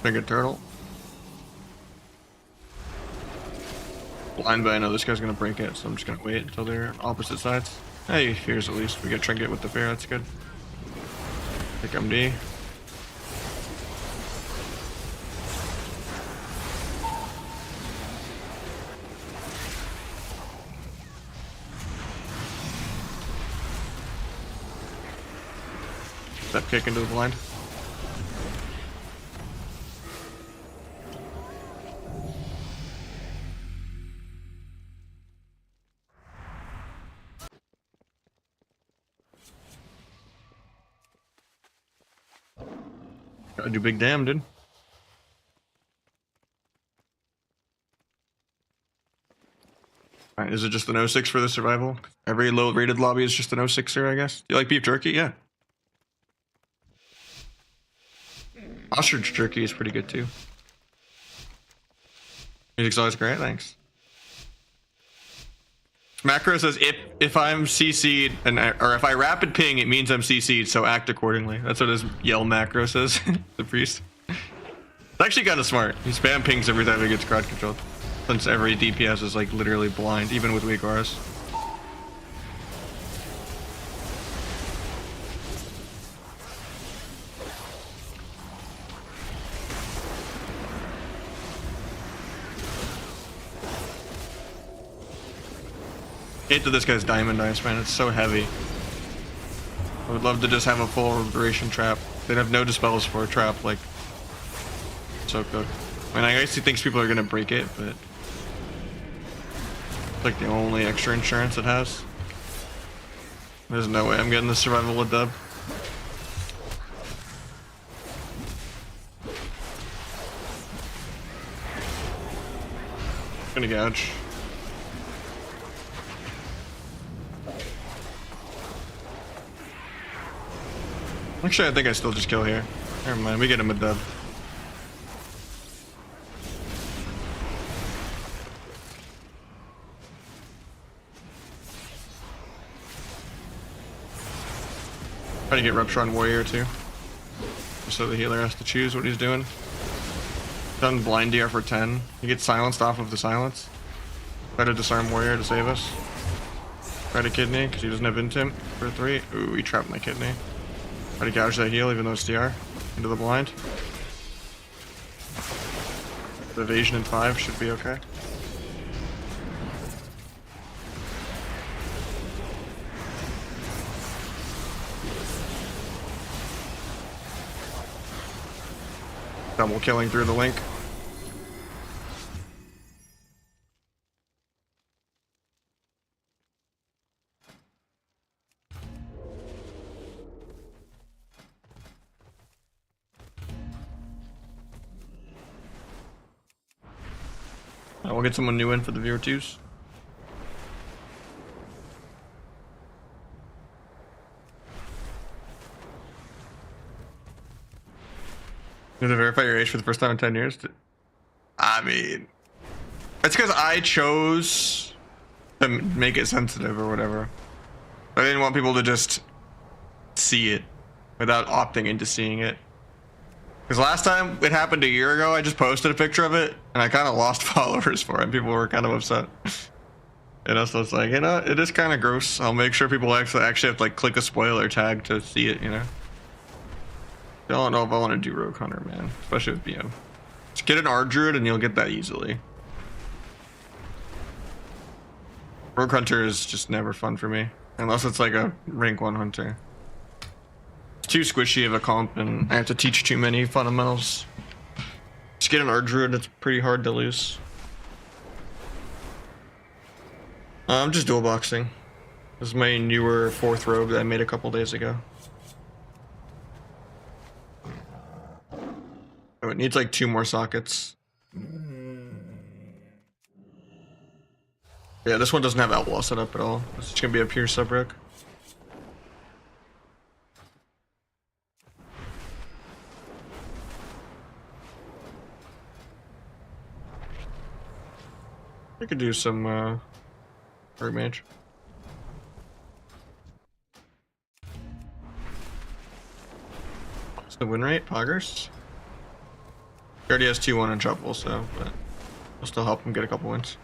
Bigger turtle. Blind, but I know this guy's gonna break it, so I'm just gonna wait until they're opposite sides. Hey, fears at least. We get trinket with the fear, that's good. Pick MD. Step kick into the blind. Gotta do big damn, dude. Alright, is it just an 06 for the survival? Every low rated lobby is just an 06er, I guess. You like beef jerky? Yeah. Ostrich jerky is pretty good too. Music's always great, thanks. Macro says if I'm CC'd or if I rapid ping, it means I'm CC'd, so act accordingly. That's what his yell macro says. The priest. It's actually kind of smart. He spam pings every time he gets crowd controlled, since every DPS is like literally blind, even with weak auras. Hate that this guy's diamond ice, man. It's so heavy. I would love to just have a full duration trap. They'd have no dispels for a trap, like, so good. I mean, I guess he thinks people are gonna break it, but it's like the only extra insurance it has. There's no way I'm getting the survival with dub. Gonna gouge. Actually, I think I still just kill here. Never mind, we get him a dub. Try to get Rupture on Warrior too. Just so the healer has to choose what he's doing. Done blind DR for 10. He gets silenced off of the silence. Try to disarm Warrior to save us. Try to kidney, because he doesn't have intim for 3. Ooh, he trapped my kidney. Try to gouge that heal even though it's DR. Into the blind. The evasion in 5 should be okay. Double killing through the link. We'll get someone new in for the viewer twos. You have to verify your age for the first time in 10 years? I mean, it's because I chose to make it sensitive or whatever. I didn't want people to just see it without opting into seeing it. Because last time it happened a year ago, I just posted a picture of it and I kind of lost followers for it. People were kind of upset. You know, so it's like, you know, it is kind of gross. I'll make sure people actually have to like click a spoiler tag to see it, you know. I don't know if I want to do Rogue Hunter, man, especially with BM. Just get an Ardruid and you'll get that easily. Rogue Hunter is just never fun for me, unless it's like a rank 1 hunter. It's too squishy of a comp and I have to teach too many fundamentals. Just get an Ardruid, it's pretty hard to lose. I'm just dual boxing. This is my newer 4th rogue that I made a couple days ago. Oh, it needs like 2 more sockets. Yeah, this one doesn't have Outlaw set up at all. It's just gonna be a pure sub-rec. I could do some rogue mage. What's the win rate? Poggers? He already has 2-1 in trouble, so but I'll still help him get a couple wins.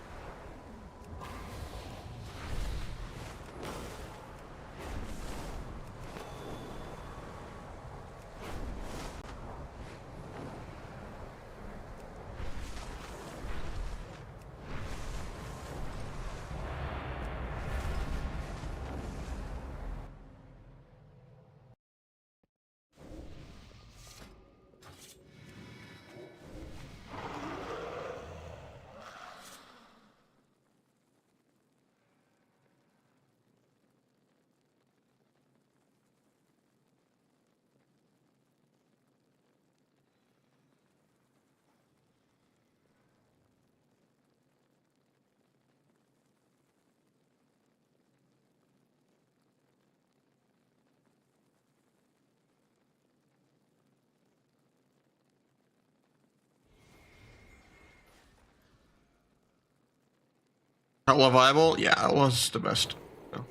Outlaw viable? Yeah, Outlaw's the best. So,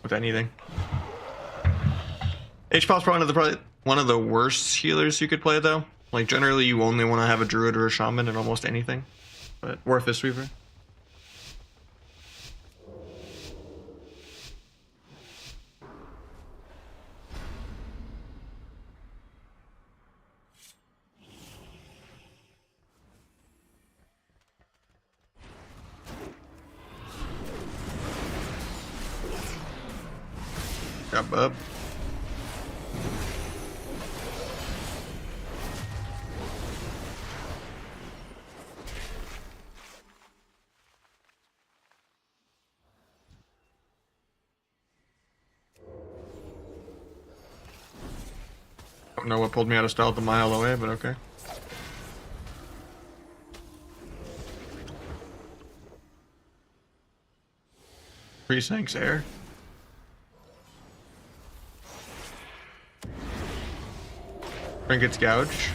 with anything. HPO's probably one of the worst healers you could play though. Like generally you only want to have a druid or a shaman in almost anything. But or a Fistweaver. Got Bub. Don't know what pulled me out of stealth a mile away, but okay. Precincts air. Trinket's gouge.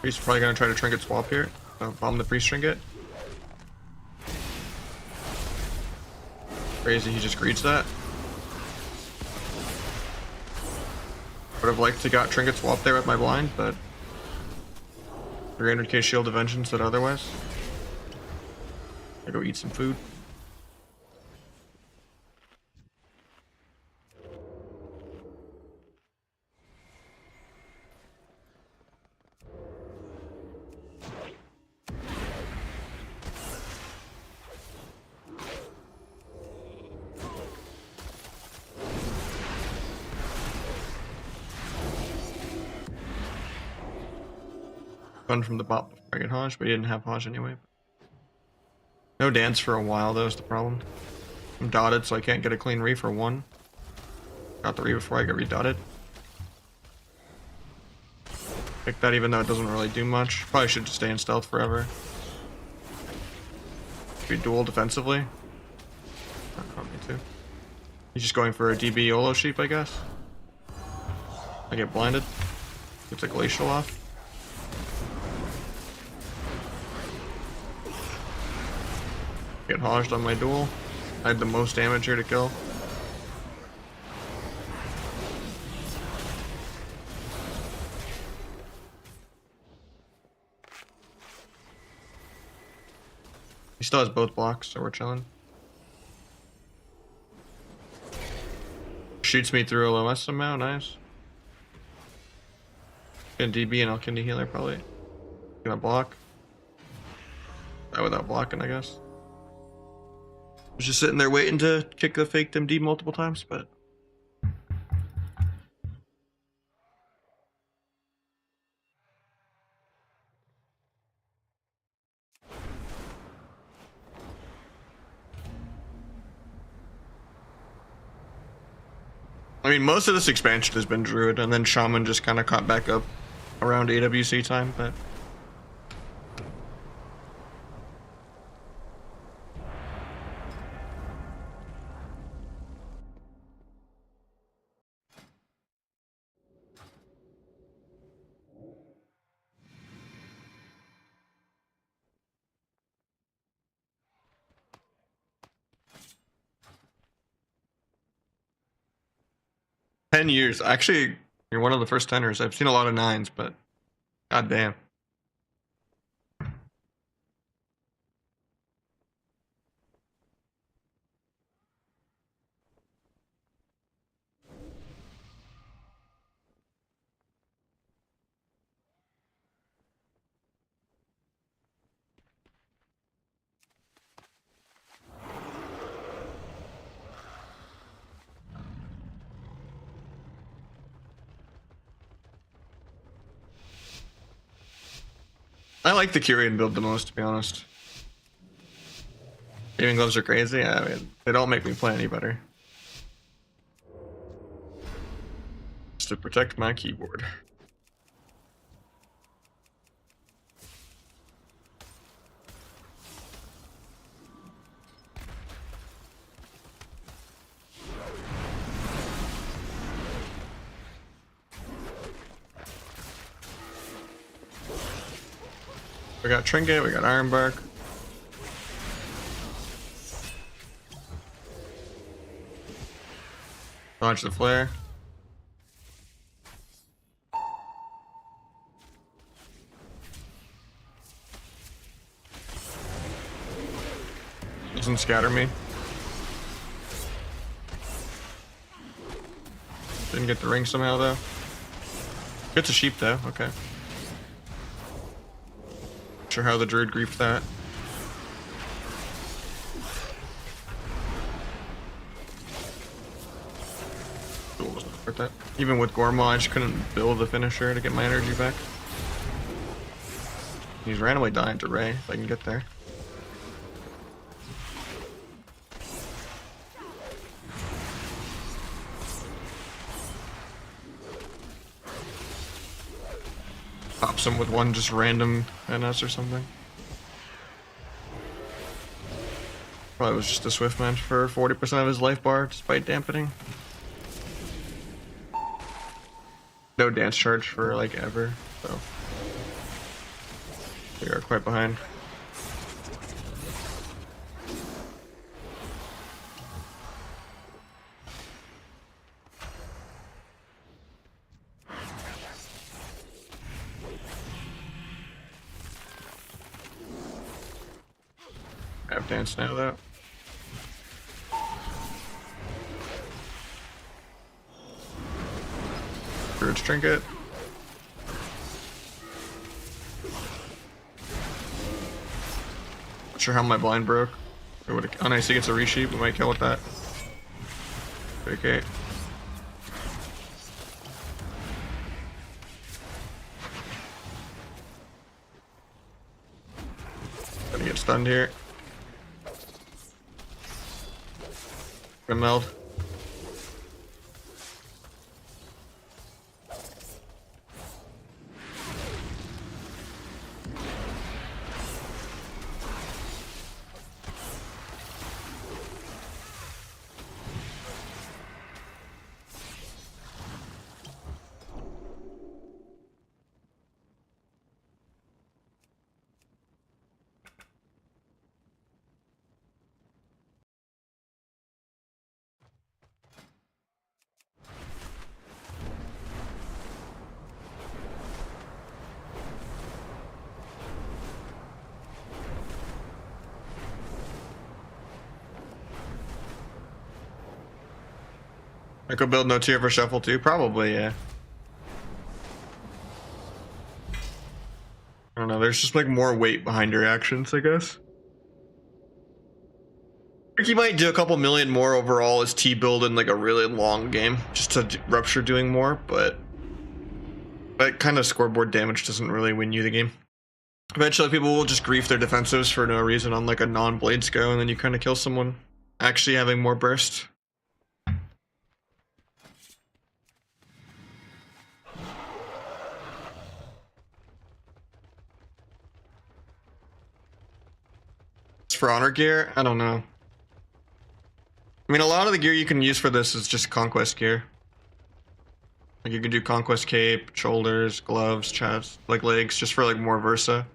He's probably gonna try to trinket swap here. Bomb the priest trinket. Crazy, he just greets that. Would have liked to got trinket swap there with my blind, but 300k shield of vengeance said otherwise. I go eat some food. From the bot before I get Hajj, but he didn't have Hajj anyway. No dance for a while, though, is the problem. I'm dotted, so I can't get a clean re for 1. Got the re before I get redotted. Pick that even though it doesn't really do much. Probably should just stay in stealth forever. Be dual defensively. Not caught me too. He's just going for a DB YOLO sheep, I guess. I get blinded. Get the glacial off. Get hodged on my duel. I had the most damage here to kill. He still has both blocks, so we're chilling. Shoots me through a LOS somehow, nice. Get DB and Alkindi healer probably. Gonna block. That without blocking, I guess. Was just sitting there waiting to kick the fake MD multiple times, but I mean, most of this expansion has been Druid, and then Shaman just kind of caught back up around AWC time, but $10. Actually, you're one of the first tenors. I've seen a lot of 9s, but goddamn. I like the Kyrian build the most, to be honest. Gaming gloves are crazy. I mean, they don't make me play any better. Just to protect my keyboard. We got Trinket, we got Ironbark. Launch the flare. Doesn't scatter me. Didn't get the ring somehow though. Gets a sheep though, okay. Not sure how the druid griefed that. Duel was not worth that. Even with Gormal, I just couldn't build the finisher to get my energy back. He's randomly dying to Ray if I can get there. Pops him with one just random NS or something. Probably was just a Swift match for 40% of his life bar despite dampening. No dance charge for like ever, so we are quite behind. I have dance now though. Druid's Trinket. Not sure how my blind broke. Or would it, oh nice, he gets a resheep, we might kill with that. Okay. Gonna get stunned here. Gonna meld. I could build no tier for shuffle too, probably, yeah. I don't know, there's just like more weight behind your actions, I guess. He might do a couple million more overall as T-build in like a really long game, just to Rupture doing more, but that kind of scoreboard damage doesn't really win you the game. Eventually people will just grief their defensives for no reason on like a non-Blades go, and then you kind of kill someone actually having more burst. For honor gear, I don't know. I mean, a lot of the gear you can use for this is just conquest gear. Like you can do conquest cape, shoulders, gloves, chest, like legs, just for like more versa.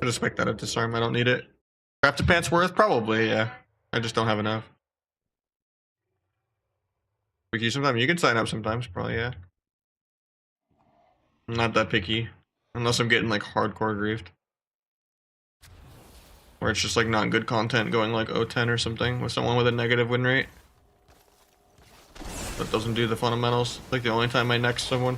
I just make that a disarm. I don't need it. Crafted pants worth? Probably, yeah. I just don't have enough. Picky sometimes. You can sign up sometimes, probably, yeah. I'm not that picky. Unless I'm getting like hardcore griefed. Where it's just like not good content going like 0-10 or something with someone with a negative win rate. That doesn't do the fundamentals. Like the only time I next someone.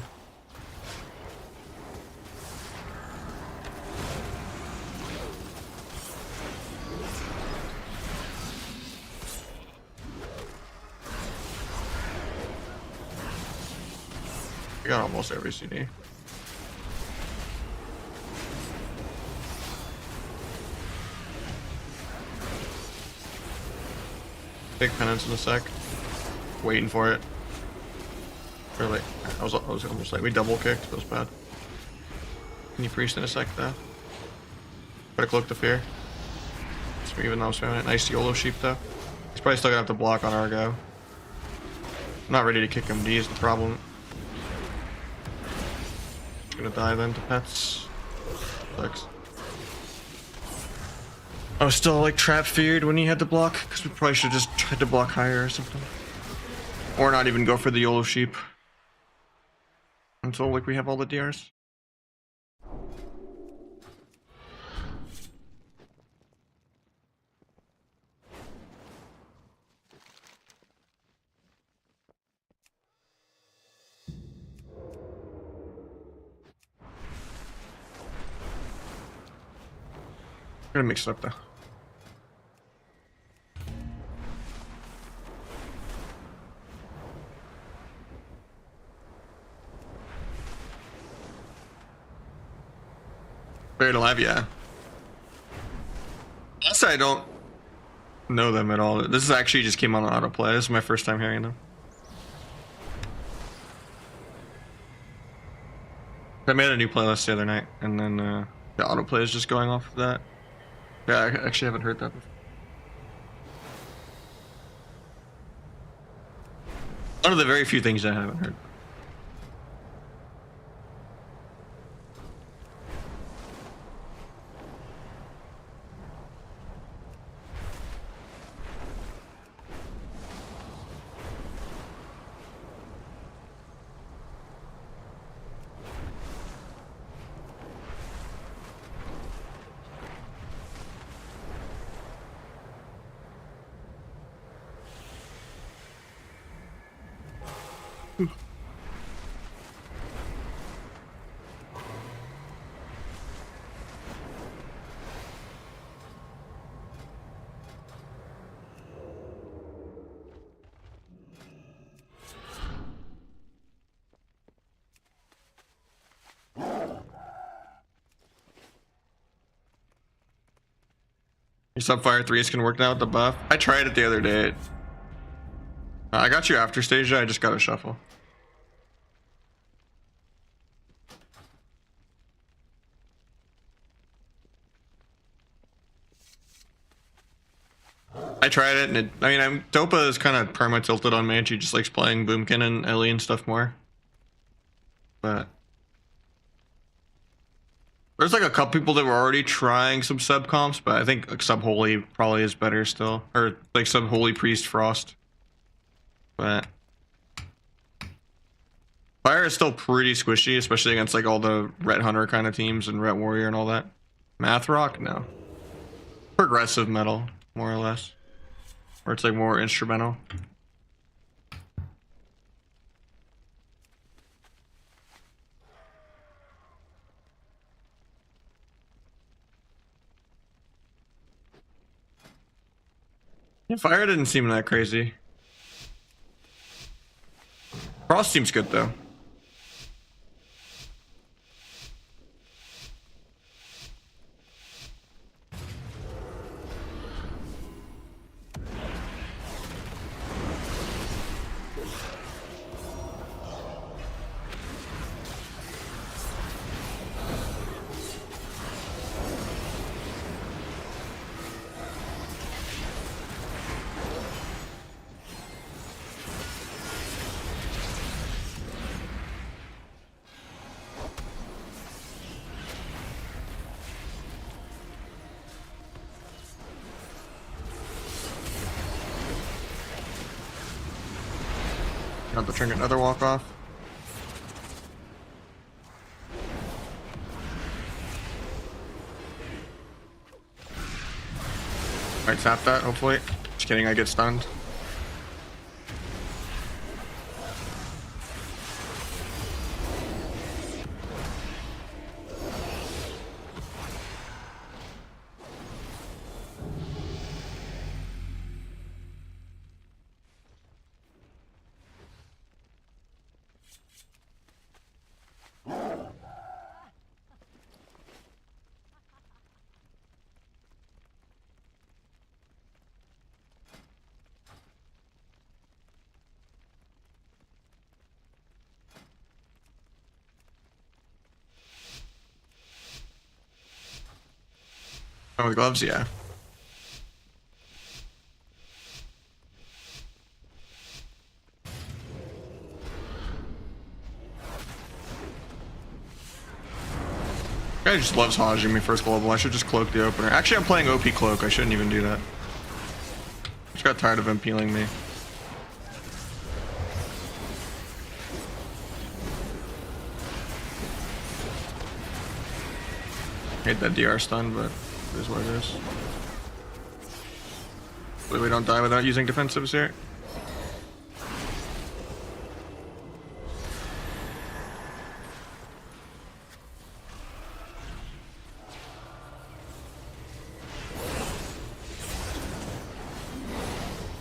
I got almost every CD. Big penance in a sec. Waiting for it. Really, I was almost like we double kicked. That was bad. Can you priest in a sec though? Better cloak the fear. Even though I'm spamming it. Nice YOLO sheep though. He's probably still gonna have to block on Argo. I'm not ready to kick him. D is the problem. Gonna die then to pets. Sucks. I was still like trap feared when he had to block, because we probably should just tried to block higher or something. Or not even go for the YOLO sheep. Until like we have all the DRs. I'm gonna mix it up though. Buried Alive, yeah. Honestly, I don't know them at all. This is actually just came on autoplay. This is my first time hearing them. I made a new playlist the other night, and then the autoplay is just going off of that. Yeah, I actually haven't heard that before. One of the very few things I haven't heard. Your Subfire 3s can work now with the buff. I tried it the other day. I got you after Stasia, I just got a shuffle. I tried it, and I mean, Dopa is kind of perma tilted on mage. He just likes playing Boomkin and Ellie and stuff more. But there's like a couple people that were already trying some sub comps, but I think like sub holy probably is better still, or like sub holy priest frost. But fire is still pretty squishy, especially against like all the ret hunter kind of teams and ret warrior and all that. Math rock, no. Progressive metal, more or less. Or it's like more instrumental. Yeah, fire didn't seem that crazy. Frost seems good though. Got the trinket, another walk off. Might tap that, hopefully. Just kidding, I get stunned. Oh, the gloves, yeah. Guy just loves hodging me first global. I should just cloak the opener. Actually, I'm playing OP cloak. I shouldn't even do that. Just got tired of him peeling me. Hate that DR stun, but it is what it is. Hopefully we don't die without using defensives here.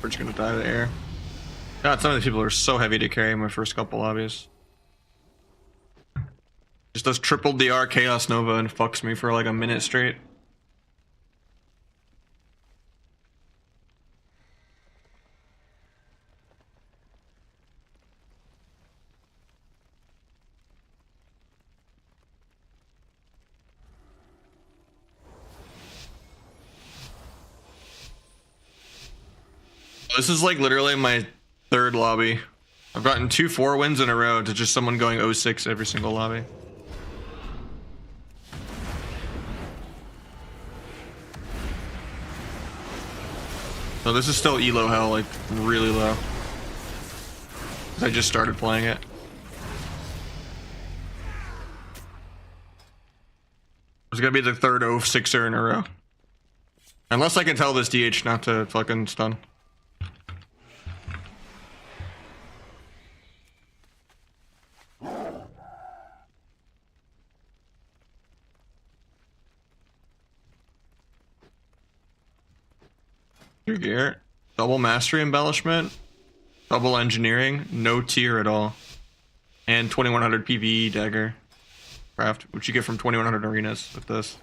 We're just gonna die to the air. God, some of these people are so heavy to carry in my first couple lobbies. Just does triple DR Chaos Nova and fucks me for like a minute straight. This is like literally my third lobby. I've gotten 2 4 wins in a row to just someone going 0-6 every single lobby. So this is still elo hell, like really low. I just started playing it. It's gonna be the third 0-6er in a row. Unless I can tell this DH not to fucking stun. Gear, double mastery embellishment, double engineering, no tier at all, and 2100 PvE dagger craft, which you get from 2100 arenas with this.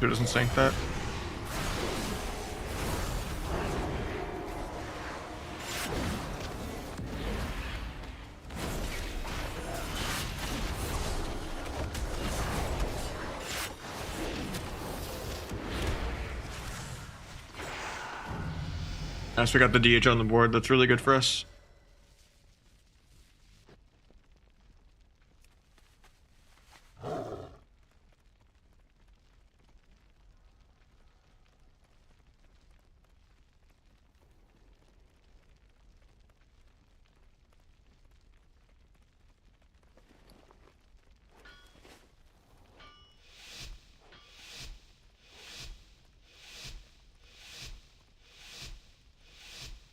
It doesn't sync that. Nice, we got the DH on the board. That's really good for us.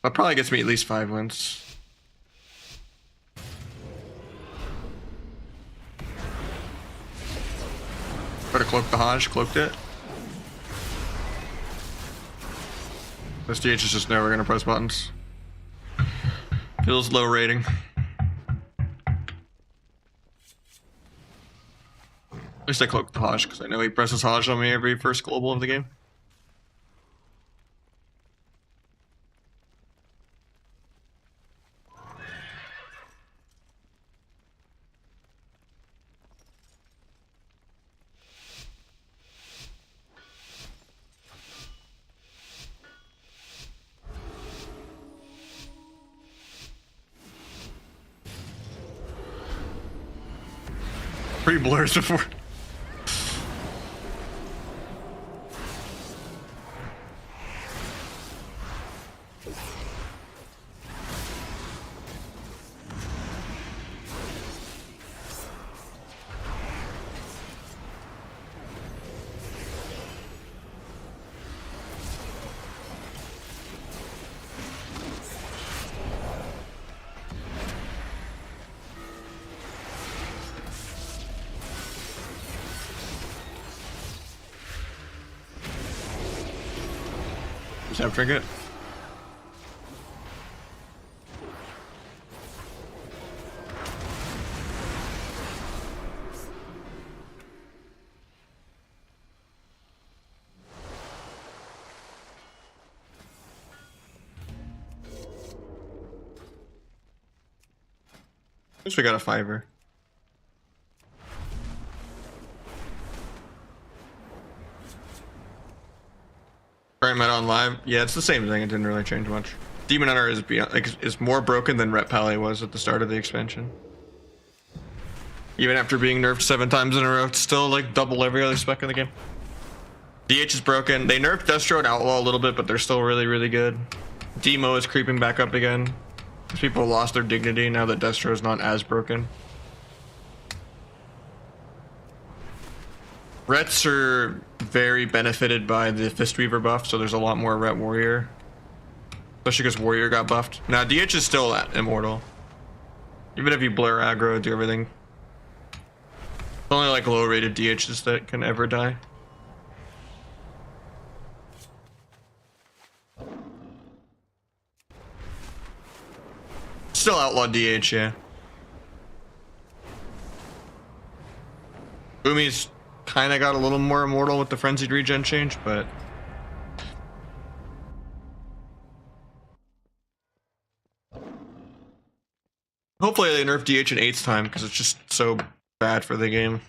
That probably gets me at least 5 wins. Better cloak the Hodge, cloaked it. This DH is just never gonna press buttons. Feels low rating. At least I cloaked the Hodge because I know he presses Hodge on me every first global of the game. Three blurs before. Just have trinket. At least we got a 5er. Current meta on live, yeah, it's the same thing. It didn't really change much. Demon Hunter is beyond, is more broken than Ret Pally was at the start of the expansion. Even after being nerfed 7 times in a row, it's still like double every other spec in the game. DH is broken. They nerfed Destro and Outlaw a little bit, but they're still really, really good. Demo is creeping back up again. People lost their dignity now that Destro is not as broken. Rets are very benefited by the Fistweaver buff, so there's a lot more Ret Warrior. Especially because Warrior got buffed. Now, DH is still immortal. Even if you blur aggro, do everything. It's only like low-rated DHs that can ever die. Still outlaw DH, yeah. Umi's kind of got a little more immortal with the frenzied regen change, but hopefully they nerf DH in 8th time because it's just so bad for the game.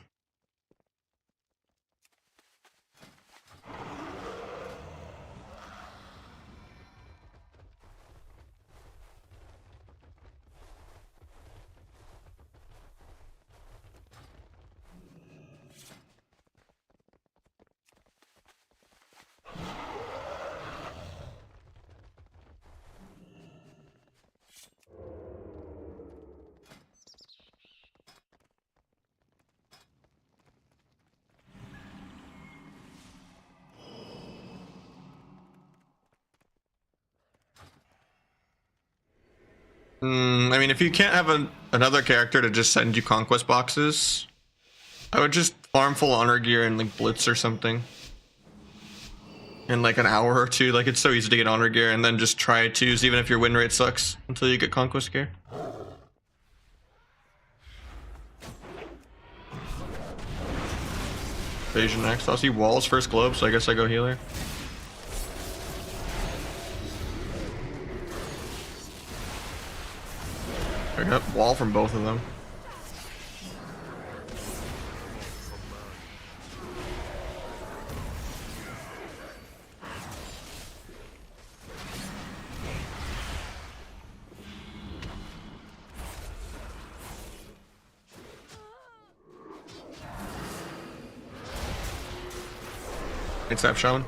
I mean, if you can't have another character to just send you conquest boxes, I would just farm full honor gear and like blitz or something in like an hour or two. Like, it's so easy to get honor gear, and then just try twos even if your win rate sucks until you get conquest gear. Invasion next. I'll see walls first globe, so I guess I go healer. I got wall from both of them. It's that shaman.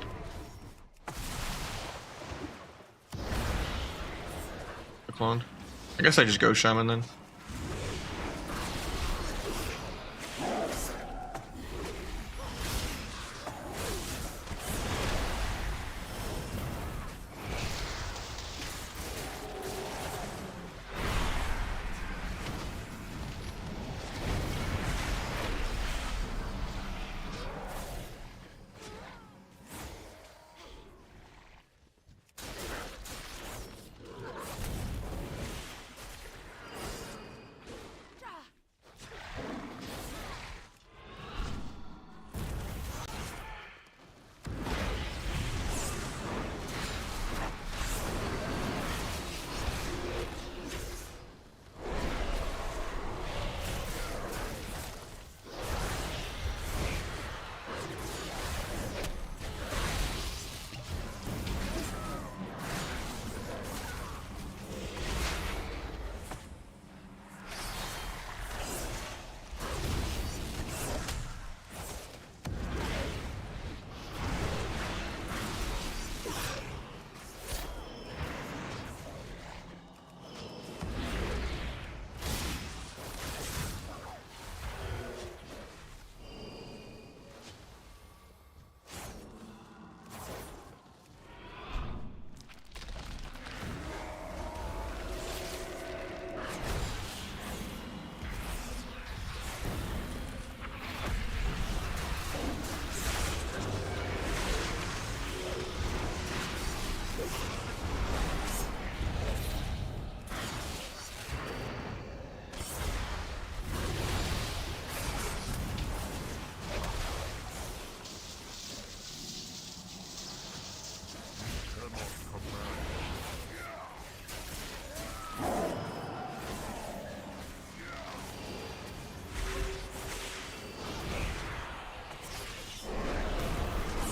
The clone. I guess I just go shaman then.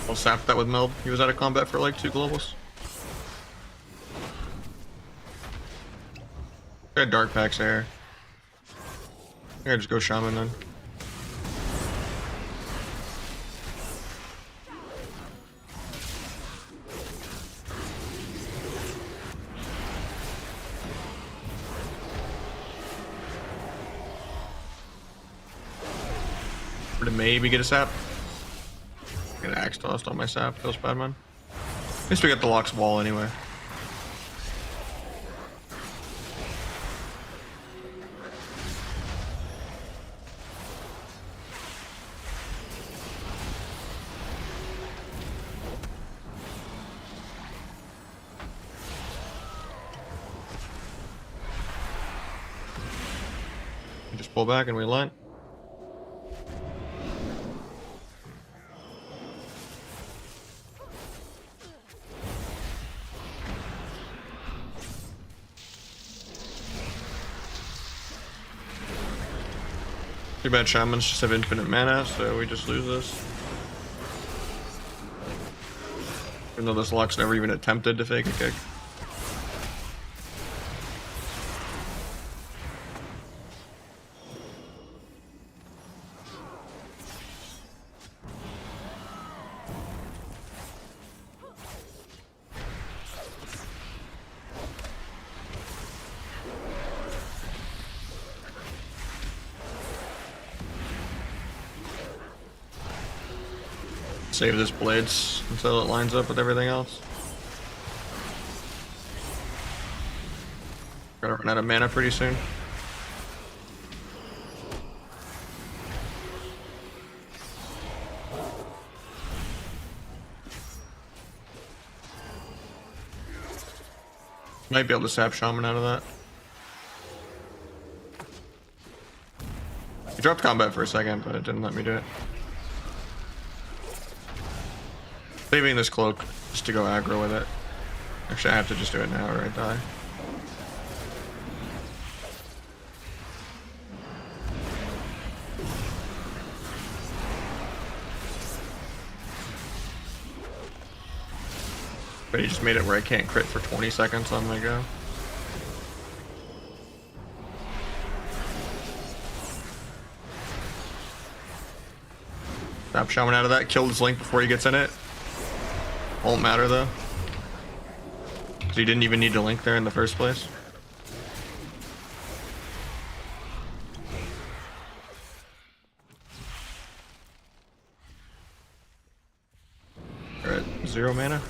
I'll sap that with Meld. He was out of combat for like 2 globals. I got Dark Pack's hair. I gotta just go Shaman then. Or to maybe get a sap. Get an axe tossed on my sap. Feels bad, man. At least we got the Lox wall anyway. We just pull back and we line. Too bad shamans just have infinite mana, so we just lose this. Even though this Lux never even attempted to fake a kick. Save this blades until it lines up with everything else. Gotta run out of mana pretty soon. Might be able to sap Shaman out of that. He dropped combat for a second, but it didn't let me do it. Saving this cloak just to go aggro with it. Actually, I have to just do it now or I die. But he just made it where I can't crit for 20 seconds on my go. Snap Shaman out of that, killed his Link before he gets in it. Won't matter though. So he didn't even need to Link there in the first place. Alright, 0 mana.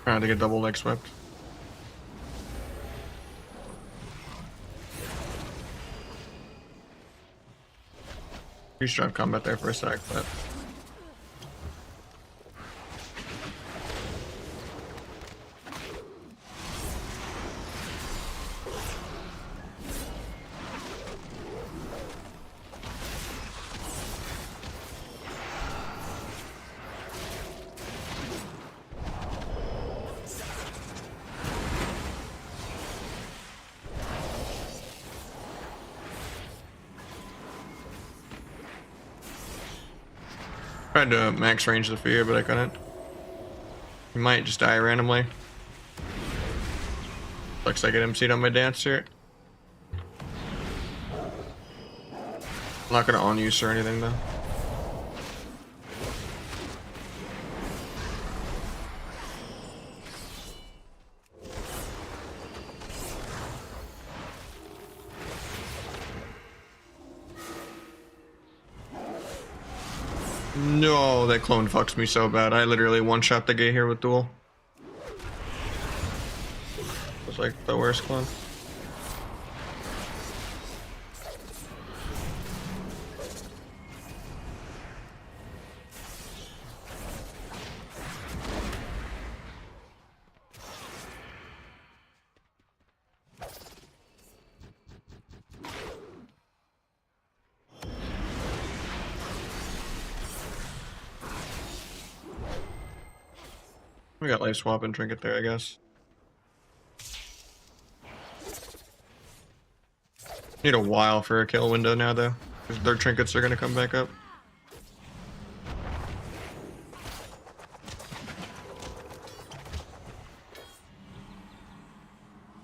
Trying to get double leg swept. You should have combat there for a sec, but tried to max range the fear, but I couldn't. He might just die randomly. Looks like it MC'd on my dancer. I'm not gonna on-use or anything though. No, that clone fucks me so bad. I literally one-shot the gay here with duel. It was like the worst clone. We got life swap and trinket there, I guess. Need a while for a kill window now, though, because their trinkets are gonna come back up.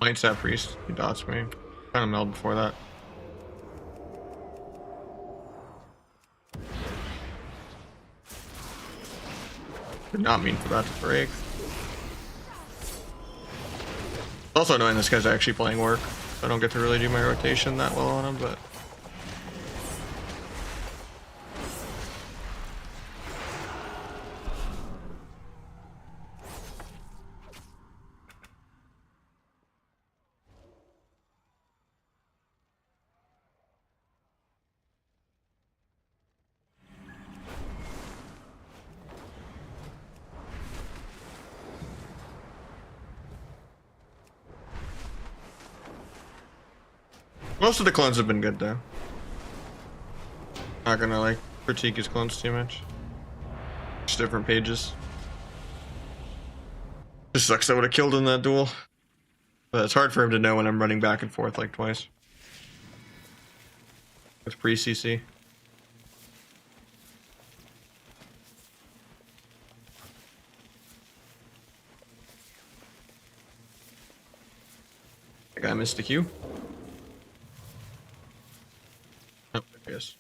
Might sap priest. He dots me. Kind of milled before that. Did not mean for that to break. It's also annoying this guy's actually playing work. I don't get to really do my rotation that well on him, but. Most of the clones have been good though. Not gonna like critique his clones too much. Just different pages. Just sucks I would have killed in that duel. But it's hard for him to know when I'm running back and forth like twice. With pre-CC. I think I missed a Q. Oh, yes.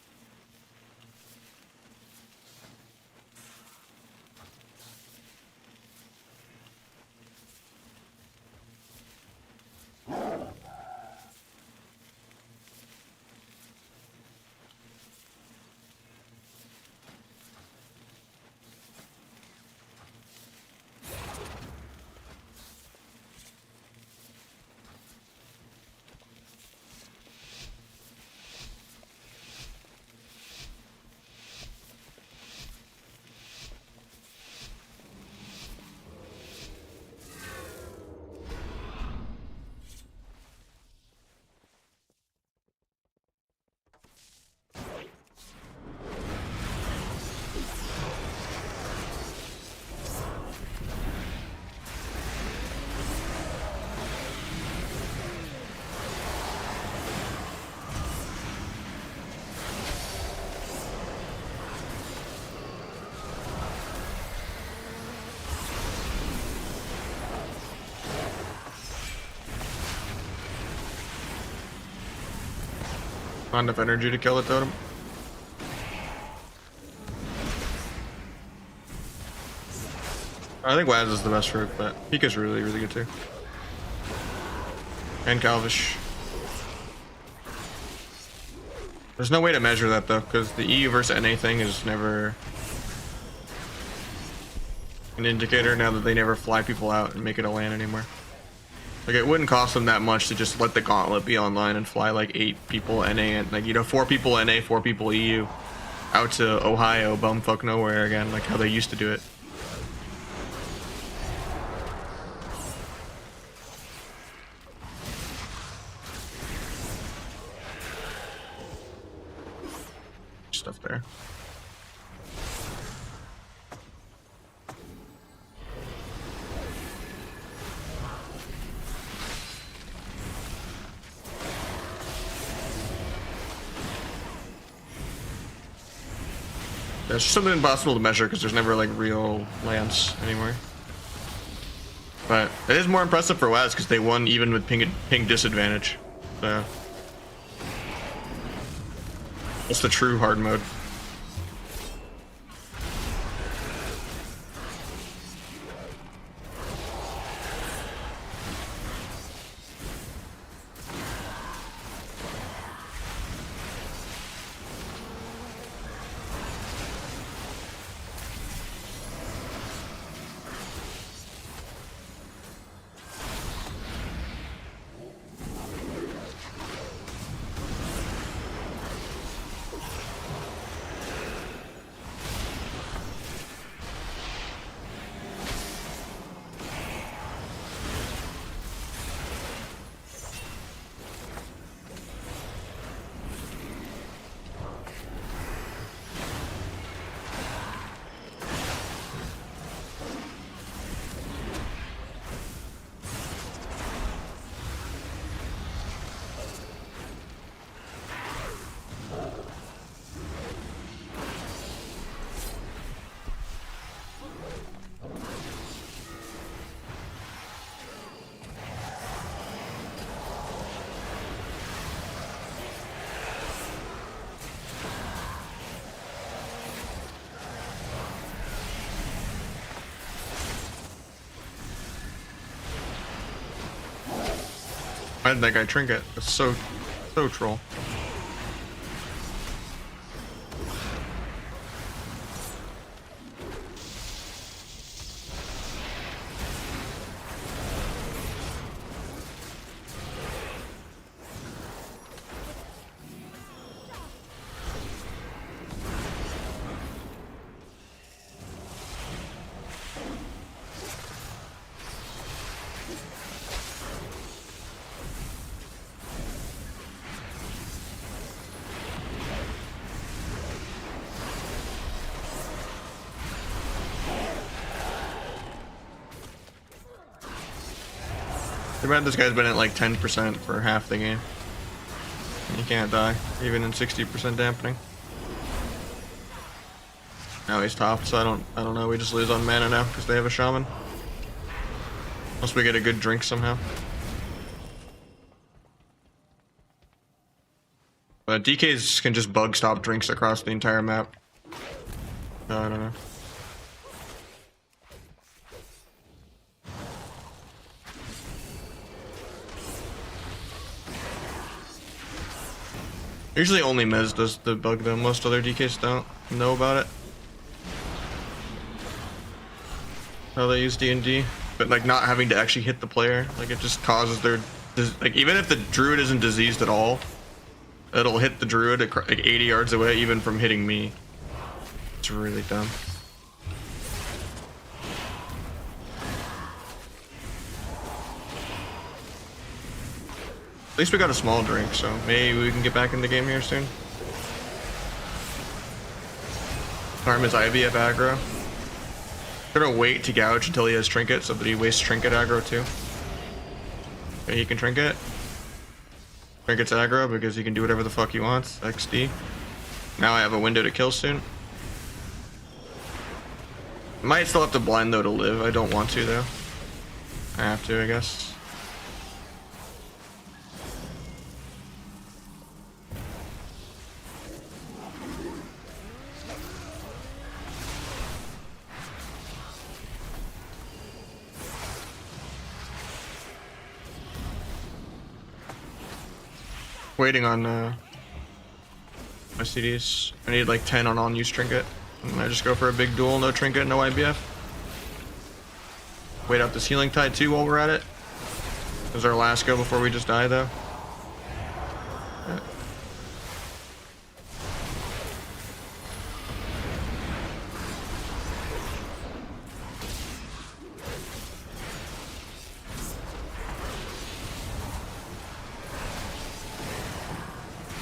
Not enough energy to kill the totem. I think Waz is the best rook, but Pika's really, really good too. And Calvish. There's no way to measure that though, because the EU versus NA thing is never an indicator now that they never fly people out and make it a LAN anymore. Like, it wouldn't cost them that much to just let the gauntlet be online and fly like 8 people NA and like, you know, 4 people NA, 4 people EU out to Ohio, bumfuck nowhere again, like how they used to do it. Stuff there. It's just something impossible to measure because there's never like real lands anymore. But it is more impressive for Waz because they won even with ping disadvantage. So it's the true hard mode. I had that guy trinket. It's so troll. Too bad this guy's been at like 10% for half the game. And you can't die, even in 60% dampening. Now he's top, so I don't know. We just lose on mana now because they have a shaman. Unless we get a good drink somehow. But DKs can just bug stop drinks across the entire map. I don't know. Usually only Mez does the bug though, most other DKs don't know about it. How they use D&D. But like not having to actually hit the player, like it just causes their, like even if the druid isn't diseased at all, it'll hit the druid like 80 yards away even from hitting me. It's really dumb. At least we got a small drink, so maybe we can get back in the game here soon. Farm his Ivy up aggro. Gonna wait to gouge until he has trinket, so that he wastes trinket aggro too. Okay, he can trinket. Trinket's aggro because he can do whatever the fuck he wants. XD. Now I have a window to kill soon. Might still have to blind though to live. I don't want to though. I have to, I guess. Waiting on my CDs. I need like 10 on unused trinket. And I just go for a big duel, no trinket, no IBF. Wait out this healing tide too while we're at it. This is our last go before we just die though. Yeah.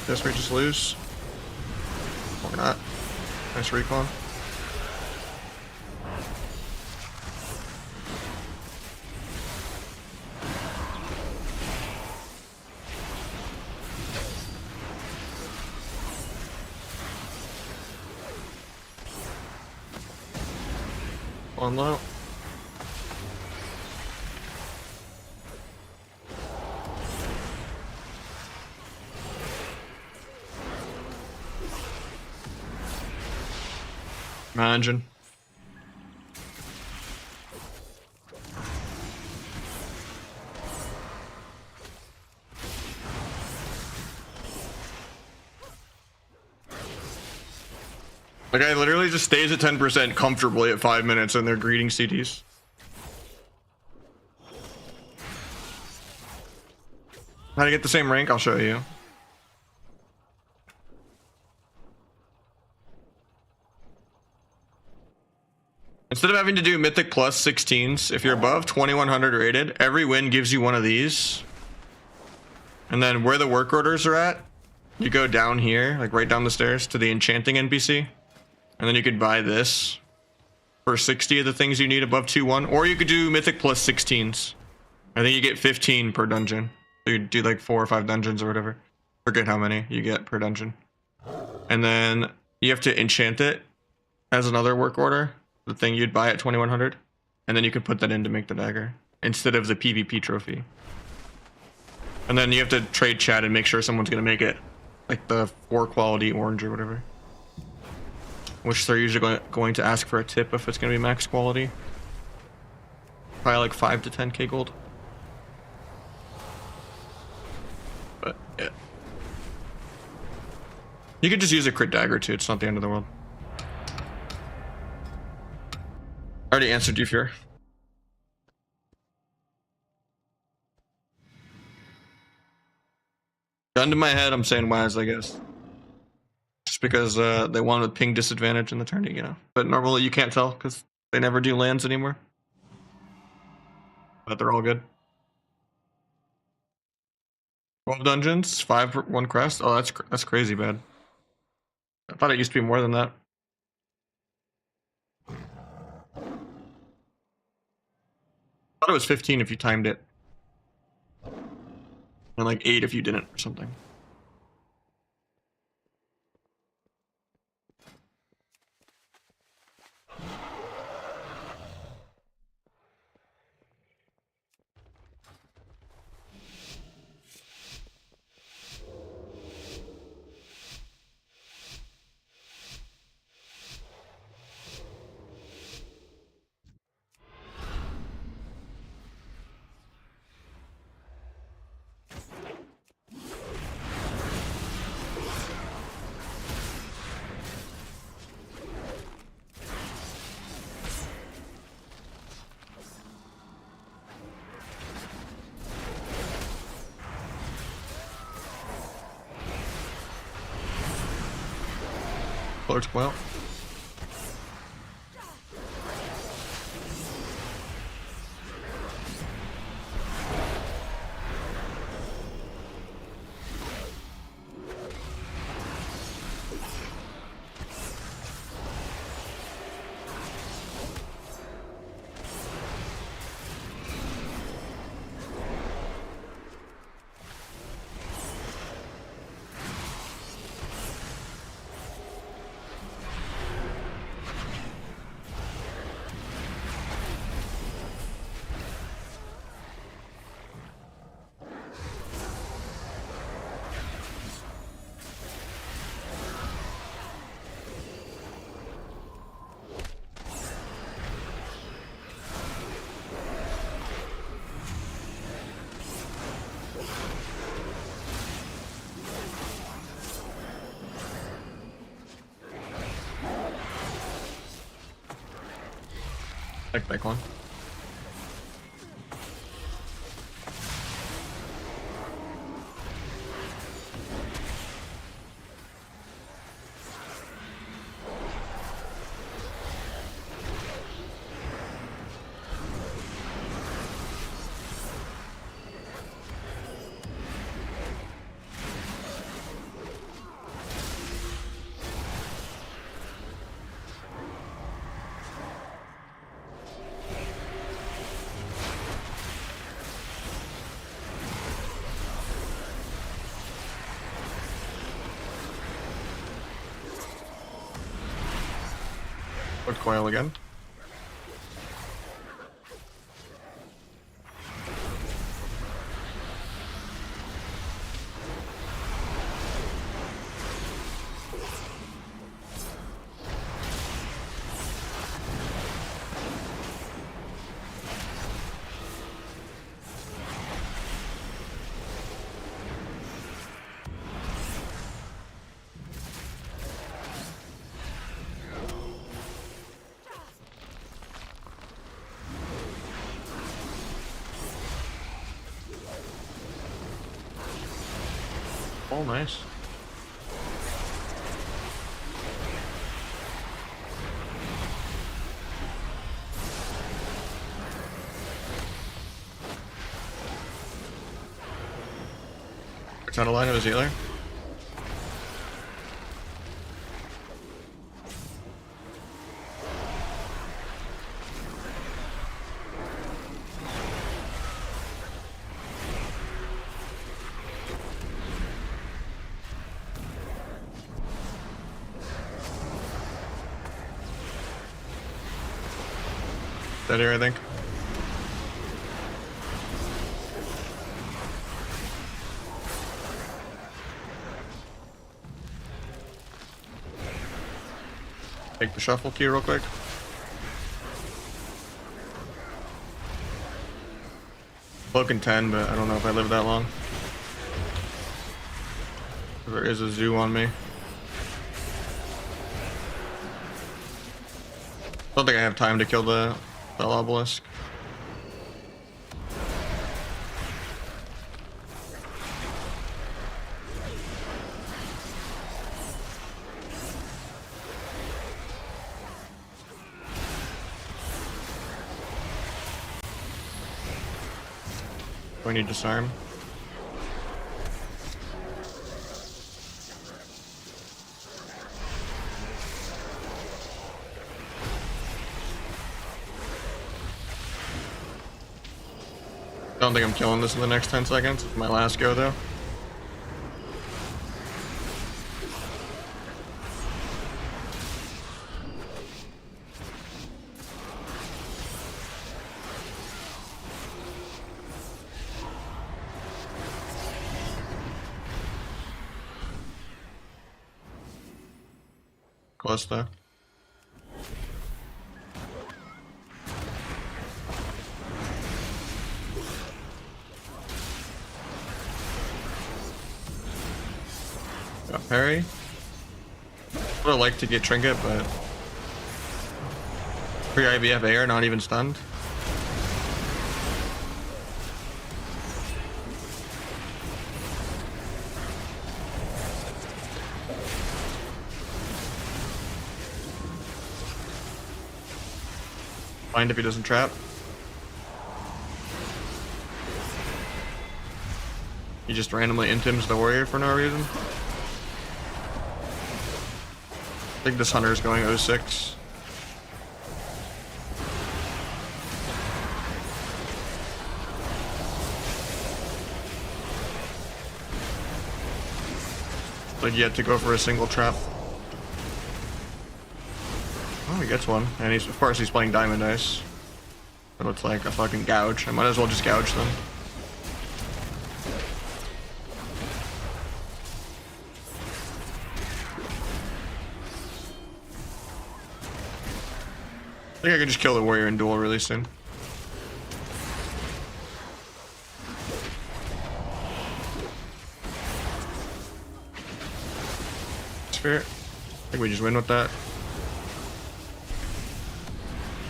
Guess we just lose. Or not. Nice recon. On low. Imagine. Like I literally just stays at 10% comfortably at 5 minutes and they're greeting CDs. How to get the same rank? I'll show you. Instead of having to do Mythic plus 16s, if you're above 2100 rated, every win gives you one of these. And then where the work orders are at, you go down here, like right down the stairs to the enchanting NPC. And then you could buy this for 60 of the things you need above 2-1. Or you could do Mythic plus 16s. I think you get 15 per dungeon. So you do like 4 or 5 dungeons or whatever. Forget how many you get per dungeon. And then you have to enchant it as another work order. The thing you'd buy at 2100, and then you could put that in to make the dagger instead of the PvP trophy. And then you have to trade chat and make sure someone's gonna make it like the 4 quality orange or whatever, which they're usually going to ask for a tip if it's gonna be max quality. Probably like 5 to 10k gold. You could just use a crit dagger too. It's not the end of the world. I already answered you, Fear. Gun to my head, I'm saying Wise, I guess. Just because they won with ping disadvantage in the tourney, you know. But normally you can't tell because they never do lands anymore. But they're all good. 12 dungeons, 5 1 crest. Oh, that's crazy bad. I thought it used to be more than that. I thought it was 15 if you timed it. And like 8 if you didn't or something. Lord's Well. Back one. Lord Coil again. Oh, nice. It's on a line of his healer. Dead here, I think. Take the shuffle key real quick. Cloak 10, but I don't know if I live that long. There is a zoo on me. Don't think I have time to kill the obelisk. Do I need disarm? Don't think I'm killing this in the next 10 seconds. It's my last go though. Close though. Got parry. Would have liked to get trinket, but free IBF air, not even stunned. Mind if he doesn't trap. He just randomly intims the warrior for no reason. I think this hunter is going 06. Like yet to go for a single trap. Oh, he gets one, and he's of course he's playing diamond dice. But it's like a fucking gouge. I might as well just gouge them. I think I can just kill the warrior in duel really soon. Spirit. I think we just win with that.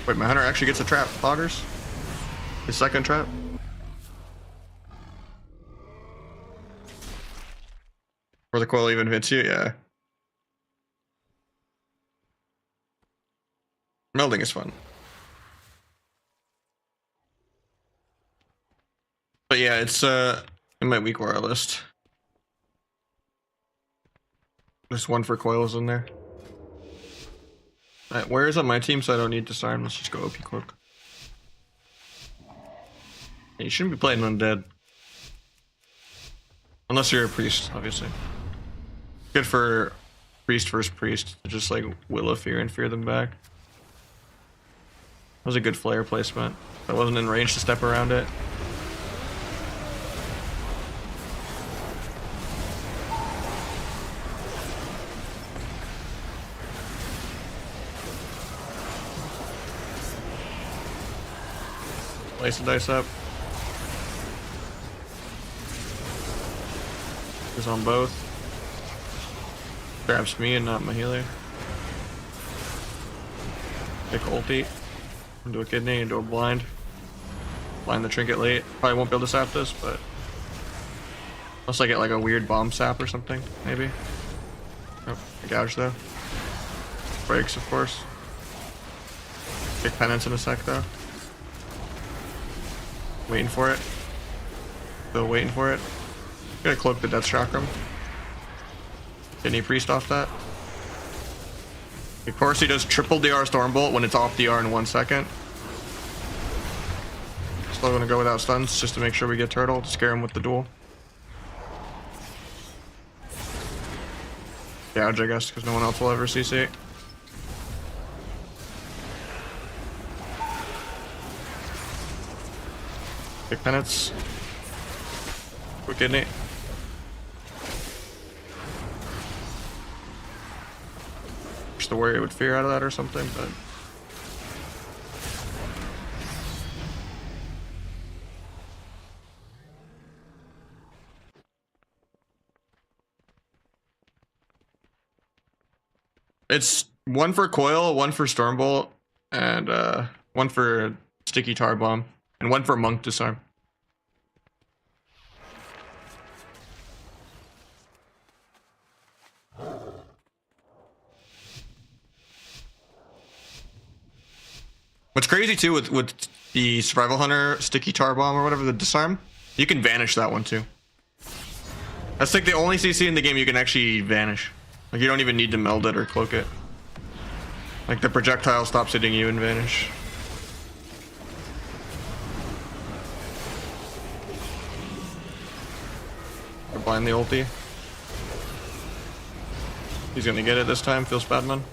Wait, my hunter actually gets a trap. Poggers? His second trap? Or the coil even hits you? Yeah. Melding is fun. But yeah, it's in my weak warrior list. There's one for coils in there. Alright, where is on my team so I don't need disarm? Let's just go OP quick. You shouldn't be playing undead. Unless you're a priest, obviously. Good for priest versus priest to just like will of fear and fear them back. That was a good flare placement. I wasn't in range to step around it. Place the dice up. Is on both. Grabs me and not my healer. Pick ulti. Into a kidney, into a blind. Blind the trinket late. Probably won't be able to sap this, but unless I get like a weird bomb sap or something, maybe. Oh, I gouge though. Breaks, of course. Kick penance in a sec though. Waiting for it. Still waiting for it. Gonna cloak the Death Chakram. Kidney Priest off that. Of course he does triple DR Stormbolt when it's off DR in 1 second. Still gonna go without stuns just to make sure we get turtle to scare him with the duel. Gouge, I guess, because no one else will ever CC. Kick penance. Quick kidney. Wish the warrior would fear out of that or something, but it's one for coil, one for Stormbolt, and one for Sticky Tar Bomb, and one for Monk Disarm. What's crazy too with the Survival Hunter Sticky Tar Bomb or whatever, the Disarm, you can vanish that one too. That's like the only CC in the game you can actually vanish. Like you don't even need to meld it or cloak it. Like the projectile stops hitting you and vanish. Blind the ulti. He's gonna get it this time, feels bad, man.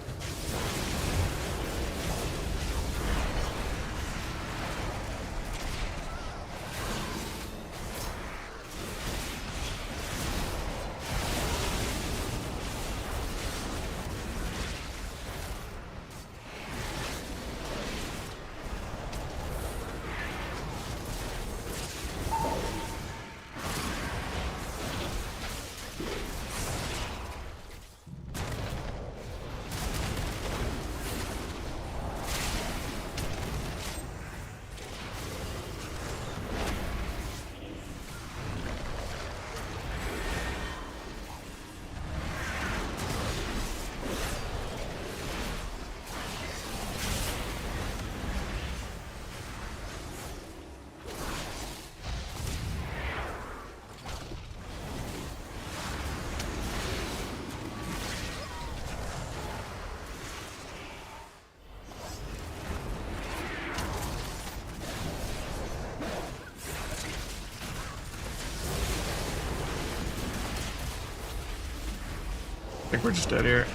I think we're just dead here.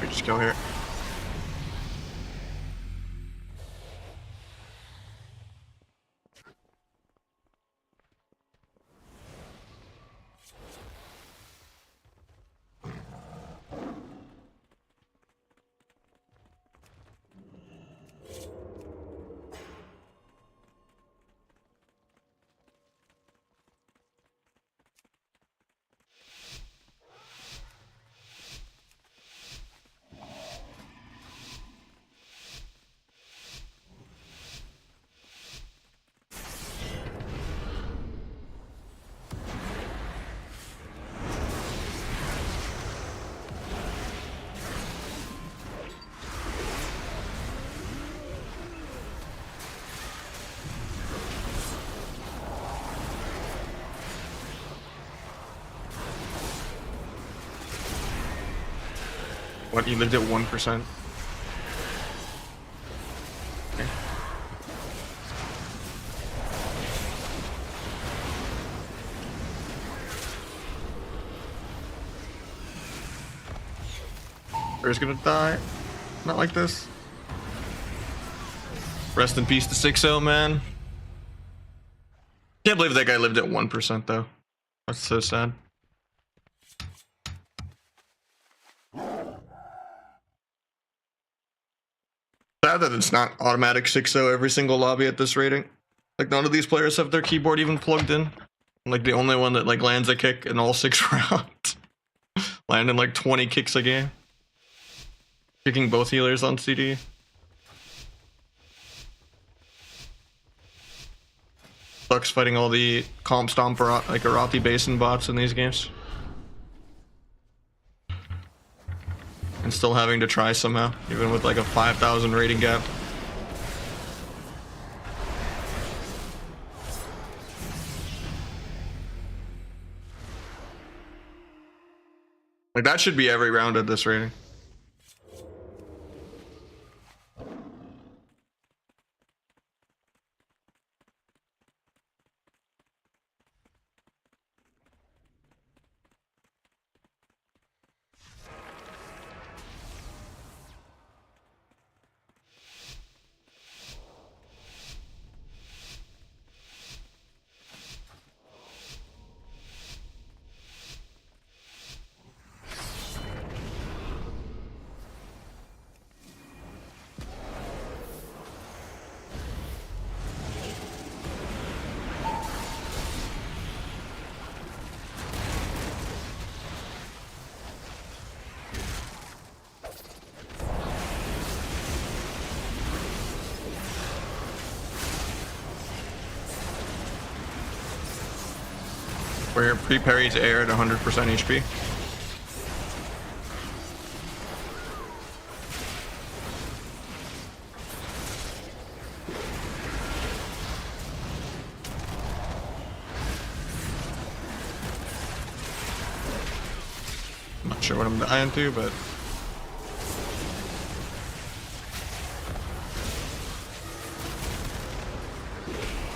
We just go here. What, you lived at 1%? Okay. Bear's gonna die. Not like this. Rest in peace to 6-0, man. Can't believe that guy lived at 1% though. That's so sad. Sad that it's not automatic 6-0 every single lobby at this rating. Like none of these players have their keyboard even plugged in. Like the only one that like lands a kick in all 6 rounds. Landing like 20 kicks a game. Kicking both healers on CD. Sucks fighting all the comp stomp like Arathi Basin bots in these games. And still having to try somehow, even with like a 5,000 rating gap. Like that should be every round at this rating. Where pre-parries air at 100% HP. I'm not sure what I'm dying to, but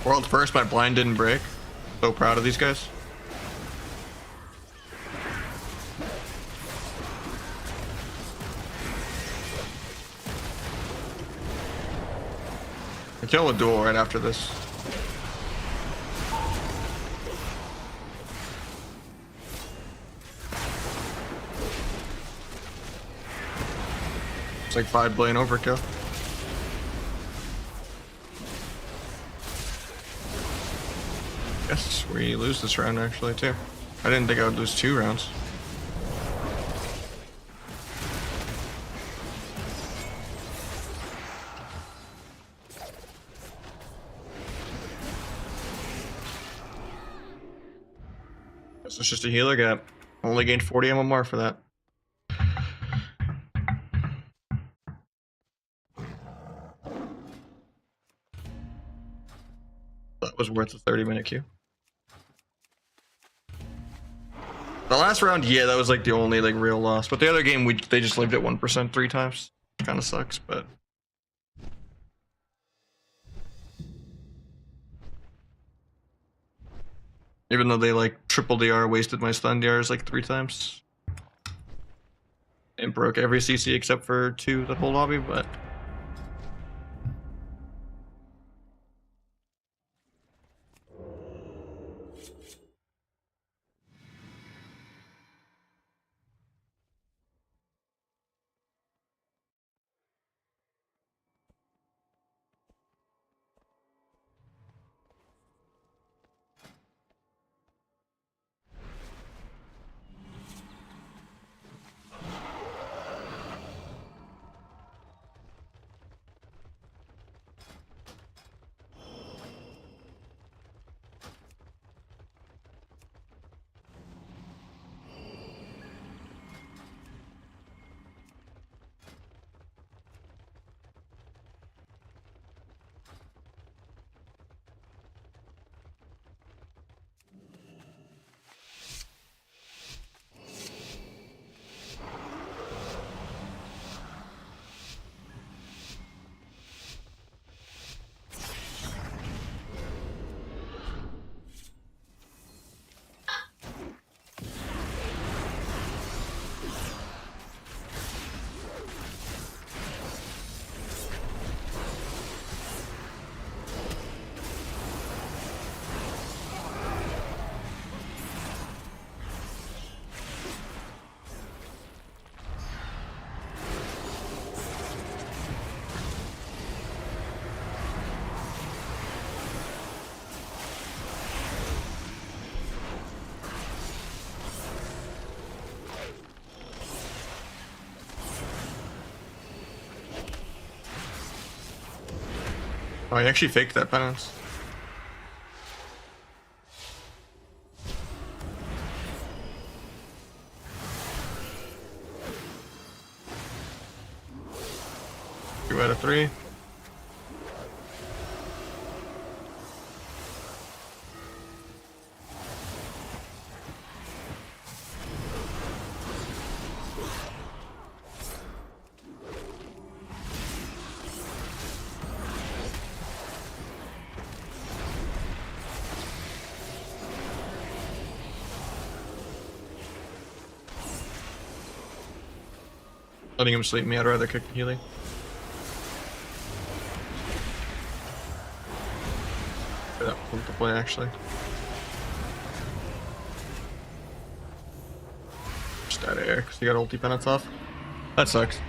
world first, my blind didn't break. So proud of these guys. I kill a duel right after this. It's like 5 Blaine overkill. Guess we lose this round actually too. I didn't think I would lose 2 rounds. Guess it's just a healer gap. Only gained 40 MMR for that. That was worth a 30-minute queue. The last round, yeah, that was like the only like real loss. But the other game, they just lived at 1% 3 times. Kind of sucks, but even though they like triple DR, wasted my stun DRs like 3 times. And broke every CC except for 2 the whole lobby, but oh, I actually faked that penance. Two out of 3. Letting him sleep me, I'd rather kick the healing. That was the play actually. Just out of air because he got ulti penance off. That sucks.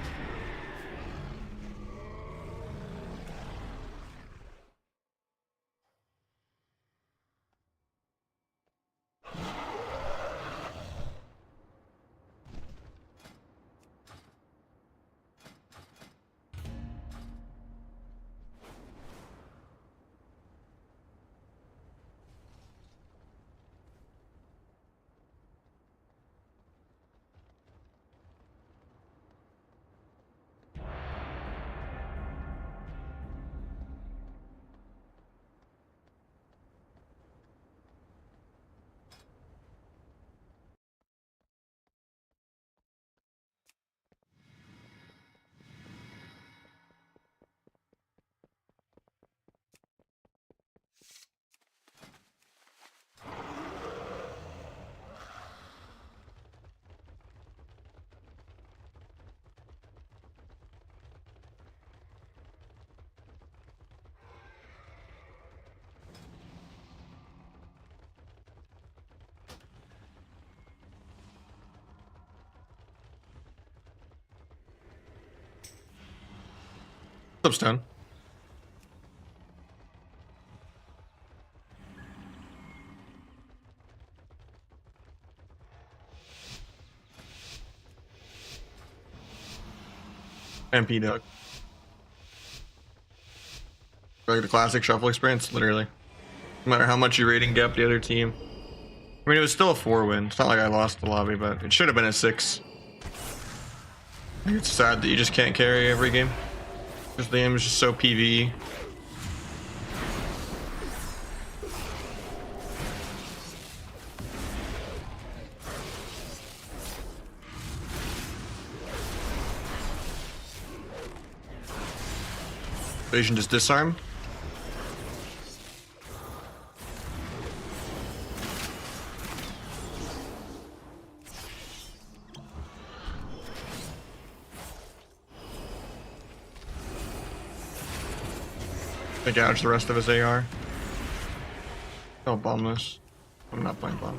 Substone. MP Doug. Like the classic shuffle experience, literally. No matter how much you rating gap the other team. I mean, it was still a 4-win. It's not like I lost the lobby, but it should have been a 6. I think it's sad that you just can't carry every game. Because the game is just so PvE. Asian just disarm. They gouge the rest of his AR. Oh, bomb this. I'm not playing bomb.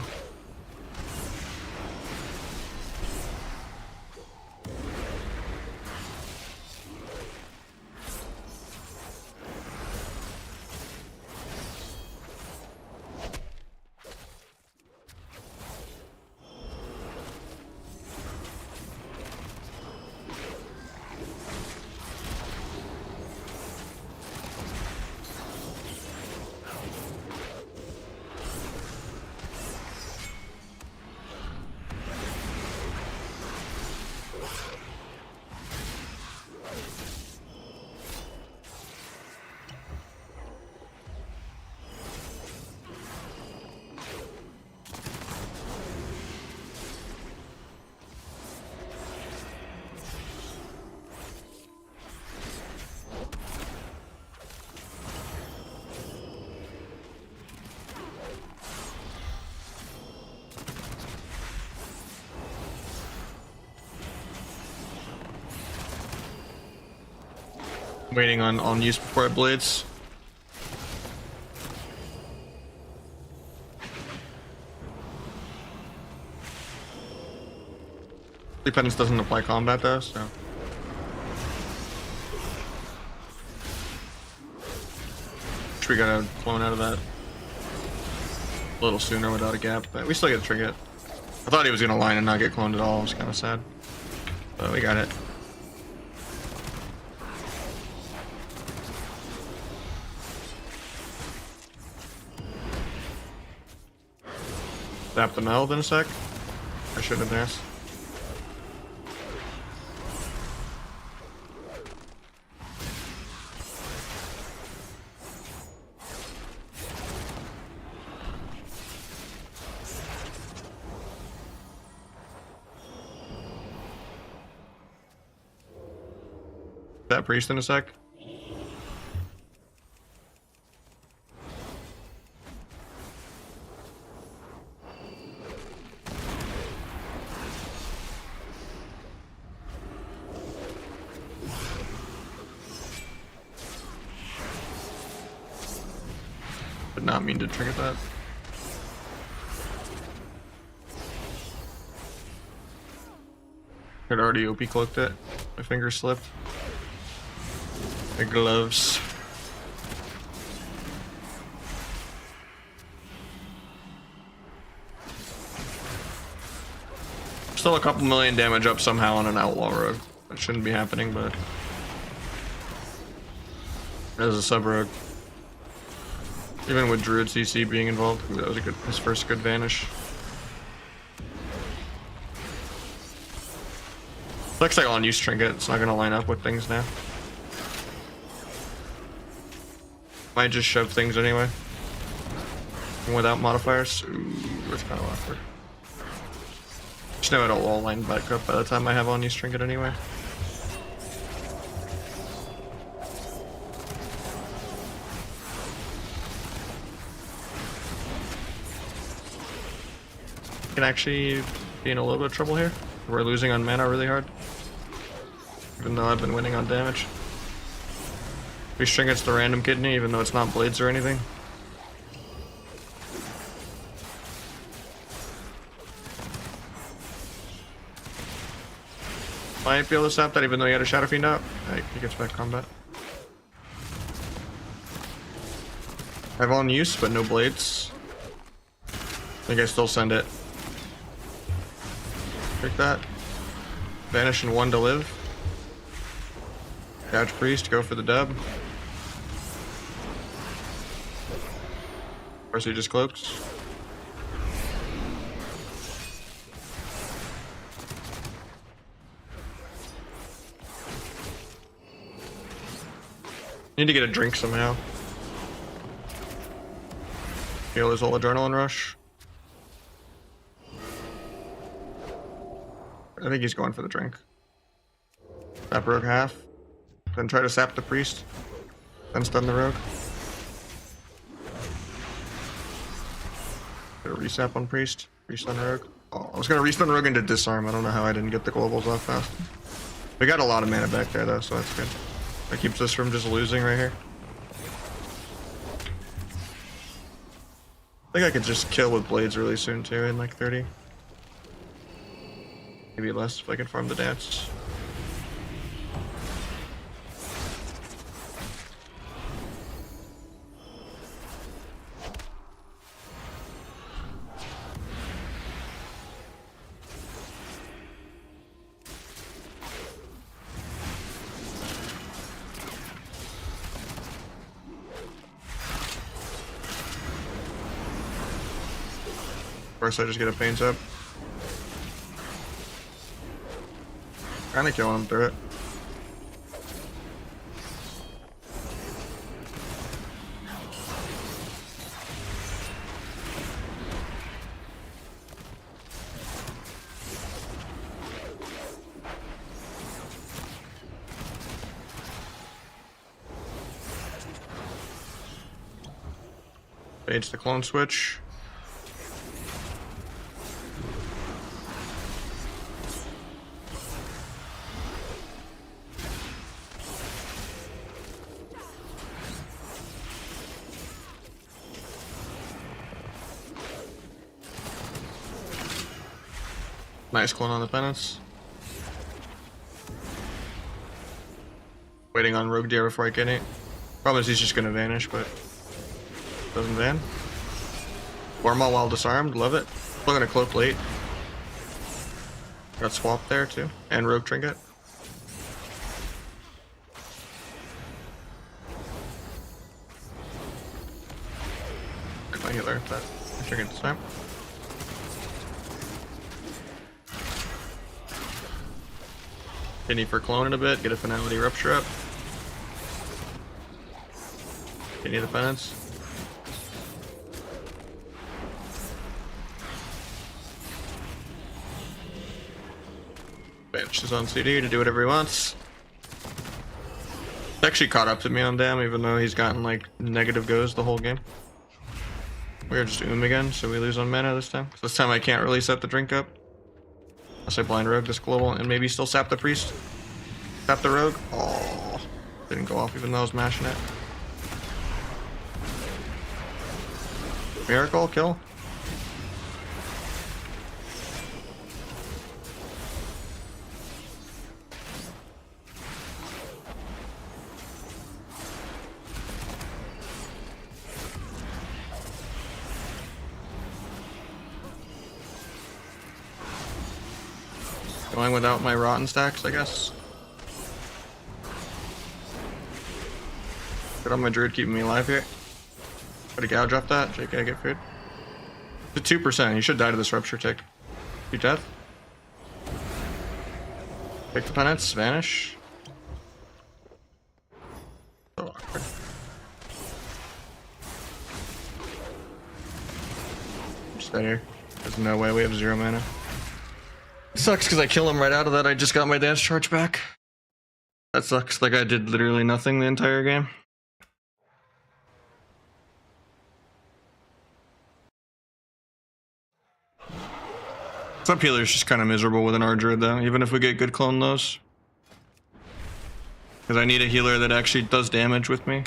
Waiting on use before I blades. Dependence doesn't apply combat though, so. We got a clone out of that a little sooner without a gap, but we still get a trinket. I thought he was gonna line and not get cloned at all. I was kind of sad, but we got it. Tap the meld in a sec. I should have asked. That priest in a sec. Did not mean to trigger that. Had already OP cloaked it. My finger slipped. My gloves. Still a couple million damage up somehow on an outlaw rogue. That shouldn't be happening, but as a sub rogue. Even with Druid CC being involved, that was his first good vanish. Looks like on use trinket, it's not gonna line up with things now. Might just shove things anyway. Without modifiers. Ooh, that's kind of awkward. Just know it'll all line back up by the time I have on use trinket anyway. Can actually be in a little bit of trouble here. We're losing on mana really hard. Even though I've been winning on damage. We string it's the random kidney, even though it's not blades or anything. Might be able to stop that even though he had a Shadow Fiend out. He gets back combat. I have on use, but no blades. I think I still send it. Take that. Vanish and 1 to live. Catch priest, go for the dub. Or he just cloaks. Need to get a drink somehow. Heal his whole adrenaline rush. I think he's going for the drink. Sap rogue half. Then try to sap the priest. Then stun the rogue. Get a resap on priest. Restun rogue. Oh, I was gonna restun rogue into disarm. I don't know how I didn't get the globals off fast. We got a lot of mana back there though, so that's good. That keeps us from just losing right here. I think I could just kill with blades really soon too, in like 30. Maybe less if I can farm the dance. First I just get a pains up. Kinda killing him through it. Fades the clone switch. Nice clone on the penance. Waiting on Rogue Deer before I get it. Problem is he's just gonna vanish, but doesn't van. Wormhole while disarmed, love it. Still gonna cloak late. Got swap there too, and Rogue Trinket. Get my healer, but Trinket this time. Need for cloning a bit, get a finality rupture up. Need the penance. Bench is on CD to do whatever he wants. It's actually caught up to me on Dam, even though he's gotten like negative goes the whole game. We're just again, so we lose on mana this time. So this time I can't really set the drink up. Unless I blind rogue this global and maybe still sap the priest. Sap the rogue. Oh, didn't go off even though I was mashing it. Miracle kill. Going without my rotten stacks, I guess. Good on my druid keeping me alive here. Gotta gouge off that. JK, get food. It's a 2%. You should die to this rupture tick. You death. Take the penance, vanish. So awkward. Stay here. There's no way we have 0 mana. It sucks because I kill him right out of that. I just got my dance charge back. That sucks. Like I did literally nothing the entire game. Sub healer's just kind of miserable with an Ardruid though, even if we get good clone those. Because I need a healer that actually does damage with me.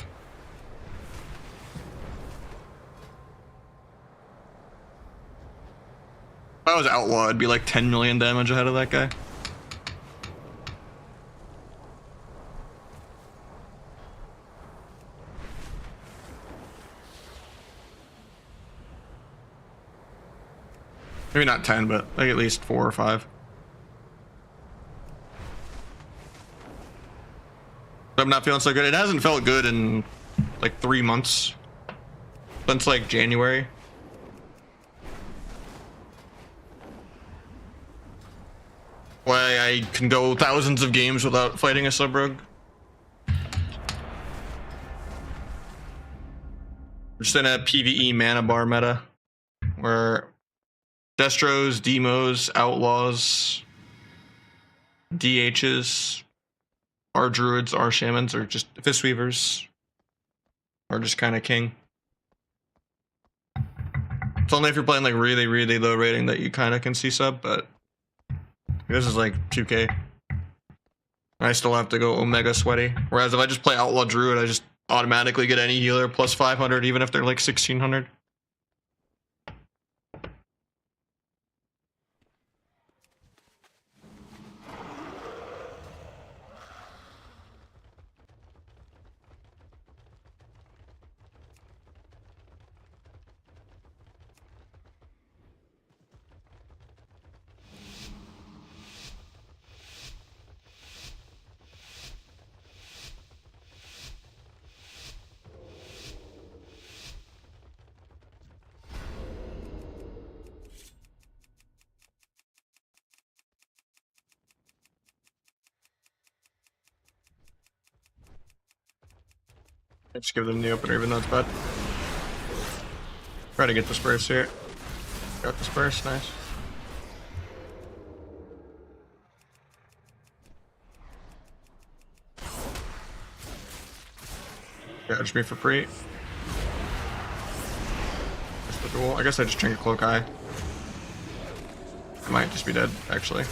If I was Outlaw, I'd be like 10 million damage ahead of that guy. Maybe not 10, but like at least 4 or 5. I'm not feeling so good. It hasn't felt good in like 3 months. Since like January. Why I can go thousands of games without fighting a sub-rogue. We're just in a PvE mana bar meta where Destros, Demos, Outlaws, DHs, our Druids, our Shamans, or just Fistweavers are just kind of king. It's only if you're playing like really, really low rating that you kind of can see sub, but this is like 2k. I still have to go Omega Sweaty. Whereas if I just play Outlaw Druid, I just automatically get any healer plus 500, even if they're like 1600. Just give them the opener even though it's bad. Try to get dispersed here. Got dispersed, nice. Gouge me for free. Just the duel. I guess I just drink a Cloak Eye. I might just be dead, actually.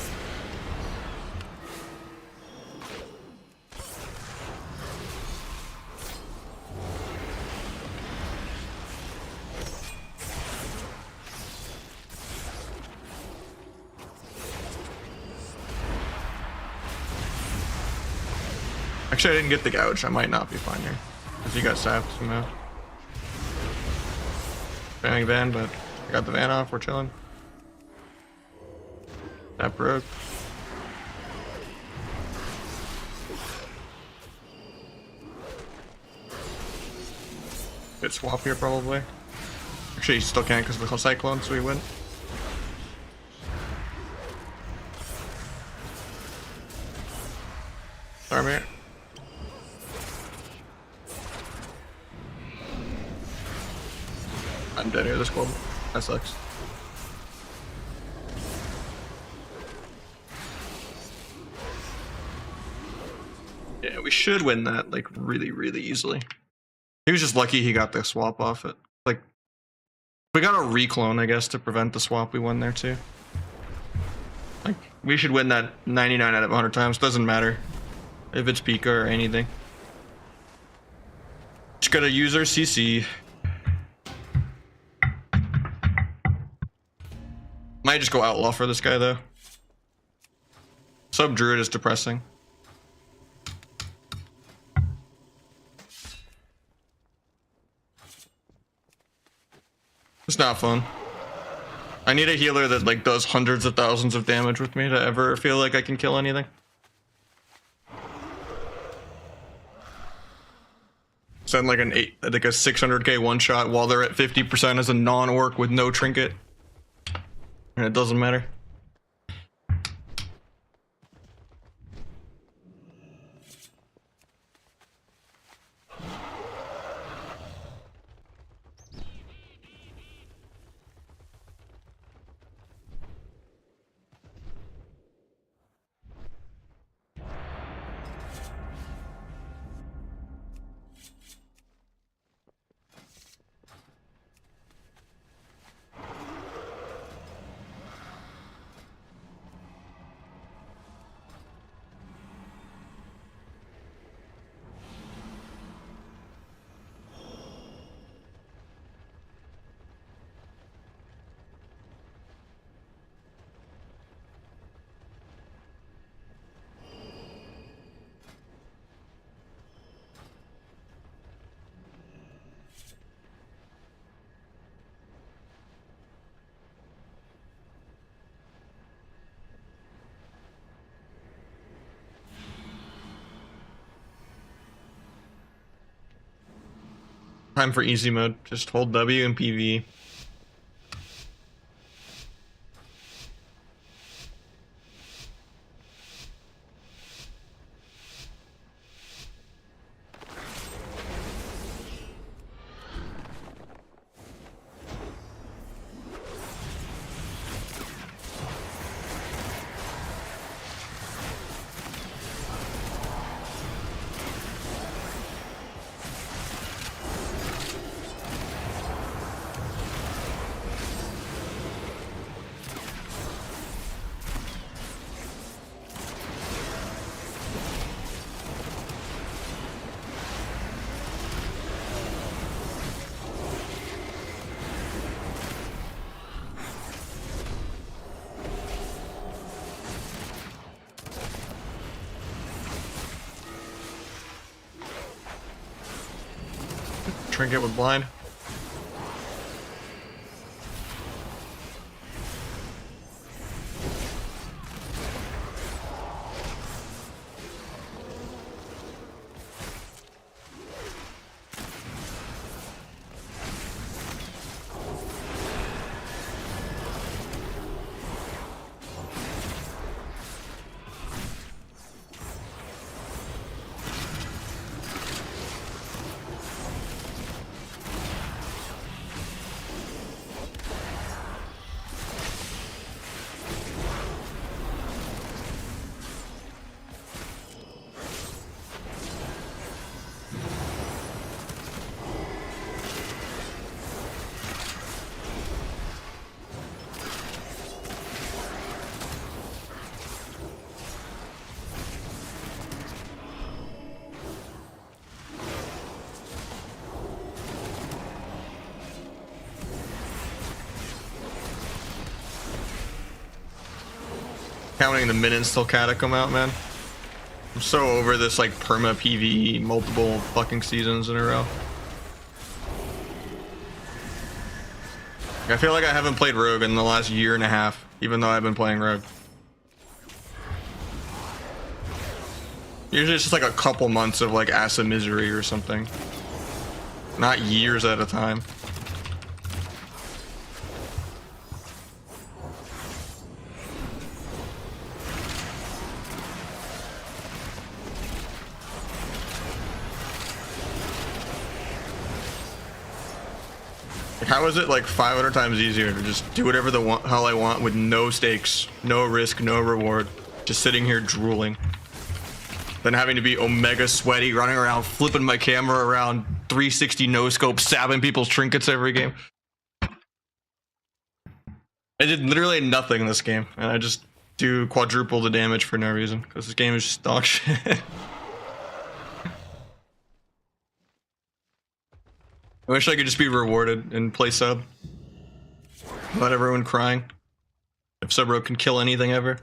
Actually, I didn't get the Gouge. I might not be fine here. Because you got sapped somehow. Banning Van, but I got the Van off. We're chilling. That broke. Hit swap here, probably. Actually, you still can't because of the Cyclone, so we win. Army. I'm dead here, this club. That sucks. Yeah, we should win that, like, really, really easily. He was just lucky he got the swap off it. Like, we got a reclone, I guess, to prevent the swap we won there, too. Like, we should win that 99 out of 100 times. Doesn't matter if it's Pika or anything. Just gotta use our CC. Might just go Outlaw for this guy, though. Sub Druid is depressing. It's not fun. I need a healer that like does hundreds of thousands of damage with me to ever feel like I can kill anything. Send like a 600k one shot while they're at 50% as a non-orc with no trinket. And it doesn't matter. Time for easy mode. Just hold W and PV. Trinket with blind. Counting the minutes till Kata come out, man. I'm so over this like perma PvE multiple fucking seasons in a row. I feel like I haven't played Rogue in the last year and a half, even though I've been playing Rogue. Usually it's just like a couple months of like acid misery or something. Not years at a time. How is it like 500 times easier to just do whatever the hell I want with no stakes, no risk, no reward, just sitting here drooling, than having to be omega sweaty, running around, flipping my camera around, 360 no scope, stabbing people's trinkets every game. I did literally nothing in this game, and I just do quadruple the damage for no reason, because this game is just dog shit. I wish I could just be rewarded and play sub. Without everyone crying. If Subro can kill anything ever.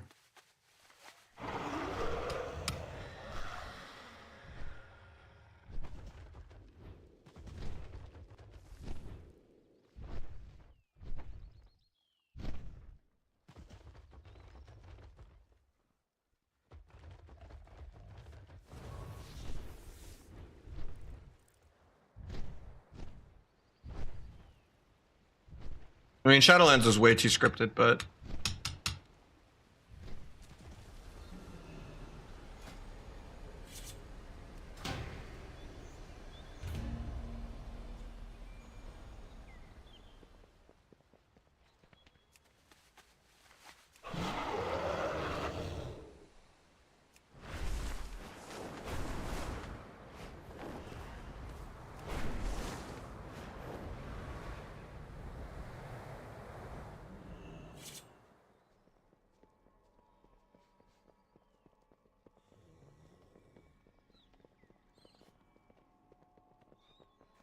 I mean, Shadowlands is way too scripted, but...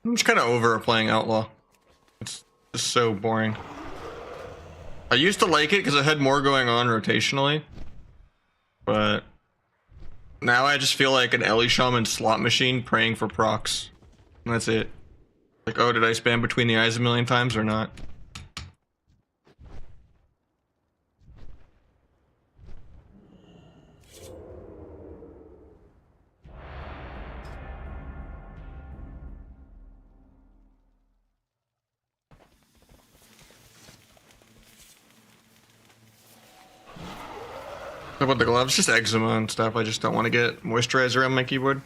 I'm just kind of over playing Outlaw. It's just so boring. I used to like it because it had more going on rotationally. But... now I just feel like an Ellie Shaman slot machine praying for procs. And that's it. Like, oh, did I spam between the eyes a million times or not? How about the gloves? Just eczema and stuff. I just don't want to get moisturizer on my keyboard.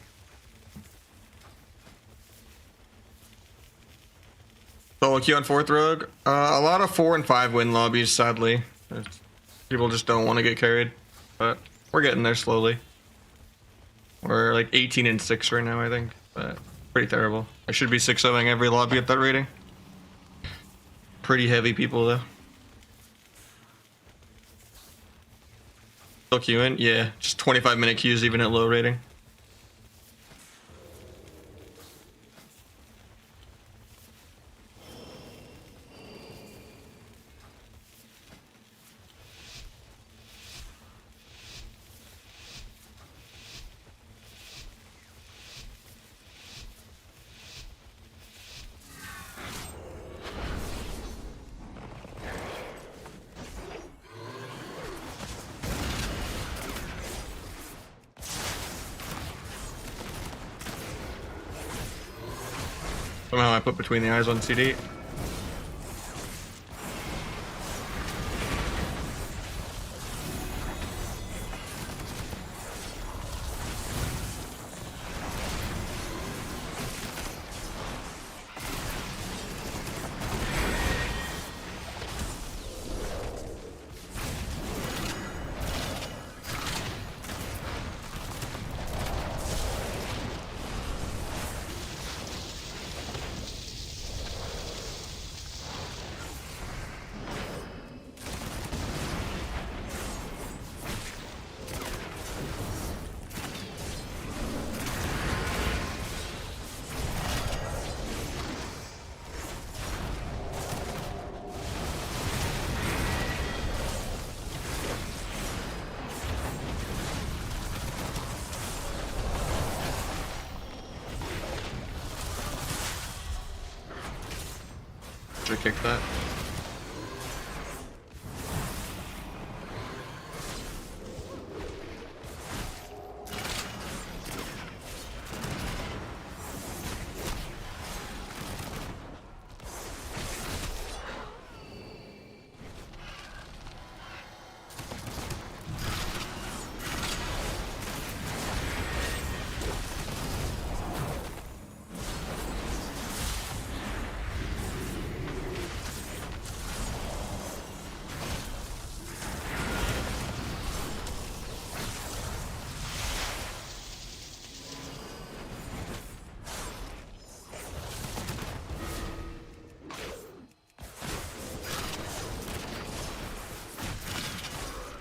Solo queue on 4th Rogue. A lot of 4 and 5 win lobbies, sadly. People just don't want to get carried. But we're getting there slowly. We're like 18 and 6 right now, I think. But pretty terrible. I should be 6-0ing every lobby at that rating. Pretty heavy people, though. Still queuing? Yeah, just 25-minute queues even at low rating. Somehow I put between the eyes on CD. Should kick that.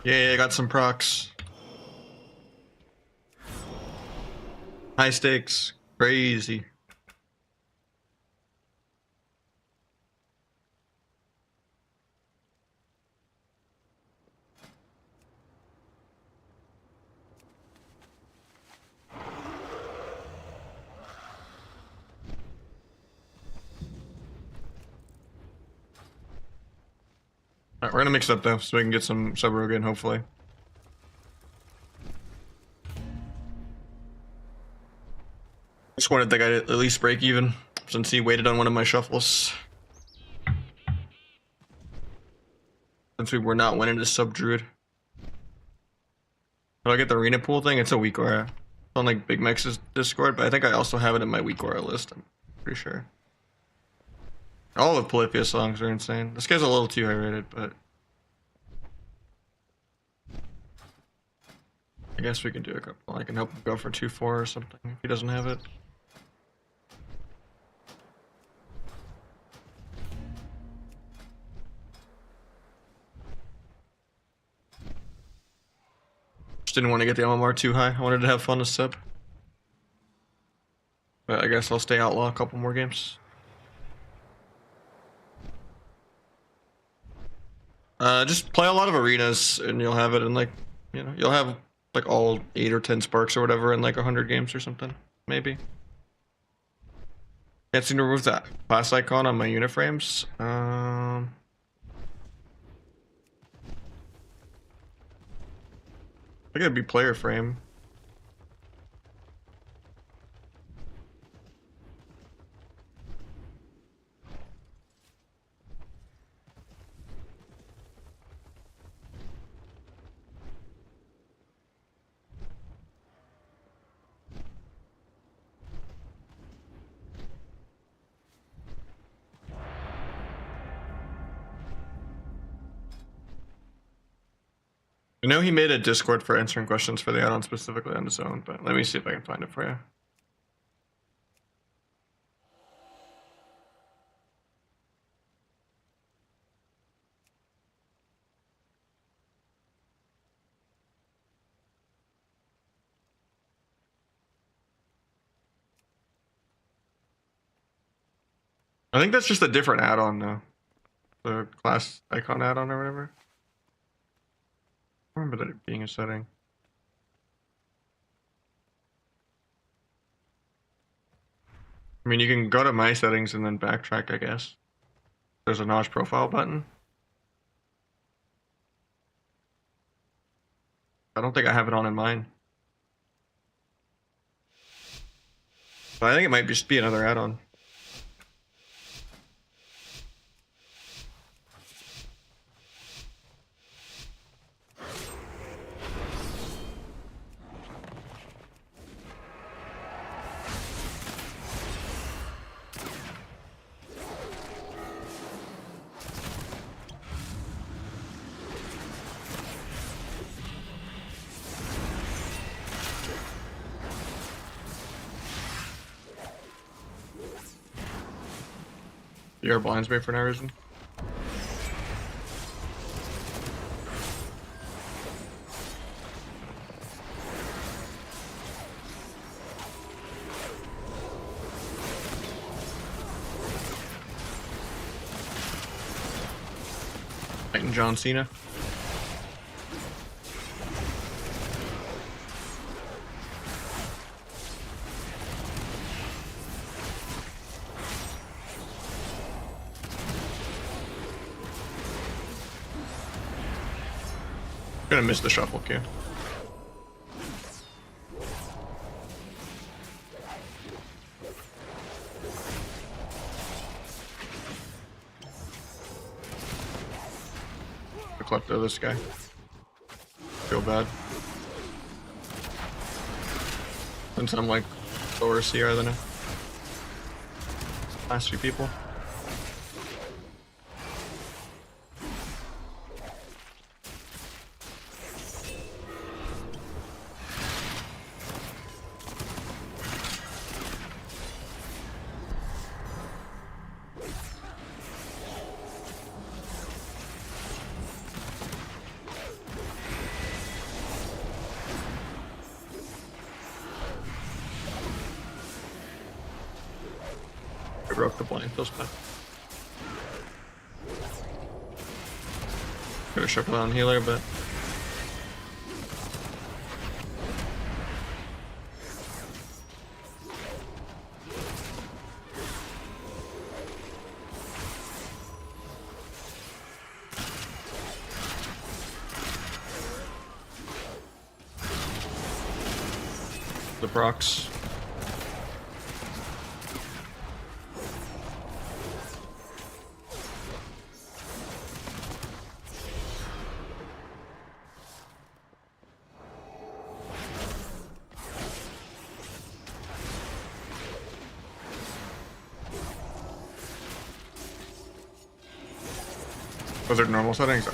Yeah, I got some procs. High stakes. Crazy. Alright, we're gonna mix it up though, so we can get some sub-rogue in, hopefully. Just wanted the guy to at least break even, since he waited on one of my shuffles. Since we were not winning this sub-druid. Do I get the arena pool thing? It's a weak aura. It's on like Big Mex's Discord, but I think I also have it in my weak aura list, I'm pretty sure. All of Polyphia songs are insane. This guy's a little too high rated, but I guess we can do a couple. I can help him go for 2-4 or something if he doesn't have it. Just didn't want to get the MMR too high. I wanted to have fun with sub. But I guess I'll stay outlaw a couple more games. Just play a lot of arenas and you'll have it in like, you know, you'll have like all 8 or 10 sparks or whatever in like 100 games or something, maybe. Can't seem to remove that class icon on my uniframes. I think it'd be player frame. I know he made a Discord for answering questions for the add-on specifically on his own, but let me see if I can find it for you. I think that's just a different add-on though. The class icon add-on or whatever. I remember that being a setting. I mean, you can go to my settings and then backtrack, I guess. There's a notch profile button. I don't think I have it on in mine. But I think it might just be another add-on. You're blinds me for no reason. Fighting John Cena. Gonna miss the shuffle queue. The klepto, this guy. Feel bad. Since I'm like lower CR than him. Last few people. I broke the blind, feels bad. Could have shuffled on healer, but the procs. Those are normal settings.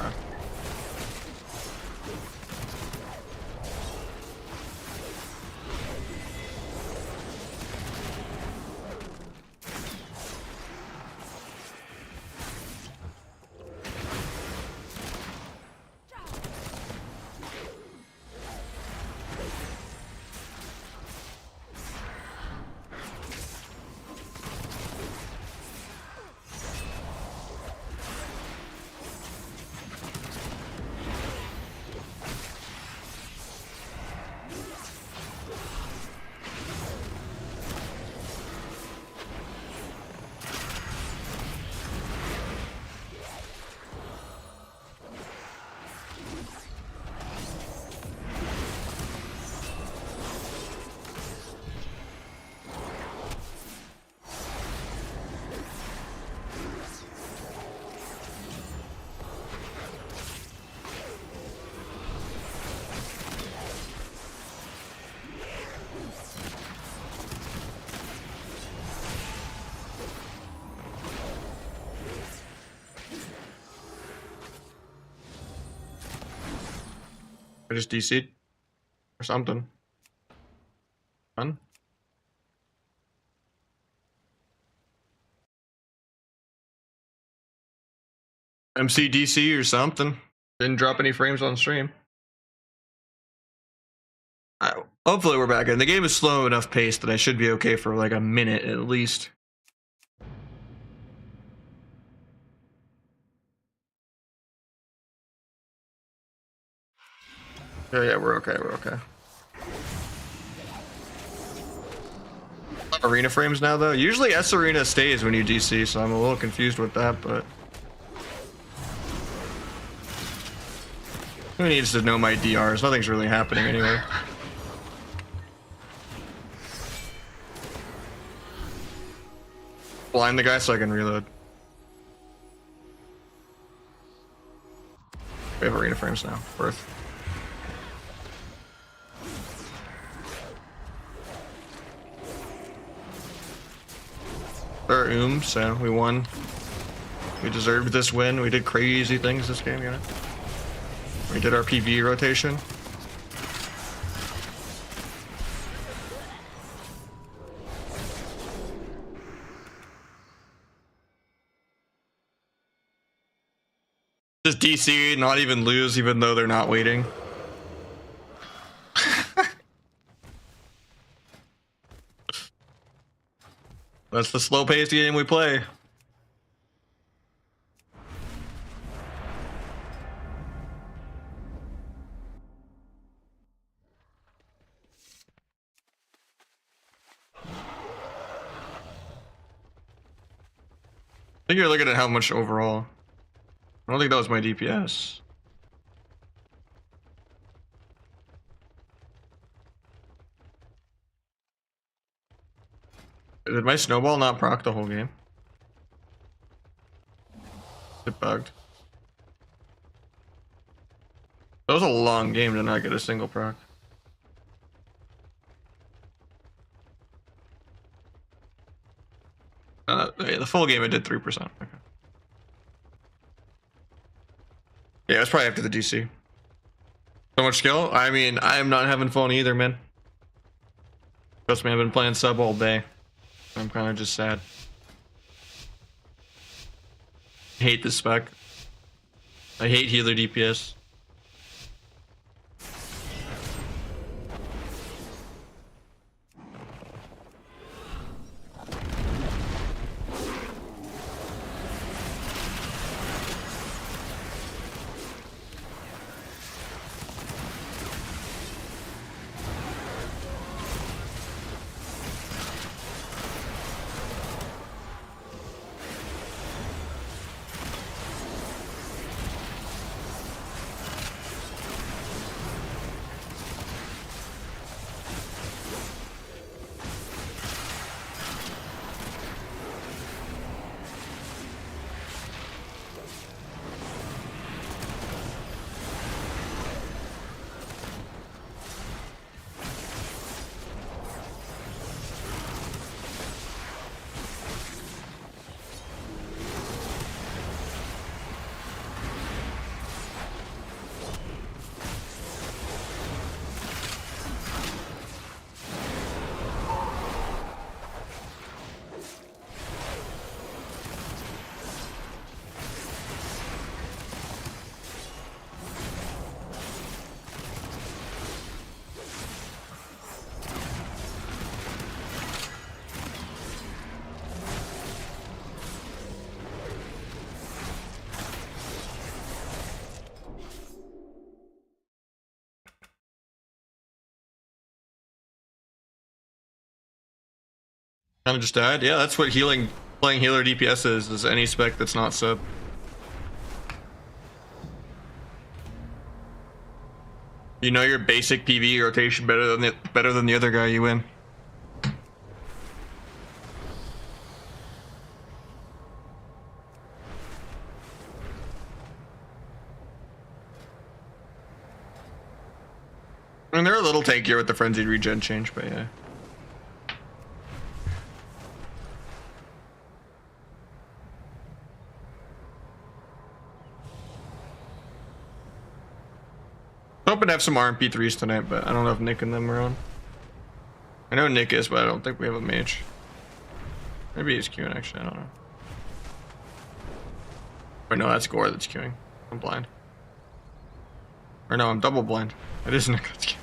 just DC'd or something. Fun. MCDC or something. Didn't drop any frames on stream. Hopefully we're back in. The game is slow enough pace that I should be okay for like a minute at least. Oh yeah, we're okay, we're okay. Arena frames now though. Usually S Arena stays when you DC, so I'm a little confused with that, but who needs to know my DRs? Nothing's really happening anyway. Blind the guy so I can reload. We have arena frames now. Worth. So we won. We deserved this win. We did crazy things this game, you know. We did our PV rotation. Just DC, not even lose, even though they're not waiting. That's the slow-paced game we play. I think you're looking at how much overall. I don't think that was my DPS. Did my snowball not proc the whole game? It bugged. That was a long game to not get a single proc. Yeah, the full game I did 3%. Okay. Yeah, it's probably after the DC. So much skill? I mean, I'm not having fun either, man. Trust me, I've been playing sub all day. I'm kind of just sad. I hate this spec. I hate healer DPS. Kind of just died. Yeah, that's what playing healer DPS is any spec that's not sub. You know your basic PV rotation better than the other guy, you win. I mean, they're a little tankier with the frenzied regen change, but yeah. Hoping hoping to have some RMP3s tonight, but I don't know if Nick and them are on. I know Nick is, but I don't think we have a mage. Maybe he's queuing, actually, I don't know. Wait, no, that's Gore that's queuing. I'm blind. Or no, I'm double blind. It is Nick that's queuing.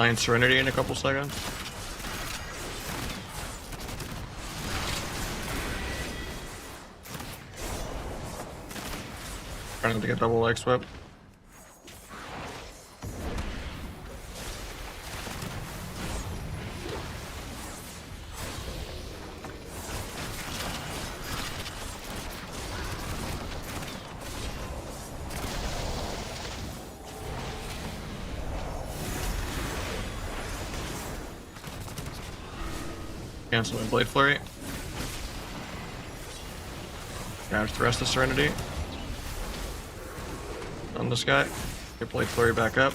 Flying Serenity in a couple seconds. Trying to get double leg swept. Cancel my Blade Flurry. Grabs the rest of Serenity. On this guy. Get Blade Flurry back up.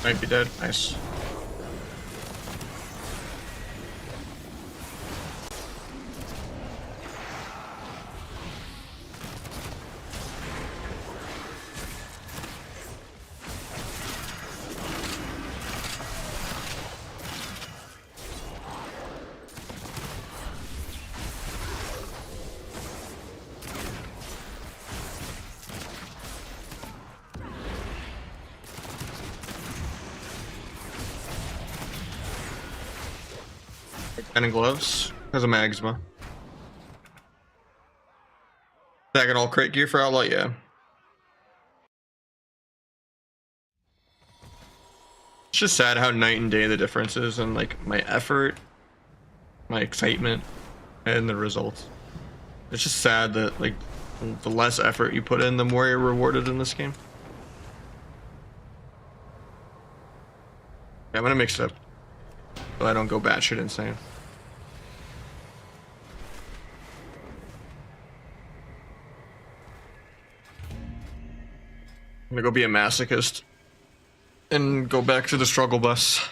Might be dead. Nice. And gloves because of Magsma. Stacking all crate gear for Outlaw, yeah. It's just sad how night and day the difference is in like my effort, my excitement, and the results. It's just sad that like the less effort you put in, the more you're rewarded in this game. Yeah, I'm gonna mix it up so I don't go batshit insane. I'm gonna go be a masochist and go back to the struggle bus.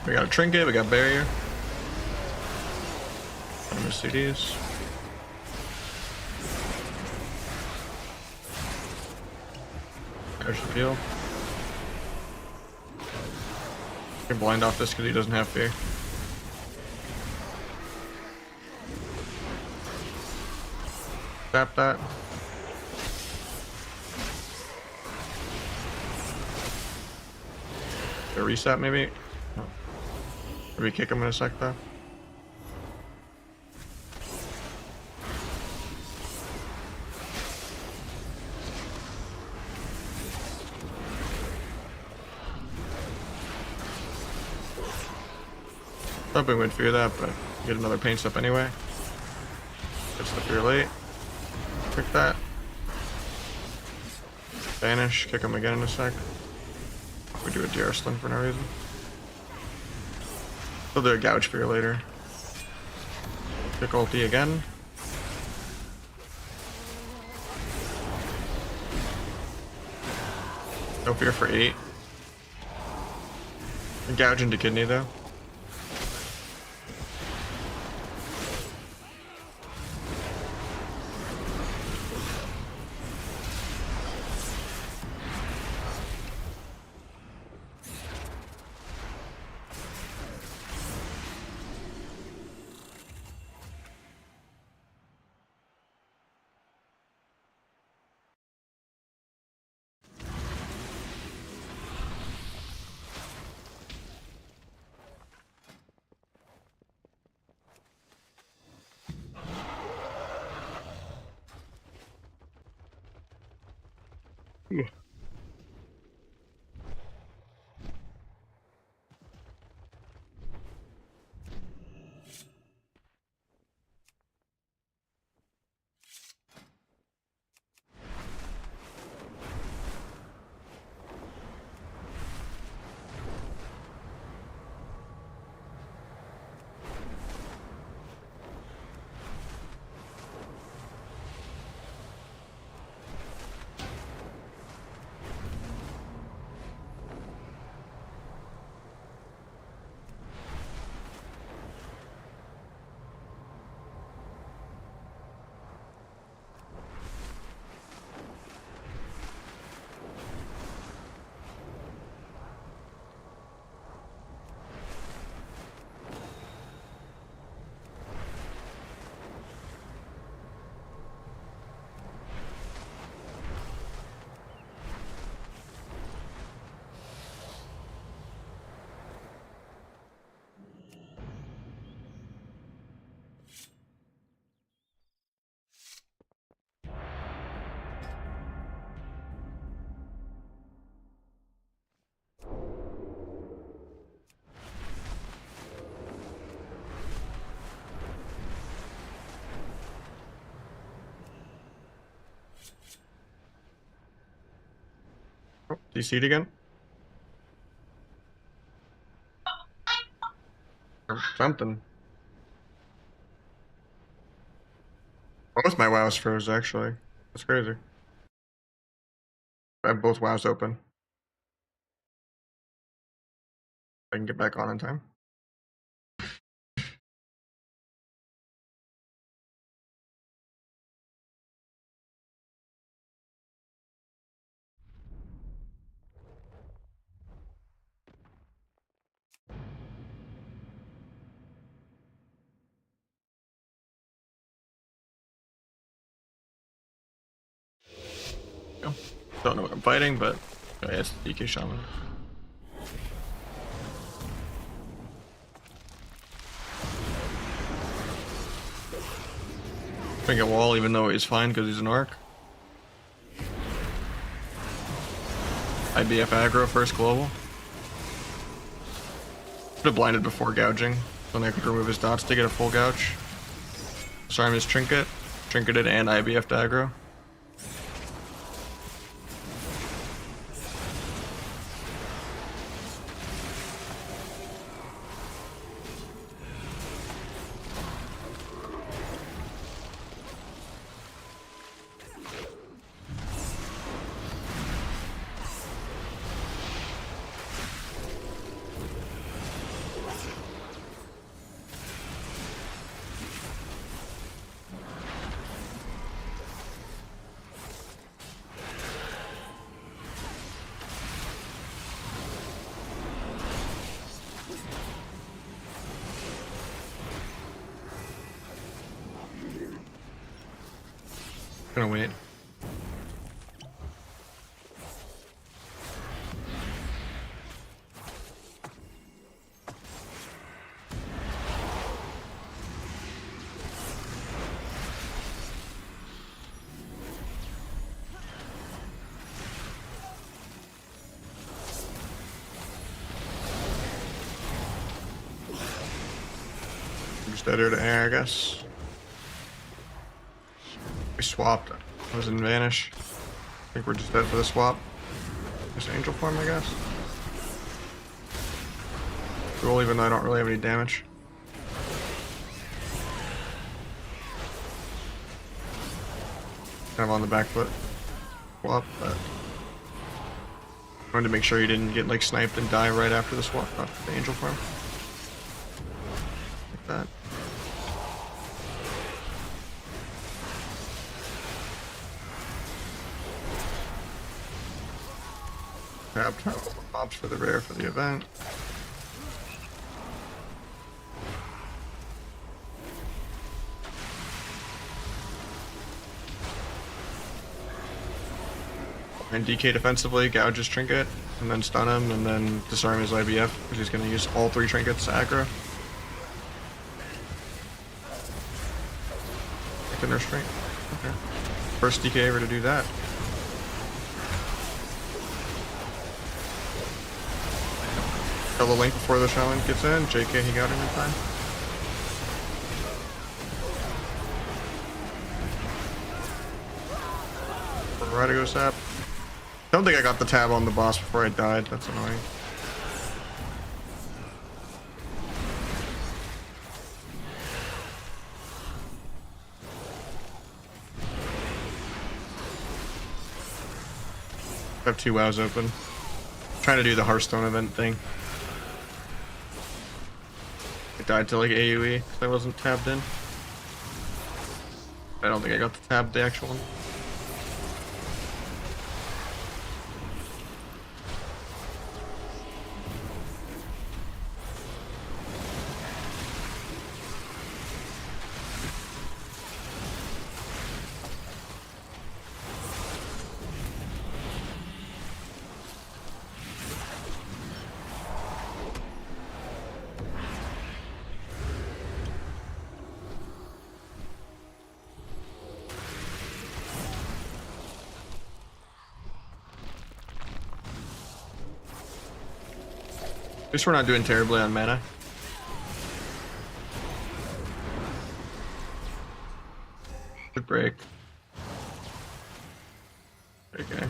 We got a trinket, we got barrier. CDs. There's the field. You can blind off this because he doesn't have fear. Tap that. A reset maybe? Oh. Maybe kick him in a sec though. Hoping we'd fear that, but get another paint step anyway. Gets the fear late. Pick that. Vanish, kick him again in a sec. We do a DR sling for no reason. They'll do a gouge for you later. Kick ulti again. No fear for 8. Gouge into kidney though. Yeah. Oh, DC'd again? Or something. Both my wows froze actually. That's crazy. I have both wows open. I can get back on in time. Go. Don't know what I'm fighting, but oh, yeah, it's the DK Shaman. I get wall even though he's fine because he's an orc. IBF aggro first global. Should have blinded before gouging, then I could remove his dots to get a full gouge. Sorry, I missed trinket. Trinketed and IBF aggro. Gonna wait. Just deader to air, I guess. We swapped. I was in Vanish. I think we're just dead for the swap. Just angel form, I guess. Cool, even though I don't really have any damage. Kind of on the back foot. Swap, but I wanted to make sure he didn't get like sniped and die right after the swap, after the angel farm. Like that. Grabbed mobs for the rare for the event. And DK defensively, gouges trinket, and then stun him, and then disarm his IBF, which is going to use all 3 trinkets to aggro. Inner strength. Okay. First DK ever to do that. Kill the link before the shaman gets in. JK, he got him in time. Radigo sap. Don't think I got the tab on the boss before I died. That's annoying. I have 2 wows open. I'm trying to do the Hearthstone event thing. I died to like AoE because I wasn't tabbed in. I don't think I got the tab, the actual one. At least we're not doing terribly on mana. Good break. Okay.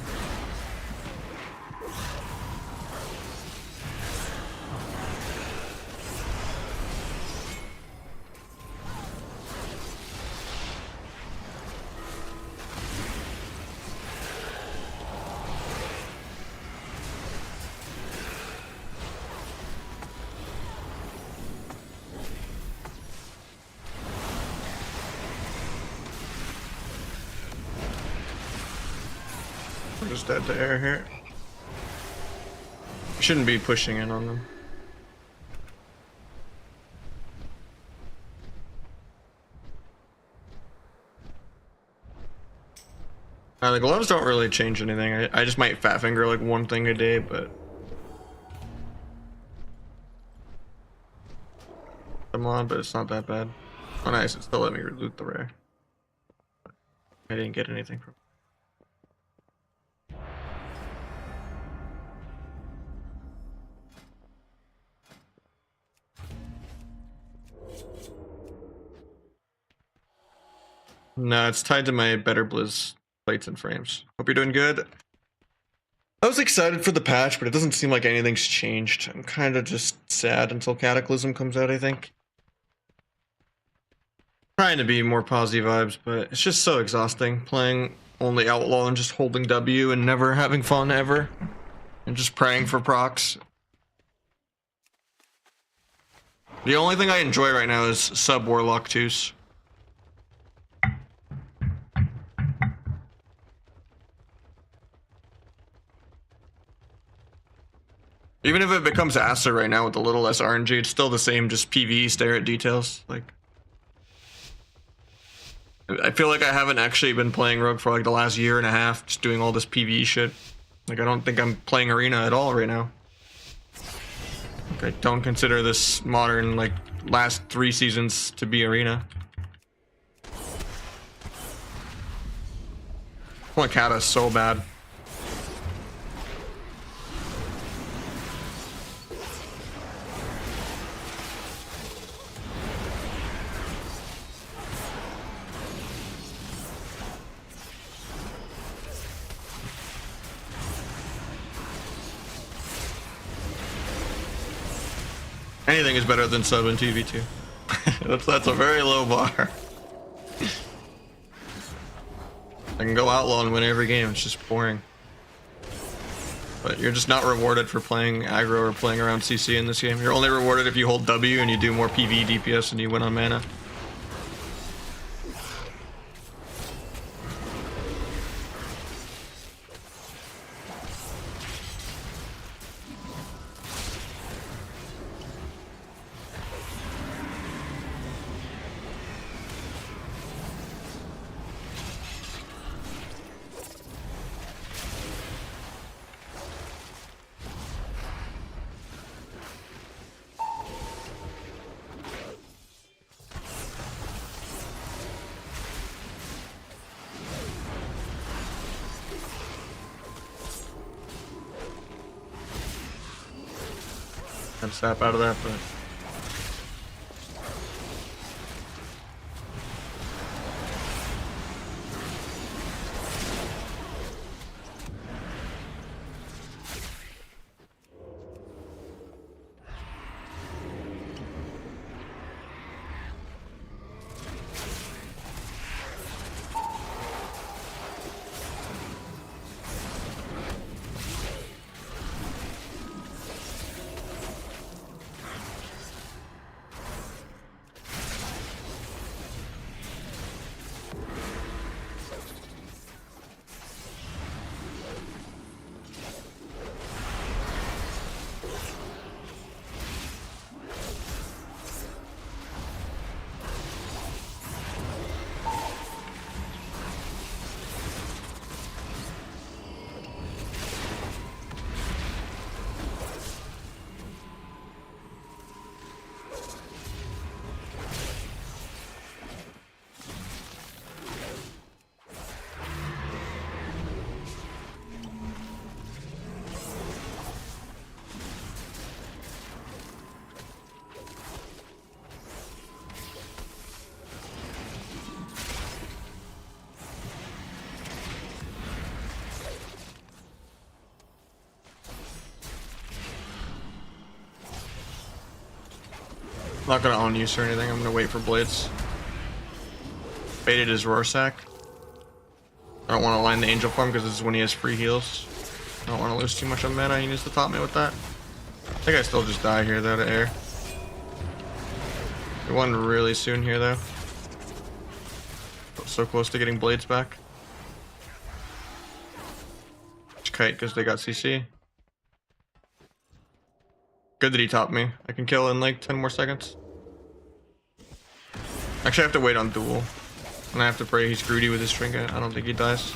We're just dead to air here. Shouldn't be pushing in on them. The gloves don't really change anything. I just might fat finger like one thing a day, but I'm on, but it's not that bad. Oh nice, it still let me loot the rare. I didn't get anything from it. No, it's tied to my Better Blizz plates and frames. Hope you're doing good. I was excited for the patch, but it doesn't seem like anything's changed. I'm kind of just sad until Cataclysm comes out, I think. Trying to be more positive vibes, but it's just so exhausting playing only Outlaw and just holding W and never having fun ever. And just praying for procs. The only thing I enjoy right now is sub Warlock 2s. Even if it becomes Acer right now with a little less RNG, it's still the same, just PvE, stare at details. Like, I feel like I haven't actually been playing Rogue for like the last year and a half, just doing all this PvE shit. Like, I don't think I'm playing Arena at all right now. Like, I don't consider this modern, like, last 3 seasons to be Arena. I want Kata so bad. Anything is better than sub in TV2. that's a very low bar. I can go outlaw and win every game. It's just boring. But you're just not rewarded for playing aggro or playing around CC in this game. You're only rewarded if you hold W and you do more PV DPS and you win on mana. I'd snap out of that, but I'm not gonna own use or anything. I'm gonna wait for blades. Baited his Rorschach. I don't want to line the angel farm because this is when he has free heals. I don't want to lose too much on mana. He needs to top me with that. I think I still just die here though to air. We won really soon here though. So close to getting blades back. Just kite because they got CC. Good that he topped me. I can kill in like 10 more seconds. Actually, I have to wait on duel. And I have to pray he's greedy with his trinket. I don't think he dies.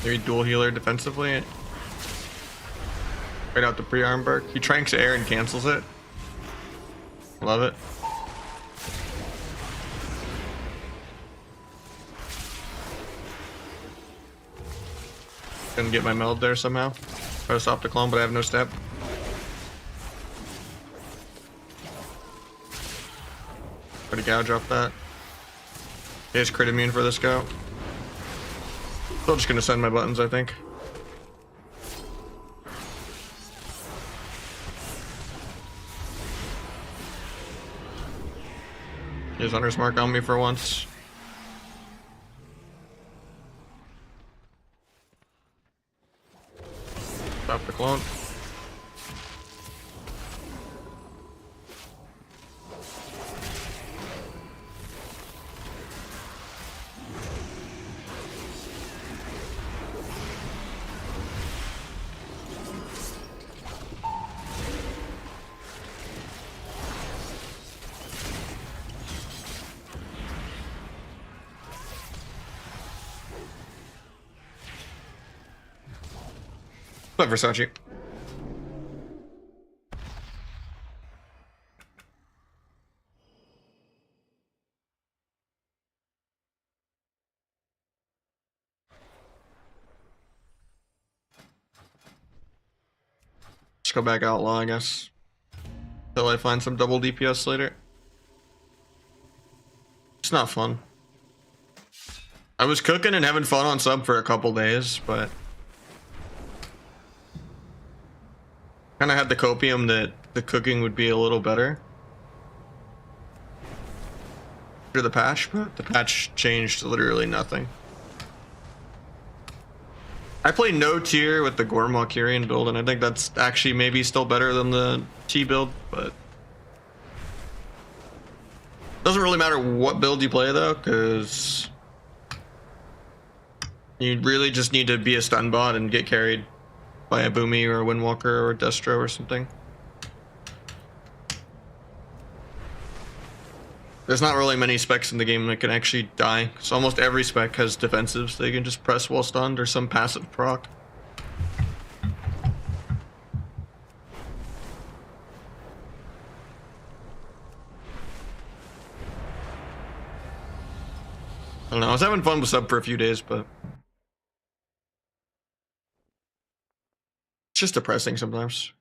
Maybe dual healer defensively. Right out the pre-arm bark. He tranks air and cancels it. Love it. Gonna get my meld there somehow. Try to stop the clone, but I have no step. Try to gouge off that. He has crit immune for this go. Still just gonna send my buttons, I think. His Hunter's Mark on me for once. Stop the clone. But Versace. Just go back outlaw, I guess. Till I find some double DPS later. It's not fun. I was cooking and having fun on sub for a couple days, but kind of had the copium that the cooking would be a little better after the patch, but the patch changed literally nothing. I play no tier with the Gorma Kyrian build, and I think that's actually maybe still better than the T build, but doesn't really matter what build you play though, because you really just need to be a stun bot and get carried by a Boomy or a Windwalker or a Destro or something. There's not really many specs in the game that can actually die, so almost every spec has defensives they can just press while stunned or some passive proc. I don't know, I was having fun with sub for a few days, but it's just depressing sometimes.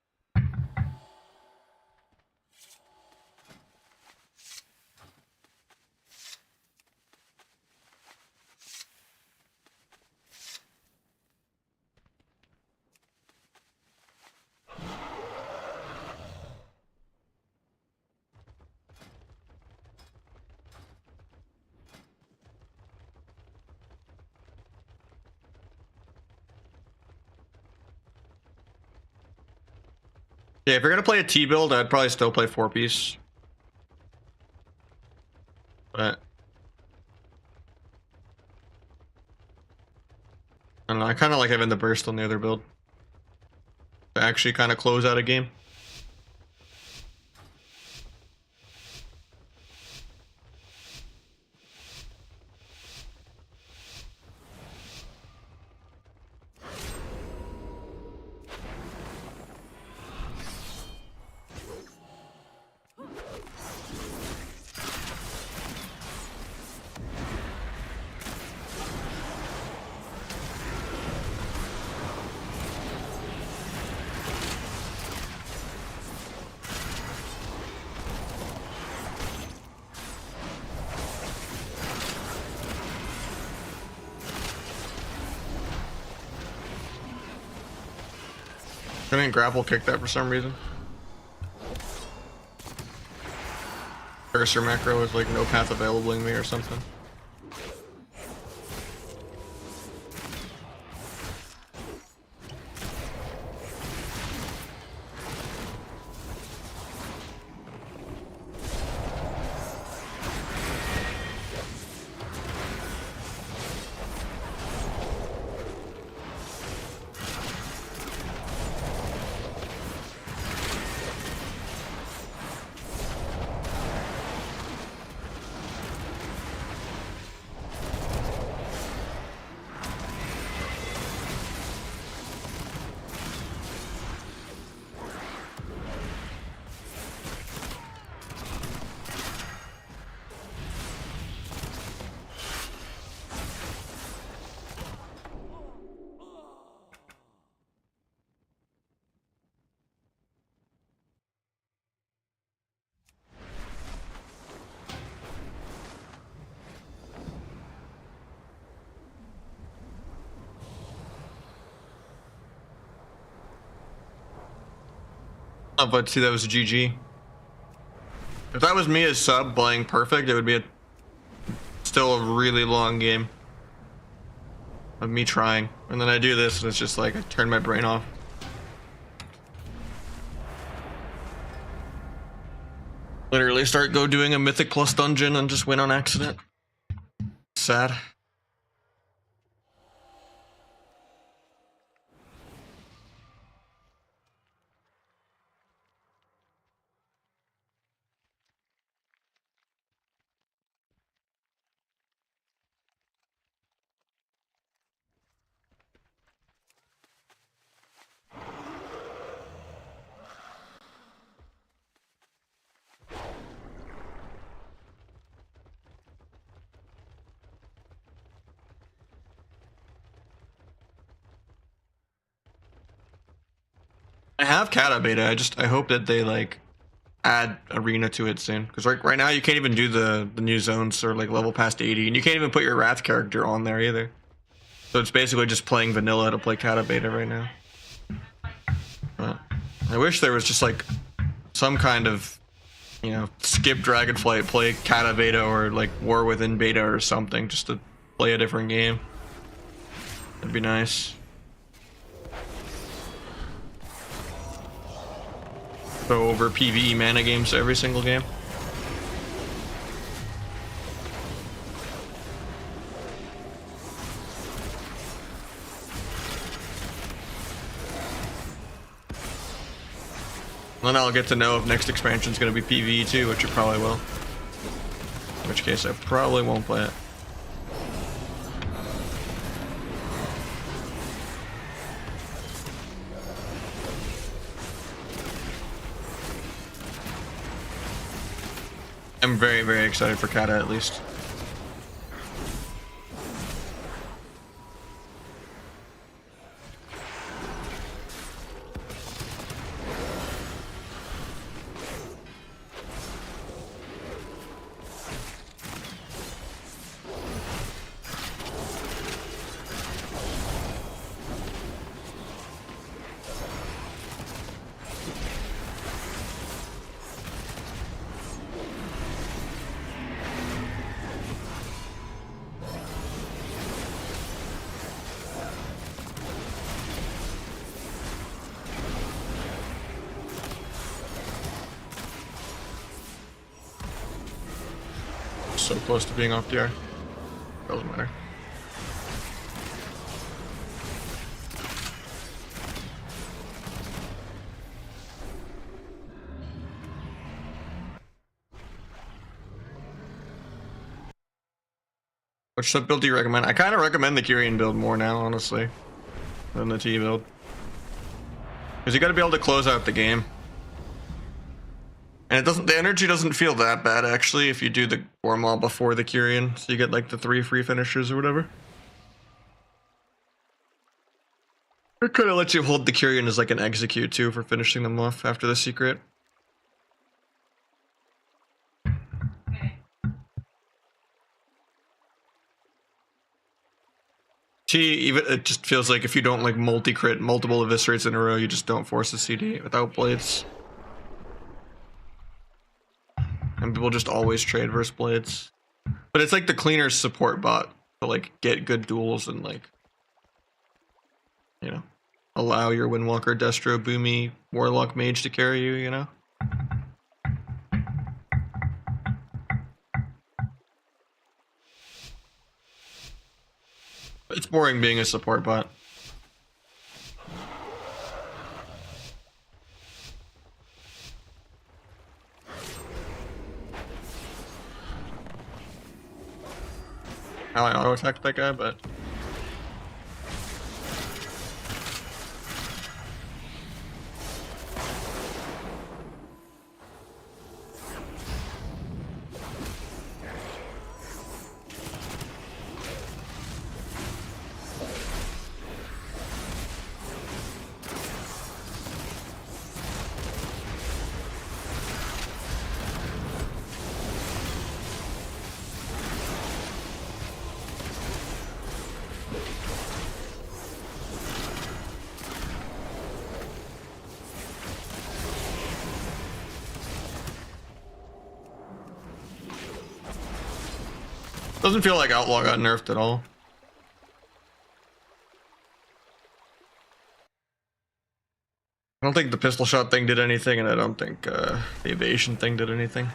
Yeah, if you're gonna play a T build, I'd probably still play 4-piece. But I don't know, I kinda like having the burst on the other build to actually kinda close out a game. I didn't grapple kick that for some reason. Cursor macro was like no path available in me or something. Oh, but see, that was a GG. If that was me as sub playing perfect, it would be still a really long game of me trying. And then I do this and it's just like I turn my brain off. Literally go doing a Mythic Plus dungeon and just win on accident. Sad. I have Kata beta. I hope that they like add arena to it soon. Because right now you can't even do the new zones or like level past 80, and you can't even put your Wrath character on there either. So it's basically just playing vanilla to play Kata beta right now. But I wish there was just like some kind of, you know, skip Dragonflight, play Kata beta or like War Within beta or something, just to play a different game. That'd be nice. Go over PvE mana games every single game. Then I'll get to know if next expansion is going to be PvE too, which it probably will. In which case I probably won't play it. I'm very, very excited for Kata at least. So close to being off DR. Doesn't matter. Which sub build do you recommend? I kind of recommend the Kyrian build more now, honestly, than the T build. Because you got to be able to close out the game. And it doesn't, the energy doesn't feel that bad actually if you do the Gormaw before the Kyrian, so you get like the 3 free finishers or whatever. It kind of lets you hold the Kyrian as like an execute too for finishing them off after the secret. Even it just feels like if you don't like multi-crit multiple eviscerates in a row, you just don't force a CD without blades. And people just always trade versus blades. But it's like the cleaner support bot to like get good duels and like, you know, allow your Windwalker, Destro, Boomy, Warlock, Mage to carry you, you know? It's boring being a support bot. How I auto attacked that guy, but doesn't feel like Outlaw got nerfed at all. I don't think the pistol shot thing did anything, and I don't think the evasion thing did anything.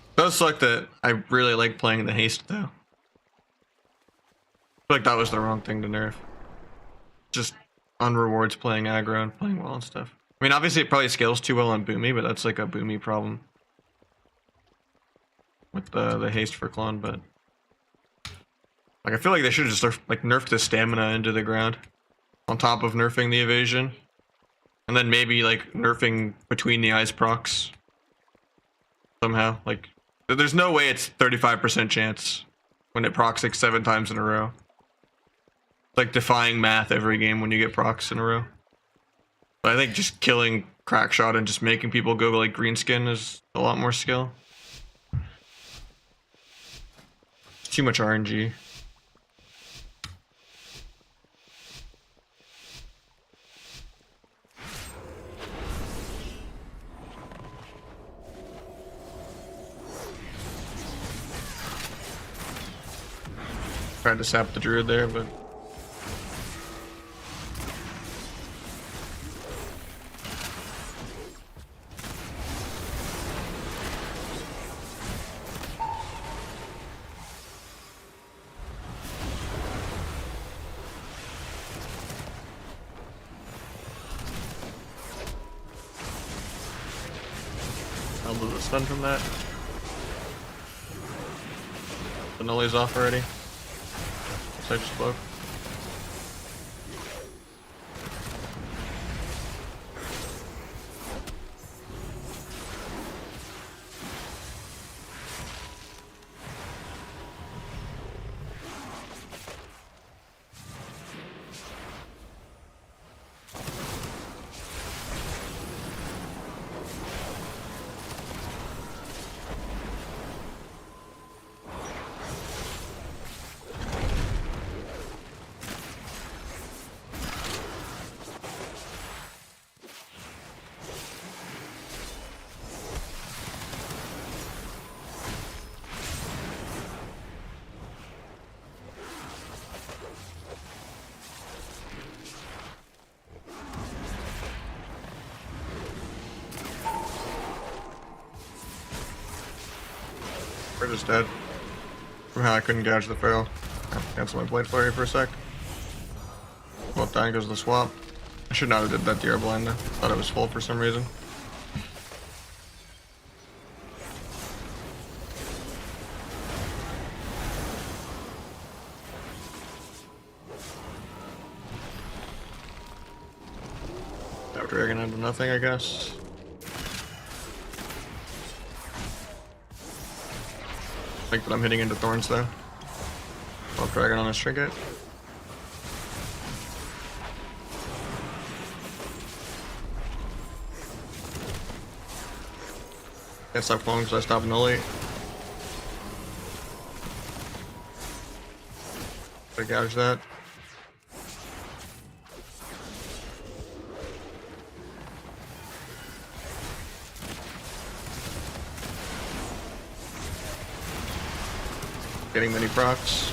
It does suck that I really like playing the haste though. I feel like that was the wrong thing to nerf. Just unrewards playing aggro and playing well and stuff. I mean, obviously it probably scales too well on Boomy, but that's like a Boomy problem with the haste for Klon. But like, I feel like they should have just like nerfed the stamina into the ground on top of nerfing the evasion. And then maybe like nerfing between the eyes procs somehow. Like there's no way it's 35% chance when it procs like 7 times in a row. It's like defying math every game when you get procs in a row. But I think just killing Crackshot and just making people go like Greenskin is a lot more skill. It's too much RNG. Tried to sap the druid there, but I'll lose the stun from that. The Nully's off already. So I just spoke. We're just dead. Somehow I couldn't gouge the Pharaoh. Cancel my Blade Flurry for a sec. Well, dying goes to the swap. I should not have did that DR blind though. Thought it was full for some reason. That dragon into nothing, I guess. I think that I'm hitting into thorns though. Well, dragon on his trinket. Can't stop cloning because I stopped Nully. I gouge that. Getting many procs.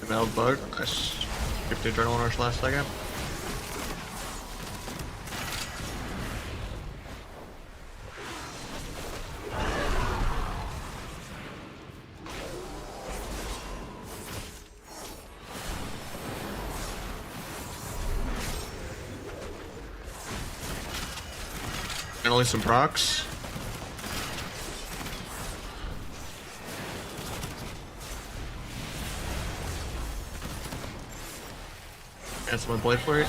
Developed bug. Nice. Skipped the Adrenaline Rush last second. And only some procs. Cancel my Blade Flurry.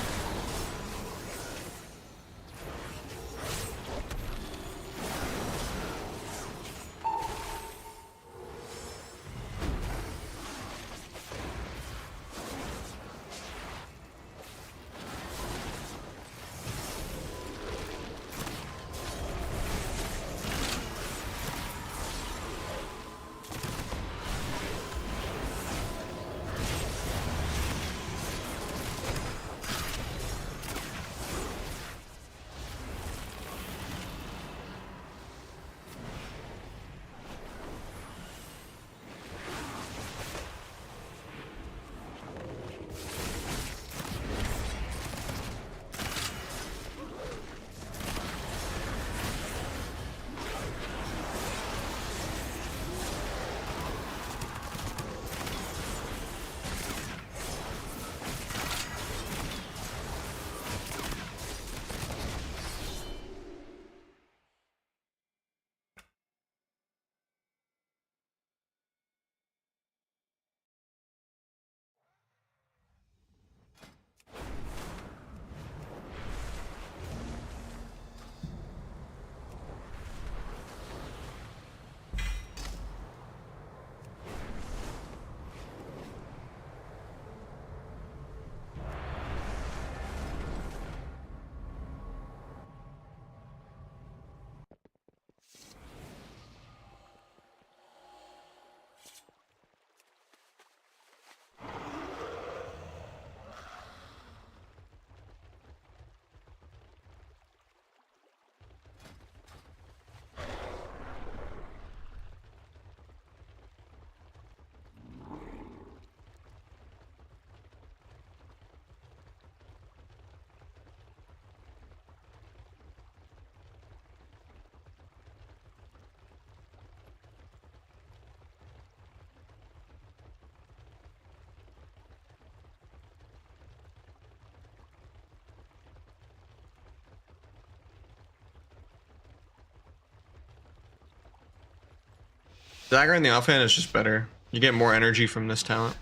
Dagger in the offhand is just better. You get more energy from this talent.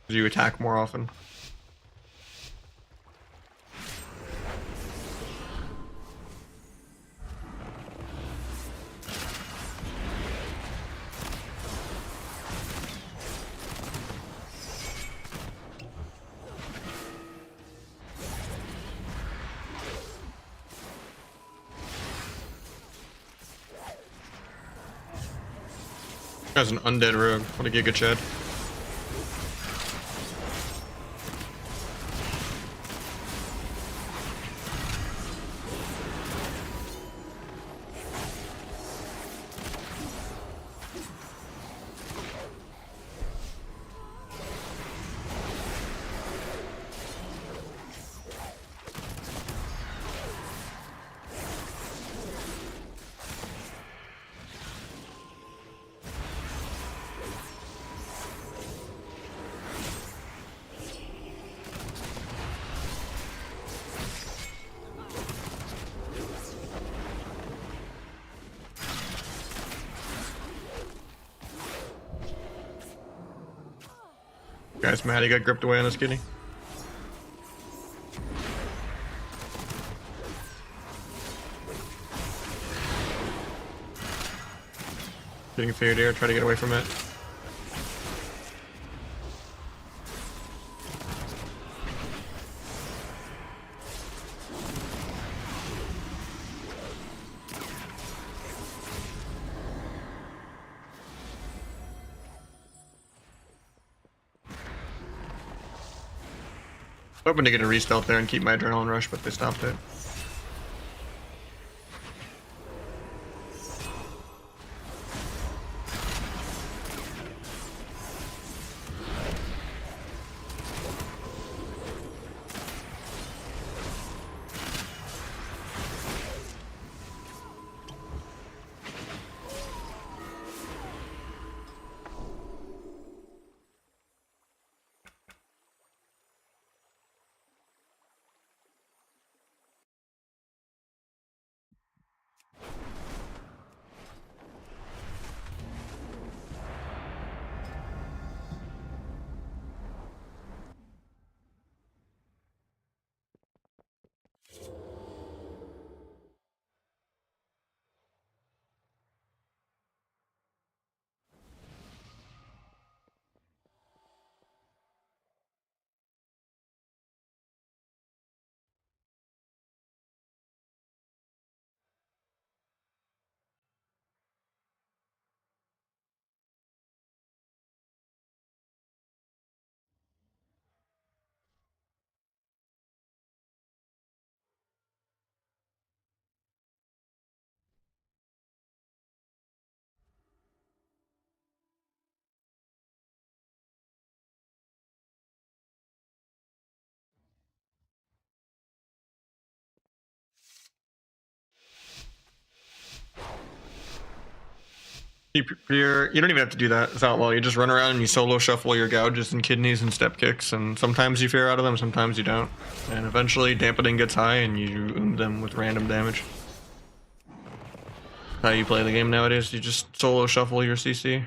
You attack more often. As an undead rogue, what a Giga Chad. Guy's mad he got gripped away on his kitty. Getting feared here, try to get away from it. Hoping to get a re-stealth there and keep my adrenaline rush, but they stopped it. You don't even have to do that. It's outlaw. You just run around and you solo shuffle your gouges and kidneys and step kicks, and sometimes you fear out of them, sometimes you don't. And eventually dampening gets high and you them with random damage. How you play the game nowadays, you just solo shuffle your CC.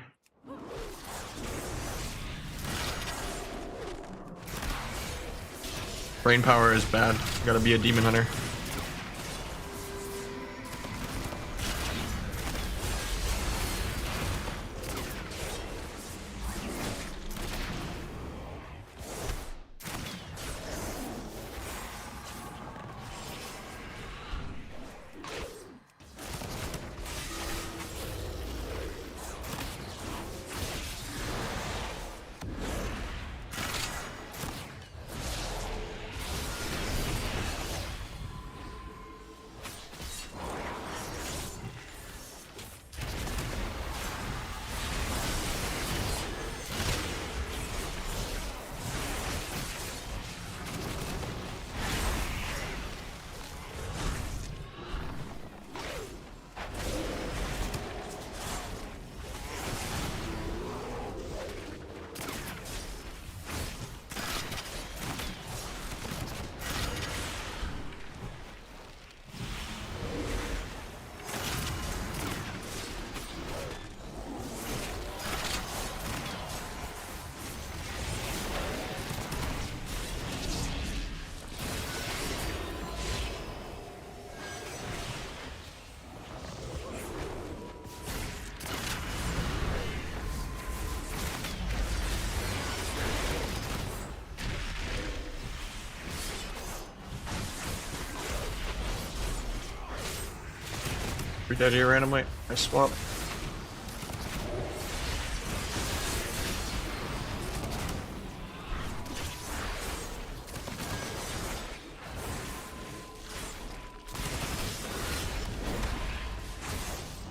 Brain power is bad. You gotta be a demon hunter. Freak idea randomly. I swap.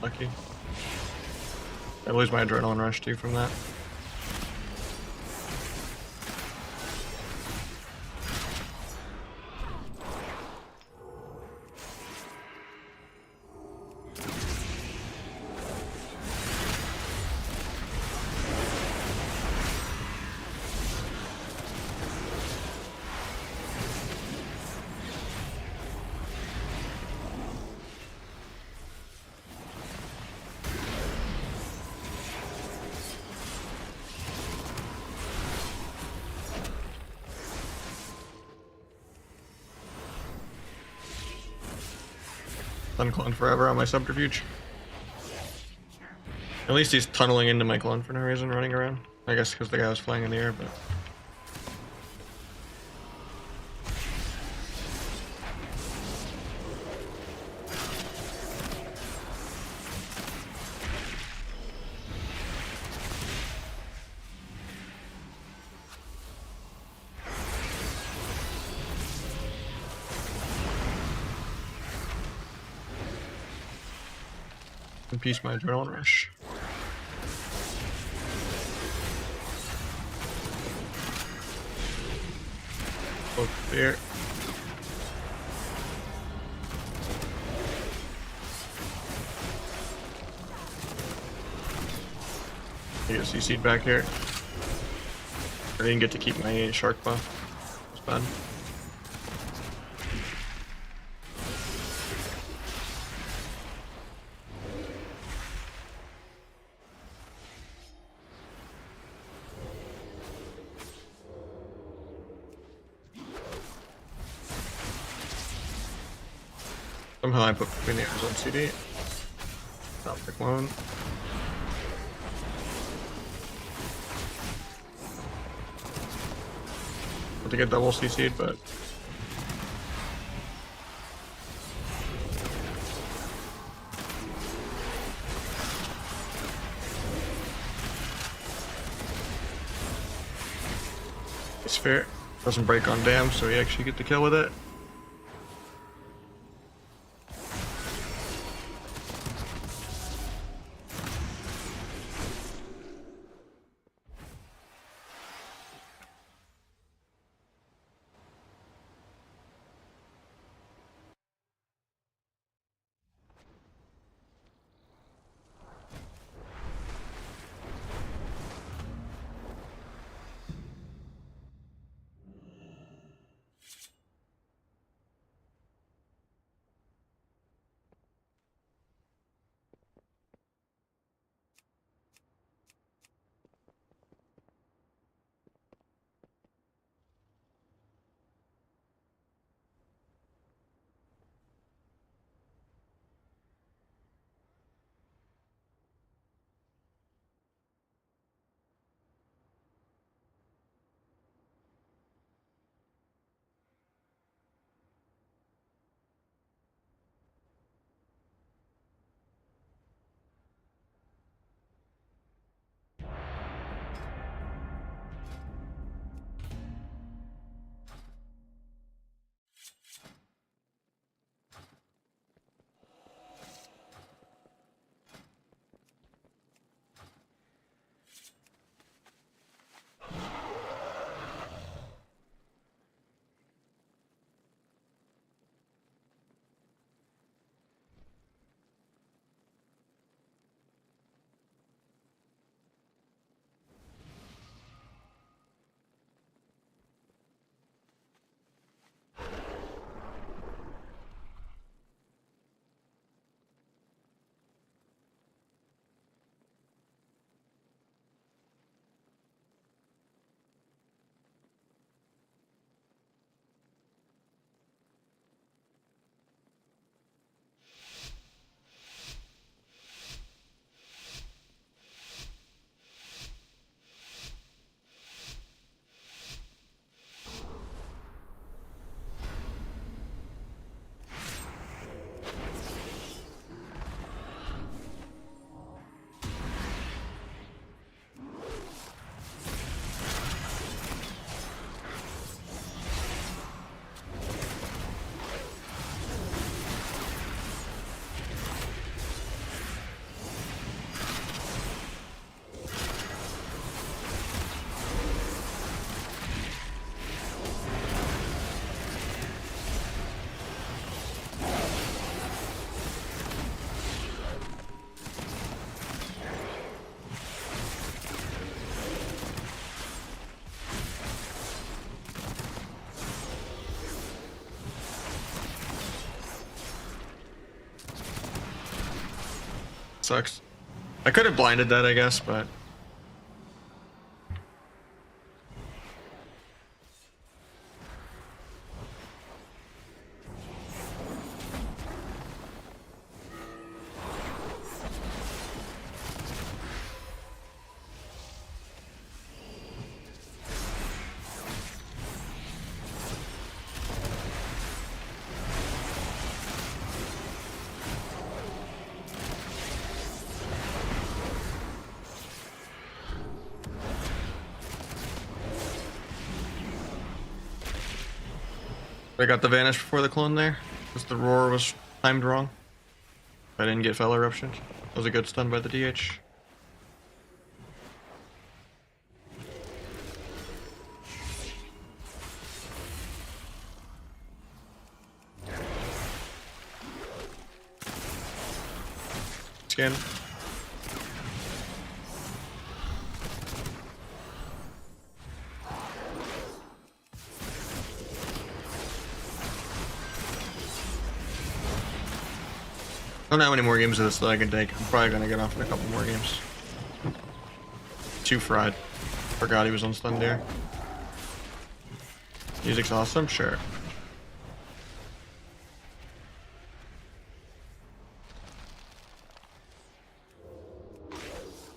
Lucky. I lose my adrenaline rush too from that. Unclone forever on my subterfuge. At least he's tunneling into my clone for no reason, running around. I guess because the guy was flying in the air, but... In peace, my adrenaline rush. Look there. I get CC'd back here. I didn't get to keep my shark buff. It's bad. Somehow I put between the arrows on CD. Stop the clone. I think I double CC'd, but... It's fair. Doesn't break on dam, so we actually get the kill with it. sucks. I could have blinded that, I guess, but I got the vanish before the clone there, because the roar was timed wrong. I didn't get Fel Eruption. That was a good stun by the DH. Scan. I don't know how many more games of this that I can take. I'm probably gonna get off in a couple more games. Too fried. Forgot he was on stun there. Music's awesome, sure.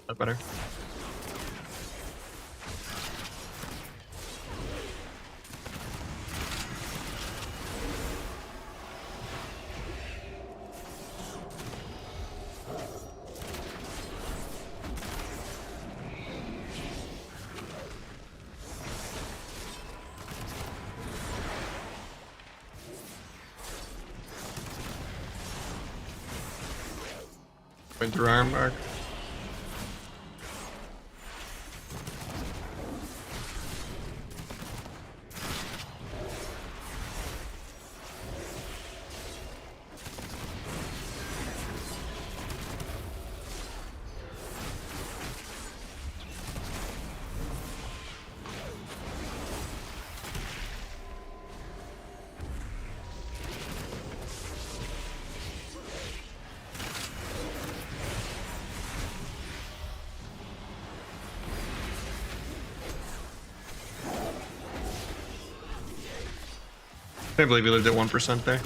That better. Went through Iron Bark. I can't believe we lived at 1% there.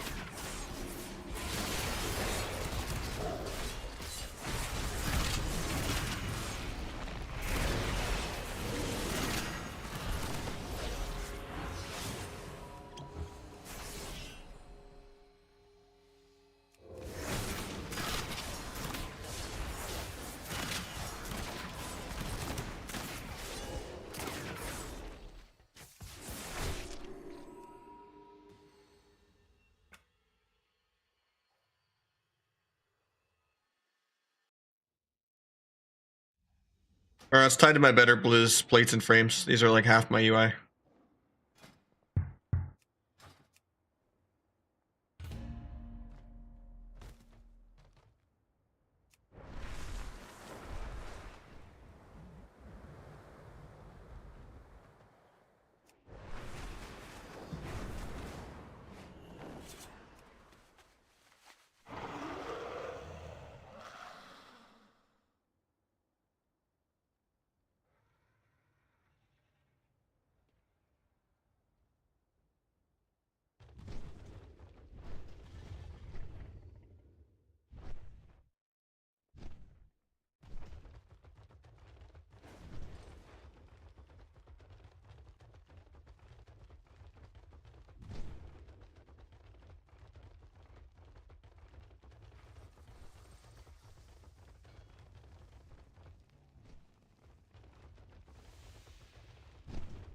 It's tied to my better Blizz plates and frames. These are like half my UI.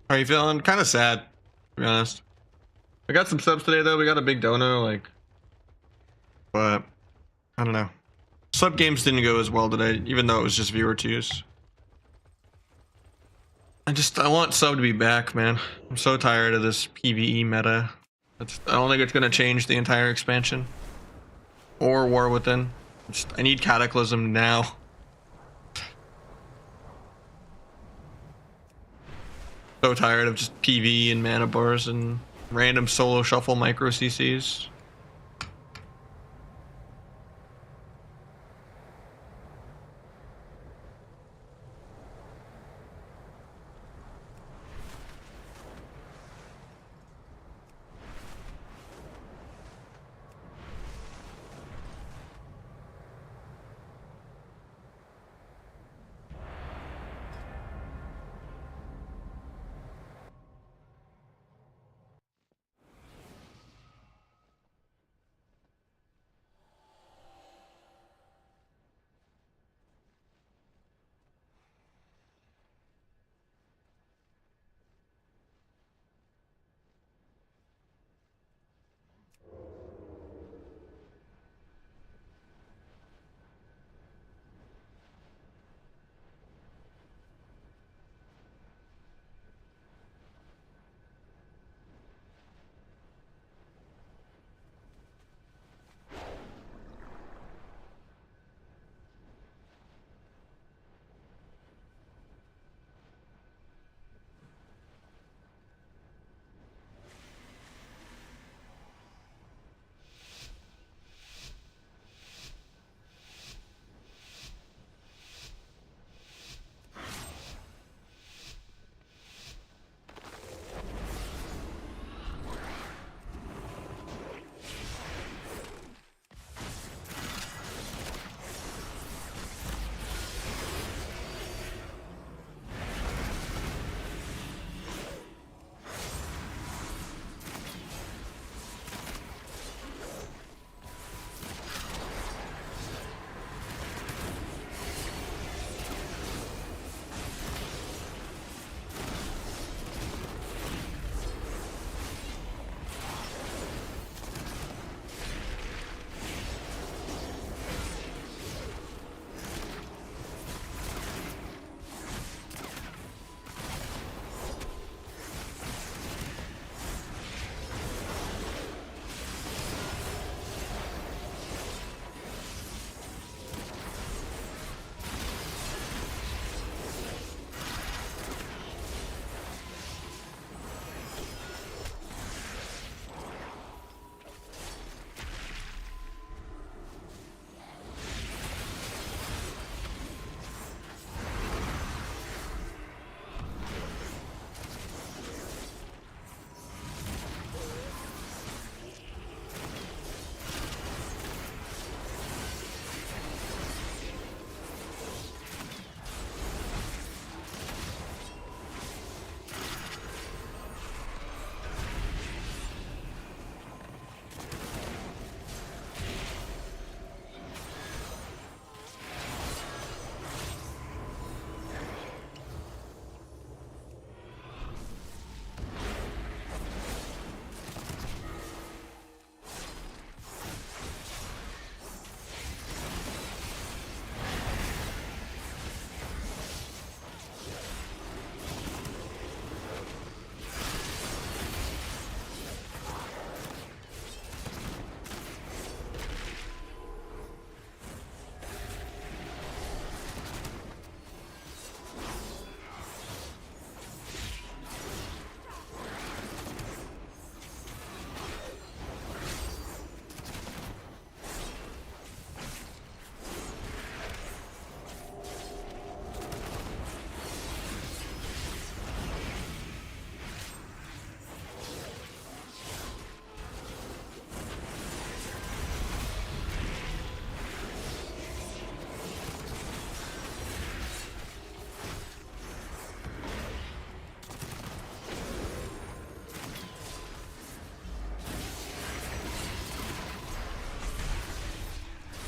How are you feeling? Kind of sad, to be honest. I got some subs today though. We got a big dono, like, but I don't know. Sub games didn't go as well today, even though it was just viewer twos. I want sub to be back, man. I'm so tired of this PvE meta. I don't think it's gonna change the entire expansion or War Within. I need Cataclysm now. So tired of just PV and mana bars and random solo shuffle micro CCs.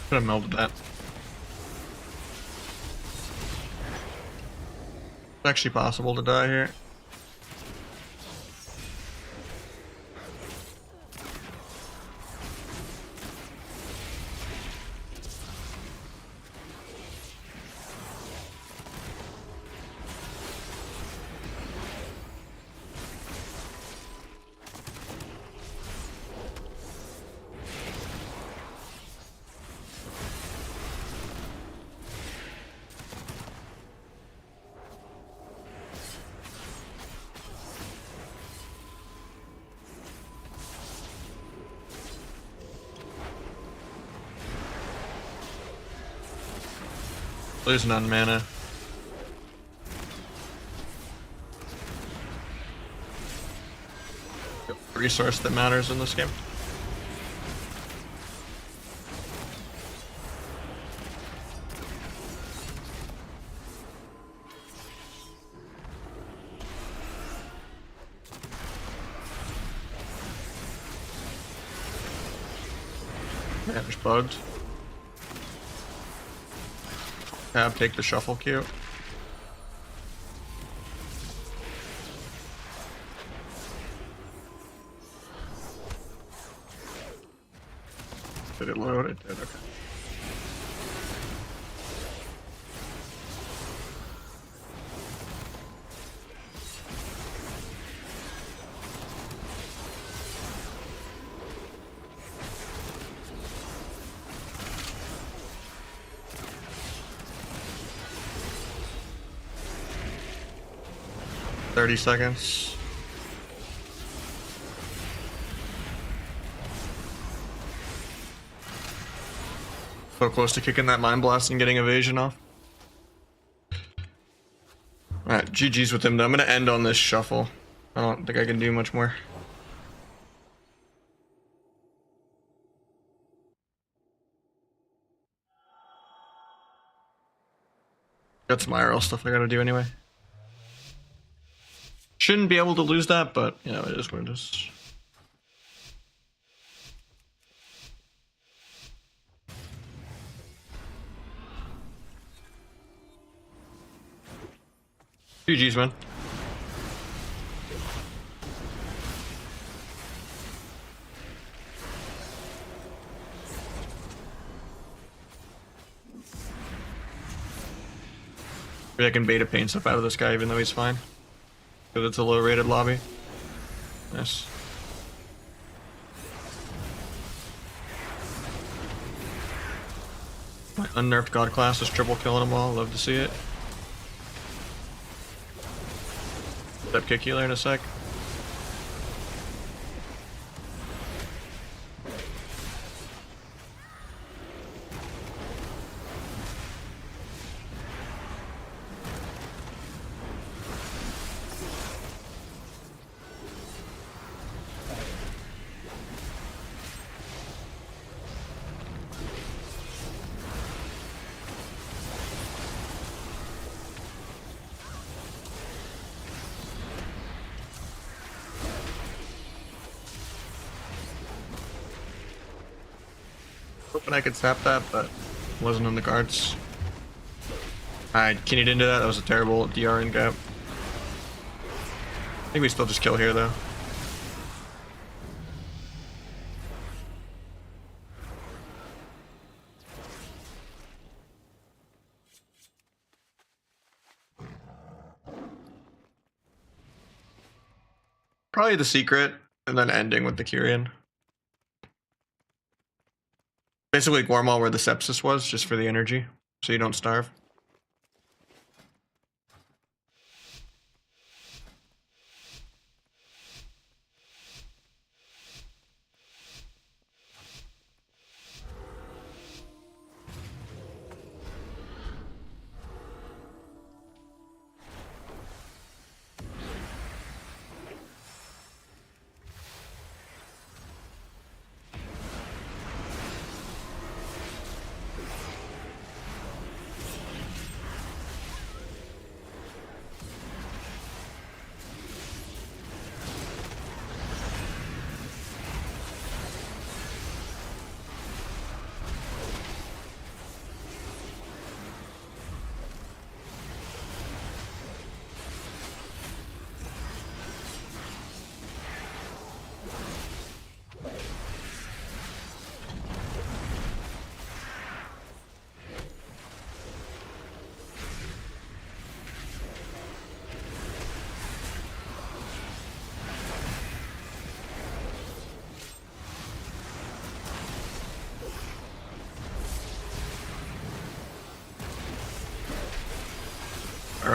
Could have melted that. It's actually possible to die here. There's none mana. Resource that matters in this game. Damage bugged. Tab, take the shuffle queue. Did it load? It did, okay. "30 seconds. So close to kicking that Mind Blast and getting evasion off. Alright, GG's with him though. I'm gonna end on this shuffle. I don't think I can do much more. Got some IRL stuff I gotta do anyway. Shouldn't be able to lose that, but you know, it is what it is. GG's, man. Maybe I can beta paint stuff out of this guy even though he's fine. Because it's a low rated lobby. Nice. My unnerved god class is triple killing them all. Love to see it. Step kick healer in a sec. Hoping I could snap that, but wasn't in the cards. I keyed into that. That was a terrible DR in gap. I think we still just kill here though. Probably the secret, and then ending with the Kyrian. Basically Gormal where the sepsis was, just for the energy, so you don't starve.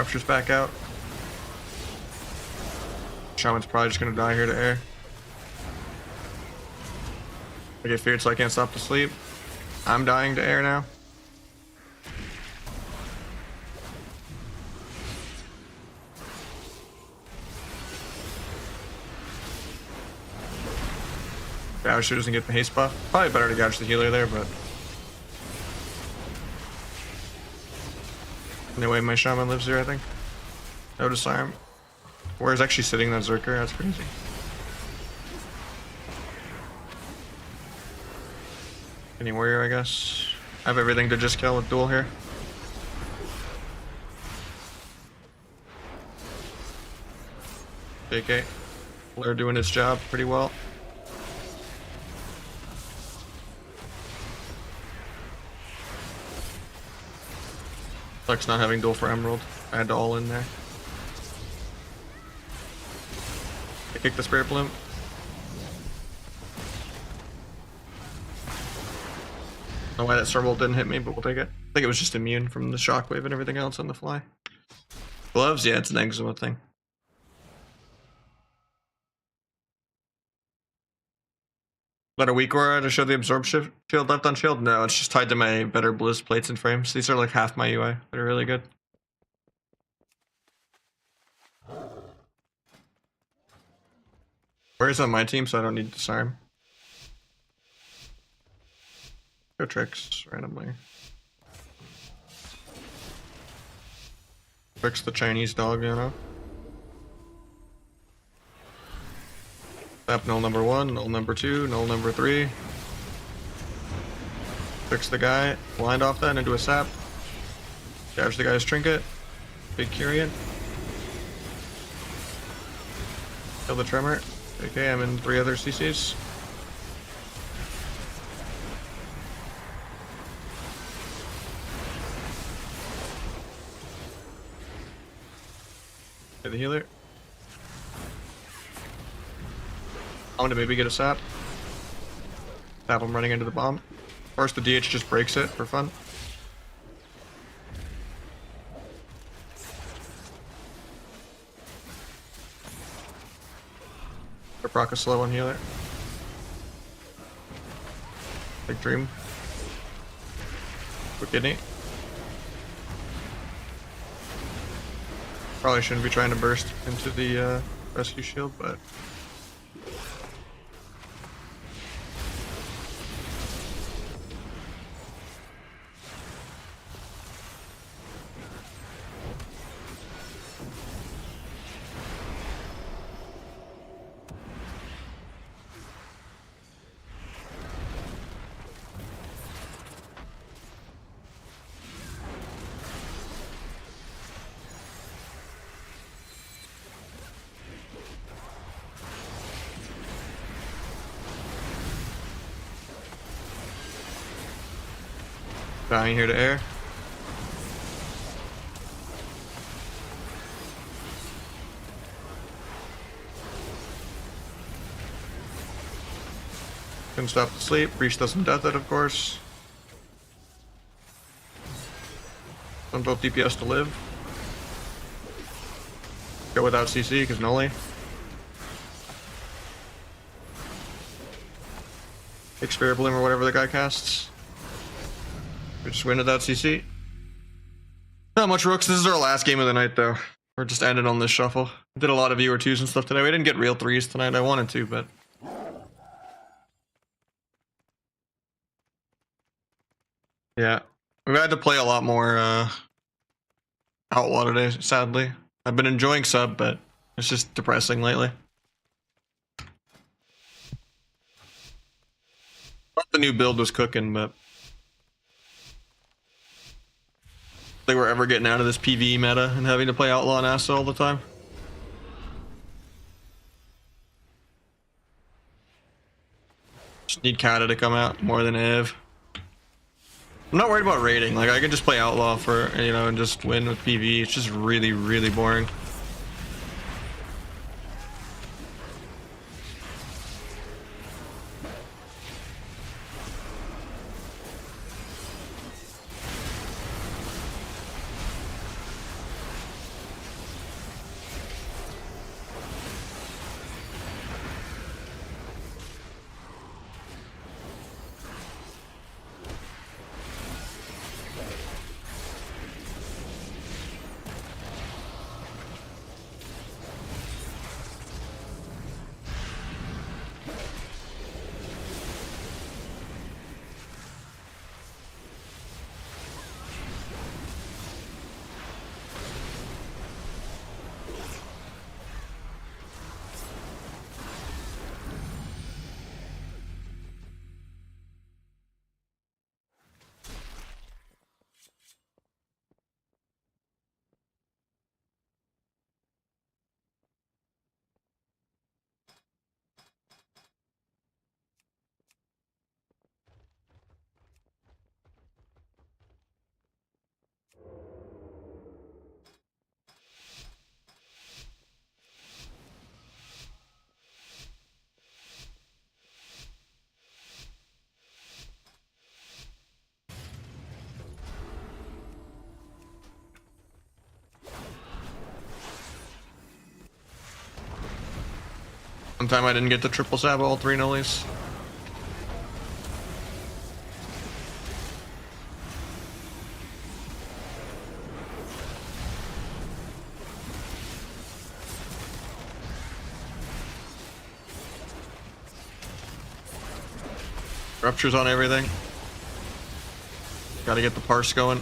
Rupture's back out. Shaman's probably just gonna die here to air. I get feared, so I can't stop the sleep. I'm dying to air now. Gouger doesn't get the haste buff. Probably better to gouge the healer there, but anyway, my shaman lives here, I think. No disarm. Where's actually sitting that Zerker? That's crazy. Any warrior, I guess. I have everything to just kill with duel here. JK. Blair doing his job pretty well. Sucks not having duel for Emerald. I had to all in there. I kicked the Spirit Bloom. I don't know why that Starbolt didn't hit me, but we'll take it. I think it was just immune from the shockwave and everything else on the fly. Gloves? Yeah, it's an eczema thing. But a weak aura to show the absorb shield left on shield? No, it's just tied to my better Blizz plates and frames. These are like half my UI. They're really good. Where's on my team, so I don't need to disarm. Go tricks randomly. Tricks the Chinese dog, you know. Tap null number 1, null number 2, null number 3. Fix the guy, blind off that into a sap. Gouge the guy's trinket. Big Kyrian. Kill the Tremor. Okay, I'm in 3 other CCs. Get the healer. I'm gonna maybe get a sap. Sap him running into the bomb. First, the DH just breaks it for fun. Proc a slow on healer. Big dream. Quick kidney. Probably shouldn't be trying to burst into the rescue shield, but dying here to air. Couldn't stop the sleep. Breach doesn't death it, of course. Some both DPS to live. Go without CC because Nully. Take Spirit Bloom or whatever the guy casts. We just win without CC. Not much Rooks. This is our last game of the night, though. We're just ended on this shuffle. Did a lot of viewer 2s and stuff today. We didn't get real 3s tonight. I wanted to, but yeah. We've had to play a lot more Outlaw today, sadly. I've been enjoying sub, but it's just depressing lately. Thought the new build was cooking, but they were ever getting out of this PvE meta and having to play Outlaw and Asa all the time. Just need Kata to come out more than Ev. I'm not worried about raiding. Like, I can just play Outlaw for, you know, and just win with PvE. It's just really, really boring. One time I didn't get the triple sab all 3 nullies. Ruptures on everything. Gotta get the parse going.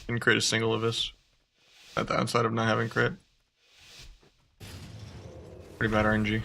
Didn't crit a single of this. At the outside of not having crit. Pretty bad RNG.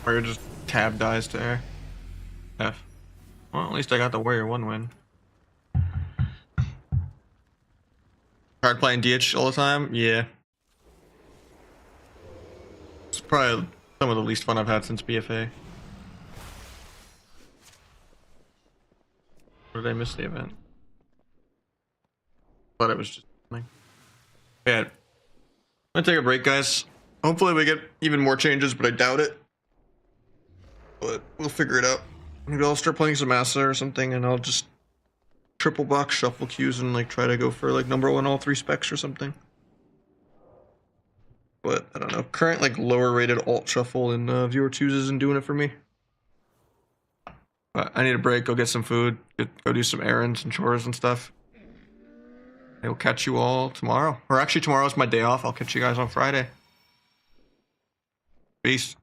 Warrior just tab dies to air. F. Well, at least I got the Warrior 1 win. Hard playing DH all the time? Yeah. It's probably some of the least fun I've had since BFA. Or did I miss the event? Thought it was just something. Yeah. I'm gonna take a break, guys. Hopefully we get even more changes, but I doubt it. But we'll figure it out. Maybe I'll start playing some Massa or something, and I'll just triple box shuffle queues and like try to go for like number 1 all 3 specs or something. But I don't know. Current like lower rated alt shuffle and viewer twos isn't doing it for me. But I need a break. Go get some food. Go do some errands and chores and stuff. I will catch you all tomorrow. Or actually, tomorrow's my day off. I'll catch you guys on Friday. Peace.